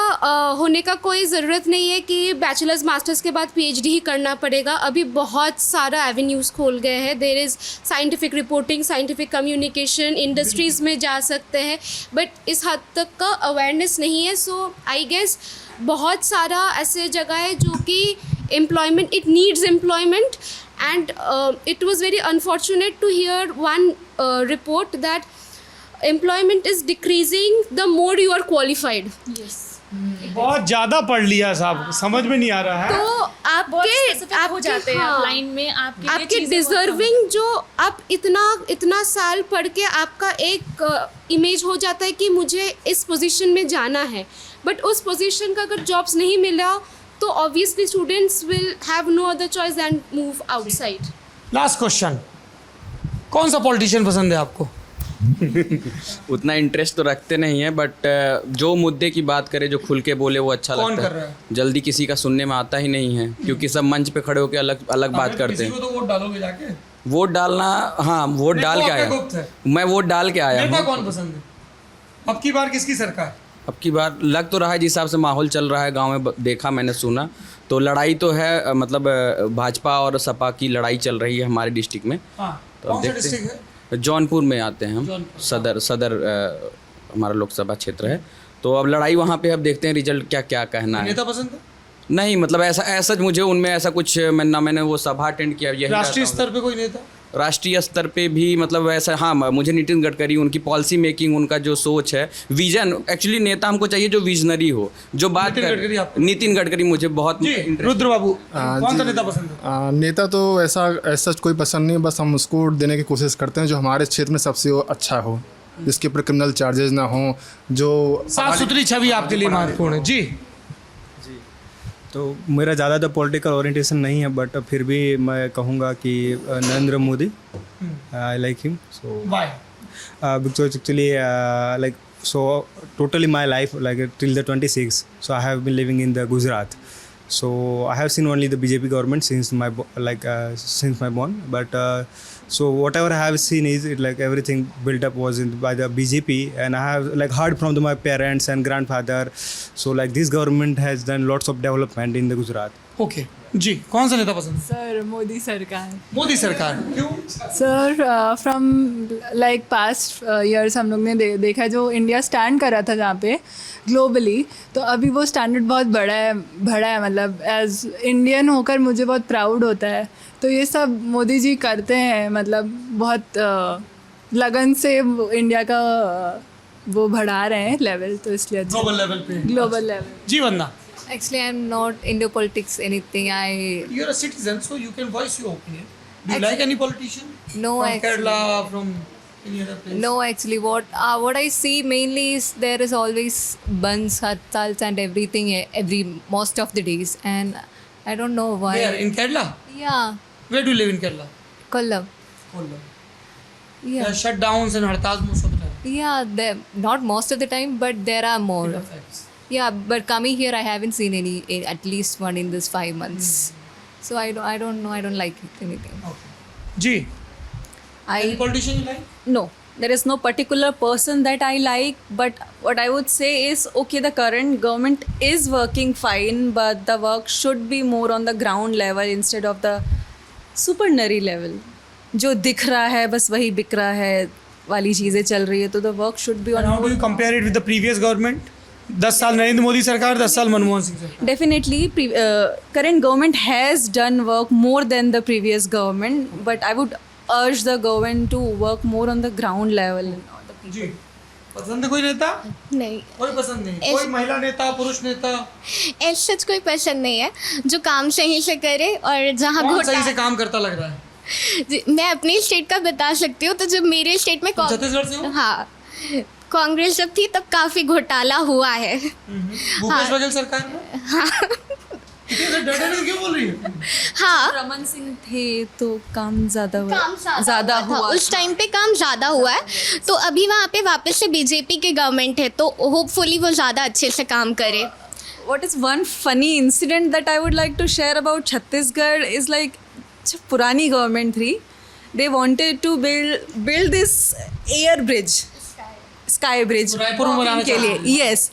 होने का कोई ज़रूरत नहीं है कि बैचलर्स मास्टर्स के बाद PhD ही करना पड़ेगा। अभी बहुत सारा एवेन्यूज़ खोल गए हैं। There is scientific reporting, scientific communication, industries में जा सकते हैं, बट इस हद तक का अवेयरनेस नहीं है। सो आई गेस बहुत सारा ऐसे जगह है जो कि employment, it needs employment, and it was very unfortunate to hear one report that employment is decreasing the more you are qualified. बहुत ज़्यादा पढ़ लिया साहब, समझ में नहीं आ रहा है। तो हो जाते हैं हाँ, लाइन में आपके लिए आपके चीज़ें बहुत कम डिजर्विंग जो आप इतना साल पढ़ के आपका एक इमेज हो जाता है कि मुझे इस पोजीशन में जाना है, बट उस पोजीशन का अगर जॉब्स नहीं मिला तो obviously students will have no other choice than move outside. Last question, कौन सा पॉलिटिशियन पसंद है आपको? उतना इंटरेस्ट तो रखते नहीं है, बट जो मुद्दे की बात करें, जो खुल के बोले वो अच्छा कौन लगता कर रहा है। जल्दी किसी का सुनने में आता ही नहीं है, क्योंकि सब मंच पे खड़े होकर अलग अलग बात करते हैं। तो वोट डालोगे जाके? वोट डालना, हाँ वोट डाल के आया, मैं वोट डाल के आया नेता हूँ। कौन पसंद है? अब की बार किसकी सरकार? अब की बार लग तो रहा है, जिस हिसाब से माहौल चल रहा है गांव में, देखा मैंने सुना तो लड़ाई तो है, मतलब भाजपा और सपा की लड़ाई चल रही है हमारे डिस्ट्रिक्ट में। तो अब देखते हैं। जौनपुर में आते हैं हम, सदर हमारा लोकसभा क्षेत्र है, तो अब लड़ाई वहाँ पे, अब देखते हैं रिजल्ट क्या कहना है। नेता पसंद है? नहीं, मतलब ऐसा मुझे उनमें ऐसा कुछ मैंने वो सभा अटेंड किया। यही राष्ट्रीय स्तर पे कोई नेता? राष्ट्रीय स्तर पे भी मतलब वैसा, हाँ मुझे नितिन गडकरी, उनकी पॉलिसी मेकिंग, उनका जो सोच है, विजन, एक्चुअली नेता हमको चाहिए जो विजनरी हो, जो बात कर। नितिन गडकरी मुझे बहुत। रुद्र बाबू, कौन सा नेता पसंद है? नेता तो ऐसा कोई पसंद नहीं है, बस हम उसको देने की कोशिश करते हैं जो हमारे क्षेत्र में सबसे अच्छा हो, जिसके ऊपर क्रिमिनल चार्जेस ना हो, जो साफ सुथरी छवि आपके लिए महत्वपूर्ण है। जी, तो मेरा ज़्यादा तो पॉलिटिकल ओरिएंटेशन नहीं है, बट फिर भी मैं कहूँगा कि Narendra Modi, I like him. So because actually like so totally my life, like till the 26, so I have been living in the Gujarat, so I have seen only the BJP government since my born, but so whatever I have seen is it, like everything built up was by the BJP, and I have like heard from my parents and grandfather, so like this government has done lots of development in the Gujarat. Okay जी, कौन सा नेता पसंद? Sir Modi सरकार। मोदी सरकार क्यों? Sir from like past years हम लोग ने देखा जो इंडिया स्टैंड कर रहा था जहाँ पे ग्लोबली, तो अभी वो स्टैंडर्ड बहुत बढ़ा है, मतलब एज इंडियन होकर मुझे बहुत प्राउड होता है। तो ये सब मोदी जी करते हैं, मतलब बहुत लगन से इंडिया का वो बढ़ा रहे हैं लेवल, तो इसलिए ग्लोबल लेवल। जी Vandana. Actually, I'm not into politics anything. You're a citizen, so you can voice your opinion. Do you like any politician? No, from actually. Kerala, from any other place? No, actually, what I see mainly is there is always buns, hartals, and everything most of the days, and I don't know why. Where in Kerala? Yeah, Where do you live in Kerala? Kollam. Kollam. Yeah. There are shutdowns and hartals most of the time. Yeah, not most of the time, but there are more. Yeah, but coming here, I haven't seen any, at least one in this 5 months. So I don't know. I don't like it, anything. Okay. Ji, any politician you like? No, there is no particular person that I like, but what I would say is, okay, the current government is working fine, but the work should be more on the ground level instead of the supernary level. जो दिख रहा है बस वही बिक रहा है वाली चीज़ें चल रही है, तो the work should be on. And how do you compare it with the previous government? 10 साल नरेंद्र मोदी सरकार, 10 साल मनमोहन सिंह सरकार. Definitely, current government has done work more than the previous government, but I would urge the government to work more on the ground level. जी, पसंद है कोई नेता? नहीं, कोई पसंद नहीं। कोई महिला नेता, पुरुष नेता? ऐसा कोई पसंद नहीं है, जो काम सही से करे और जहाँ कौन सही से काम करता लग रहा है? मैं अपनी स्टेट का बता सकती हूँ, तो जब मेरे स्टेट में छत्तीसगढ़ से हो? हाँ, कांग्रेस जब थी तब काफ़ी घोटाला हुआ है। भूपेश बघेल सरकार में? हाँ। क्यों बोल रही है? हाँ, रमन सिंह थे तो काम ज़्यादा हुआ, उस टाइम पे काम ज़्यादा हुआ है, तो अभी वहाँ पे वापस से बीजेपी की गवर्नमेंट है, तो होपफुली वो ज़्यादा अच्छे से काम करे। What is one funny incident that I would like to share about Chhattisgarh is like, जब पुरानी गवर्नमेंट थी, they wanted to build this air bridge, sky bridge के लिए, यस,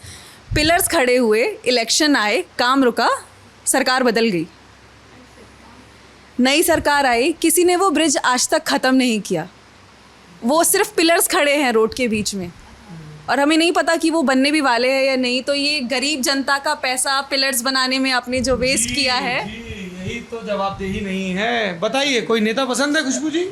पिलर्स खड़े हुए, इलेक्शन आए, काम रुका, सरकार बदल गई, नई सरकार आई, किसी ने वो ब्रिज आज तक ख़त्म नहीं किया, वो सिर्फ पिलर्स खड़े हैं रोड के बीच में, और हमें नहीं पता कि वो बनने भी वाले हैं या नहीं। तो ये गरीब जनता का पैसा पिलर्स बनाने में आपने जो वेस्ट किया है, यही तो जवाबदेही नहीं है। बताइए, कोई नेता पसंद है खुशबू जी?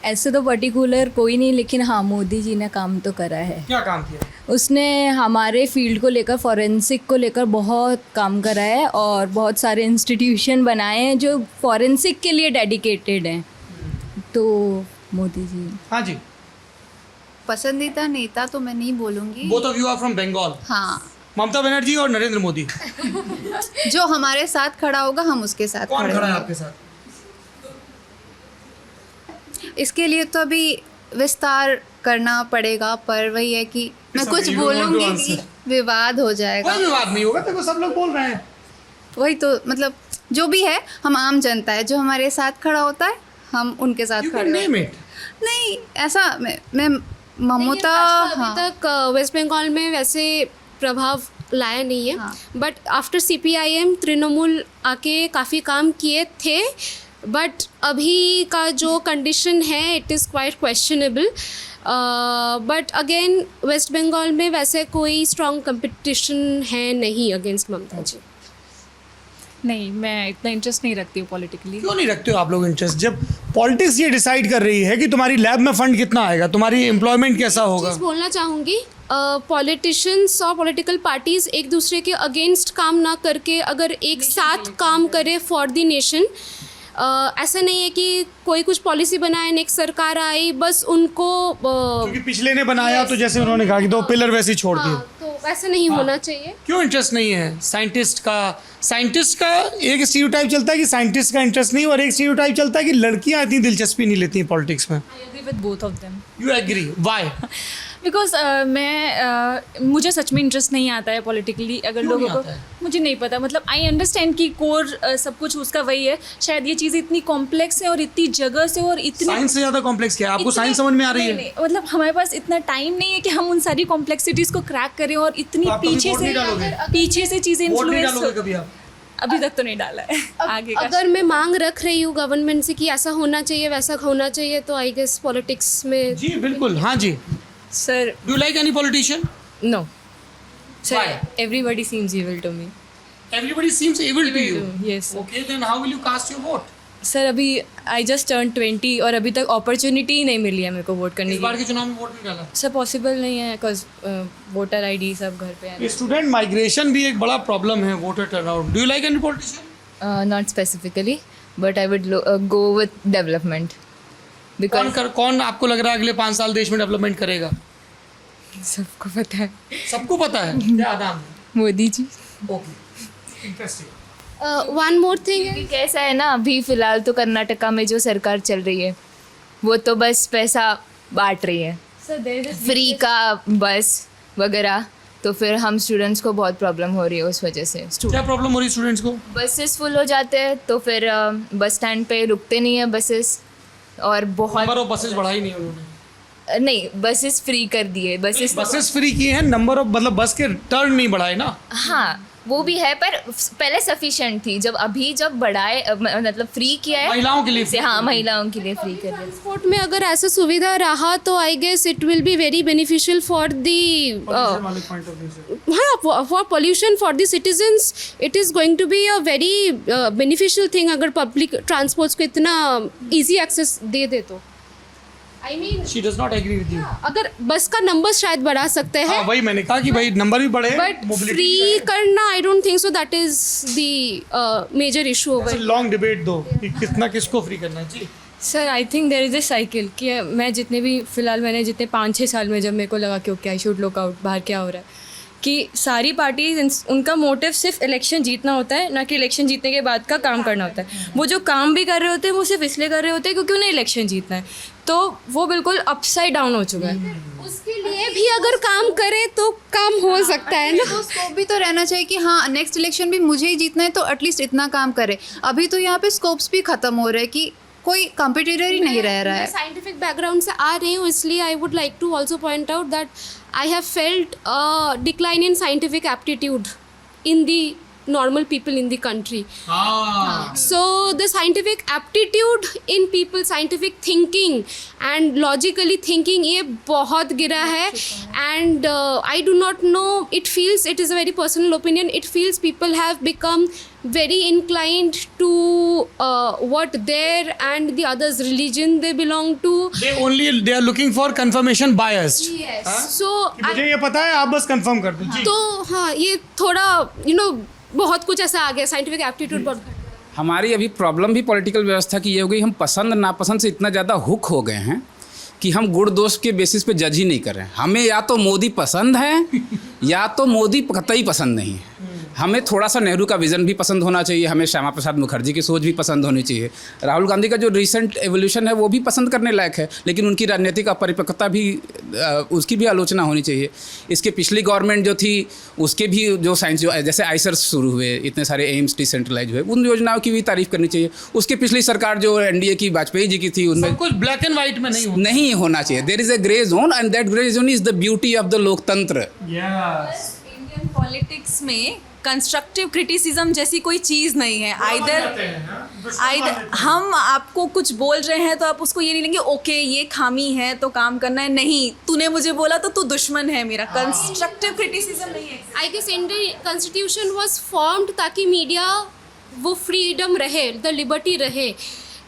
ऐसे तो पर्टिकुलर कोई नहीं, लेकिन हाँ मोदी जी ने काम तो करा है। क्या काम किया? उसने हमारे फील्ड को लेकर, फॉरेंसिक को लेकर बहुत काम करा है और बहुत सारे इंस्टीट्यूशन बनाए हैं जो फॉरेंसिक के लिए डेडिकेटेड हैं। तो मोदी जी। हाँ जी। पसंदीदा नेता तो मैं नहीं बोलूँगी। Both of you are from Bengal. हाँ। ममता बनर्जी और नरेंद्र मोदी। जो हमारे साथ खड़ा होगा हम उसके साथ कौन खड़े खड़ा है होंगे। आपके साथ? इसके लिए तो अभी विस्तार करना पड़ेगा, पर वही है कि मैं It's कुछ okay, you don't want to बोलूँगी answer. कि विवाद हो जाएगा। कोई विवाद नहीं होगा, देखो सब लोग बोल रहे हैं। वही तो मतलब जो भी है, हम आम जनता है, जो हमारे साथ खड़ा होता है हम उनके साथ You खड़े can name होते हैं। it. नहीं ऐसा मैं ममता अभी तक वेस्ट बंगाल में वैसे प्रभाव लाया नहीं है, बट आफ्टर CPIM तृणमूल आके काफ़ी काम किए थे, बट अभी का जो कंडीशन है it is quite questionable. But again West Bengal में वैसे कोई स्ट्रॉन्ग कंपटीशन है नहीं अगेंस्ट ममता जी। नहीं, मैं इतना इंटरेस्ट नहीं रखती हूँ पॉलिटिकली। क्यों नहीं रखते हो आप लोग इंटरेस्ट, जब पॉलिटिक्स ये डिसाइड कर रही है कि तुम्हारी लैब में फंड कितना आएगा, तुम्हारी एम्प्लॉयमेंट कैसा होगा? चीज़ बोलना चाहूँगी, पॉलिटिशियंस और पॉलिटिकल पार्टीज़ एक दूसरे के अगेंस्ट काम ना करके अगर एक साथ काम करे फॉर द नेशन, ऐसा नहीं है कि कोई कुछ पॉलिसी बनाए, नेक्स्ट सरकार आई, बस उनको क्योंकि पिछले ने बनाया तो जैसे उन्होंने कहा कि 2 पिलर वैसे ही छोड़ दिए। तो वैसा नहीं होना चाहिए। क्यों इंटरेस्ट नहीं है साइंटिस्ट का? एक स्टीरियोटाइप चलता है कि साइंटिस्ट का इंटरेस्ट नहीं, और एक स्टीरियोटाइप चलता है कि लड़कियां इतनी दिलचस्पी नहीं लेती हैं पॉलिटिक्स में। I agree with both of them. You agree, why? Because मुझे सच में इंटरेस्ट नहीं आता है पॉलिटिकली। अगर लोगों को, मुझे नहीं पता, मतलब आई अंडरस्टैंड कि कोर सब कुछ उसका वही है, शायद ये चीज़ इतनी कॉम्प्लेक्स है और इतनी जगह से और इतनी साइंस से ज़्यादा कॉम्प्लेक्स क्या है? आपको साइंस समझ में आ रही है? नहीं, मतलब हमारे पास इतना टाइम नहीं है कि हम उन सारी कॉम्प्लेक्सिटीज़ को क्रैक करें और इतनी पीछे से चीज़ें इन्फ्लुएंस। अभी तक तो नहीं डाला है। आगे का अगर मैं मांग रख रही हूँ गवर्नमेंट से कि ऐसा होना चाहिए वैसा होना चाहिए, तो आई गेस पॉलिटिक्स में। जी बिल्कुल। हाँ जी sir. Do you like any politician? No sir, everybody seems evil to me. Everybody seems evil to you. Yes. Okay, then how will you cast your vote? Sir अभी I just turn 20 और अभी तक opportunity ही नहीं मिली है मेरे को vote करने की। इस बार के चुनाव में वोट नहीं डाला? सर पॉसिबल नहीं है, बिकॉज वोटर आईडी सब घर पे है। स्टूडेंट माइग्रेशन भी एक बड़ा प्रॉब्लम है, voter turnout. Do you like any politician? Not specifically, but I would go with development. कौन आपको लग रहा है अगले 5 साल देश में डेवलपमेंट करेगा? सबको पता है। सबको पता है? क्या नाम है? Modi ji. Okay, interesting. One more thing, कैसा है ना, अभी फ़िलहाल तो कर्नाटका में जो सरकार चल रही है वो तो बस पैसा बांट रही है, फ्री का बस वगैरह, तो फिर हम स्टूडेंट्स को बहुत प्रॉब्लम हो रही है उस वजह से। क्या प्रॉब्लम हो रही है स्टूडेंट्स को? बसेस फुल हो जाते हैं तो फिर बस स्टैंड पे रुकते नहीं है बसेस, और बहुत नंबर ऑफ बसेस बढ़ाई नहीं उन्होंने। नहीं, बसेस फ्री कर दिए। बसेस फ्री किए हैं, नंबर ऑफ मतलब बस के टर्न नहीं बढ़ाए ना। हाँ वो भी है, पर पहले सफिशिएंट थी, जब बढ़ाए मतलब फ्री किया है महिलाओं के लिए। हाँ, महिलाओं के लिए फ्री कर दिया। ट्रांसपोर्ट में अगर ऐसा सुविधा रहा तो I guess it will be very beneficial for the for pollution for the citizens. It is going to be a very beneficial thing अगर पब्लिक ट्रांसपोर्ट्स को इतना ईजी एक्सेस दे दे तो। I mean she does not agree with you. अगर bus का number शायद बढ़ा सकते हैं, वही मैंने कहा कि भाई नंबर भी बढ़े, बट फ्री करना I don't think so that is the major issue over. Long debate दो कि कितना किसको फ्री करना है। जी sir I think there is a cycle कि मैं जितने भी फ़िलहाल मैंने जितने 5-6 साल में जब मेरे को लगा कि okay I should look out बाहर क्या हो रहा है, कि सारी पार्टीज उनका मोटिव सिर्फ इलेक्शन जीतना होता है, ना कि इलेक्शन जीतने के बाद का काम करना होता है। वो जो काम भी कर रहे होते हैं वो सिर्फ इसलिए कर रहे होते हैं क्योंकि उन्हें इलेक्शन जीतना है, तो वो बिल्कुल अपसाइड डाउन हो चुका है। उसके लिए भी अगर काम करे तो काम हो सकता है ना। तो स्कोप भी तो रहना चाहिए कि हाँ नेक्स्ट इलेक्शन भी मुझे ही जीतना है तो एटलीस्ट इतना काम करे। अभी तो यहाँ पे स्कोप्स भी खत्म हो रहे हैं कि कोई कंपटीटर ही नहीं रह रहा है। साइंटिफिक बैकग्राउंड से आ रही हूँ, इसलिए I would like to also point out that I have felt a decline in scientific aptitude in the normal people in the country. So the scientific aptitude in people, scientific thinking and logically thinking, ये बहुत गिरा है. And I do not know, it feels, it is a very personal opinion, it feels people have become very inclined to what their and the others religion they belong to. they are looking for confirmation biased. Yes. So मुझे ये पता है, आप बस confirm कर दो. तो हाँ, ये थोड़ा बहुत कुछ ऐसा आ गया, साइंटिफिक एप्टीट्यूड बहुत. हमारी अभी प्रॉब्लम भी पॉलिटिकल व्यवस्था की ये हो गई, हम पसंद नापसंद से इतना ज़्यादा हुक हो गए हैं कि हम गुण दोष के बेसिस पे जज ही नहीं कर रहे हैं. हमें या तो मोदी पसंद है या तो मोदी कतई पसंद नहीं है. हमें थोड़ा सा नेहरू का विज़न भी पसंद होना चाहिए, हमें श्यामा प्रसाद मुखर्जी की सोच भी पसंद होनी चाहिए, राहुल गांधी का जो रिसेंट एवोल्यूशन है वो भी पसंद करने लायक है, लेकिन उनकी राजनीतिक अपरिपक्वता भी, उसकी भी आलोचना होनी चाहिए. इसके पिछली गवर्नमेंट जो थी उसके भी जो साइंस, जो जैसे आइसर्स शुरू हुए, इतने सारे एम्स डिसेंट्रलाइज हुए, उन योजनाओं की भी तारीफ करनी चाहिए. उसके पिछली सरकार जो एनडीए की वाजपेयी जी की थी, उनमें कुछ ब्लैक एंड वाइट में नहीं होना चाहिए. There is a grey zone and that grey zone is the beauty of the लोकतंत्र. इंडियन पॉलिटिक्स में कंस्ट्रक्टिव क्रिटिसिज्म जैसी कोई चीज़ नहीं है. आइदर हम आपको कुछ बोल रहे हैं तो आप उसको ये नहीं लेंगे ओके ये खामी है तो काम करना है, नहीं तूने मुझे बोला तो तू दुश्मन है मेरा. कंस्ट्रक्टिव क्रिटिसिज्म नहीं है. I guess Indian constitution was formed ताकि मीडिया वो फ्रीडम रहे, द लिबर्टी रहे.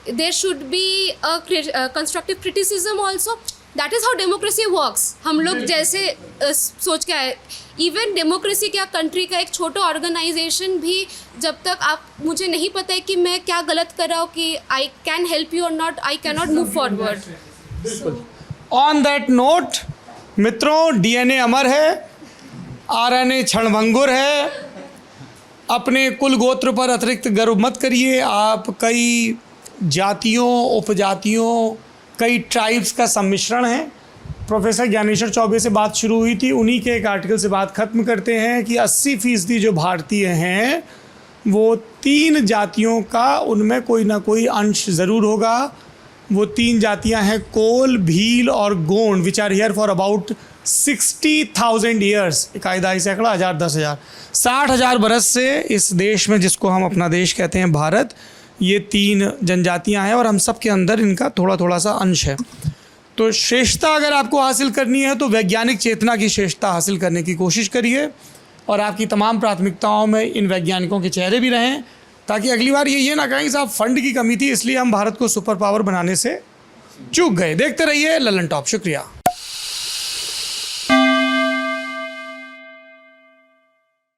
There should be a constructive criticism also. That is how democracy works. हम लोग जैसे सोच के आए, इवन डेमोक्रेसी क्या, कंट्री का एक छोटा ऑर्गेनाइजेशन भी जब तक आप, मुझे नहीं पता है कि मैं क्या गलत कर रहा हूँ कि आई कैन हेल्प यू और not, I can not move forward. On that note मित्रों, डीएनए अमर है, आरएनए क्षणभंगुर है. अपने कुल गोत्र पर अतिरिक्त गर्व मत करिए. आप कई जातियों, उपजातियों, कई ट्राइब्स का सम्मिश्रण है. प्रोफेसर ज्ञानेश्वर चौबे से बात शुरू हुई थी, उन्हीं के एक आर्टिकल से बात ख़त्म करते हैं कि 80% जो भारतीय हैं वो 3 जातियों का, उनमें कोई ना कोई अंश ज़रूर होगा. वो 3 जातियां हैं कोल, भील और Gond, which are here for about 60,000 years. इकाईदाई सैकड़ा, 1000, 10,000, 60,000 बरस से इस देश में, जिसको हम अपना देश कहते हैं भारत, ये 3 जनजातियां हैं और हम सब के अंदर इनका थोड़ा थोड़ा सा अंश है. तो श्रेष्ठता अगर आपको हासिल करनी है तो वैज्ञानिक चेतना की श्रेष्ठता हासिल करने की कोशिश करिए और आपकी तमाम प्राथमिकताओं में इन वैज्ञानिकों के चेहरे भी रहें, ताकि अगली बार ये ना कहें कि साहब फंड की कमी थी इसलिए हम भारत को सुपर पावर बनाने से चूक गए. देखते रहिए ललन टॉप. शुक्रिया.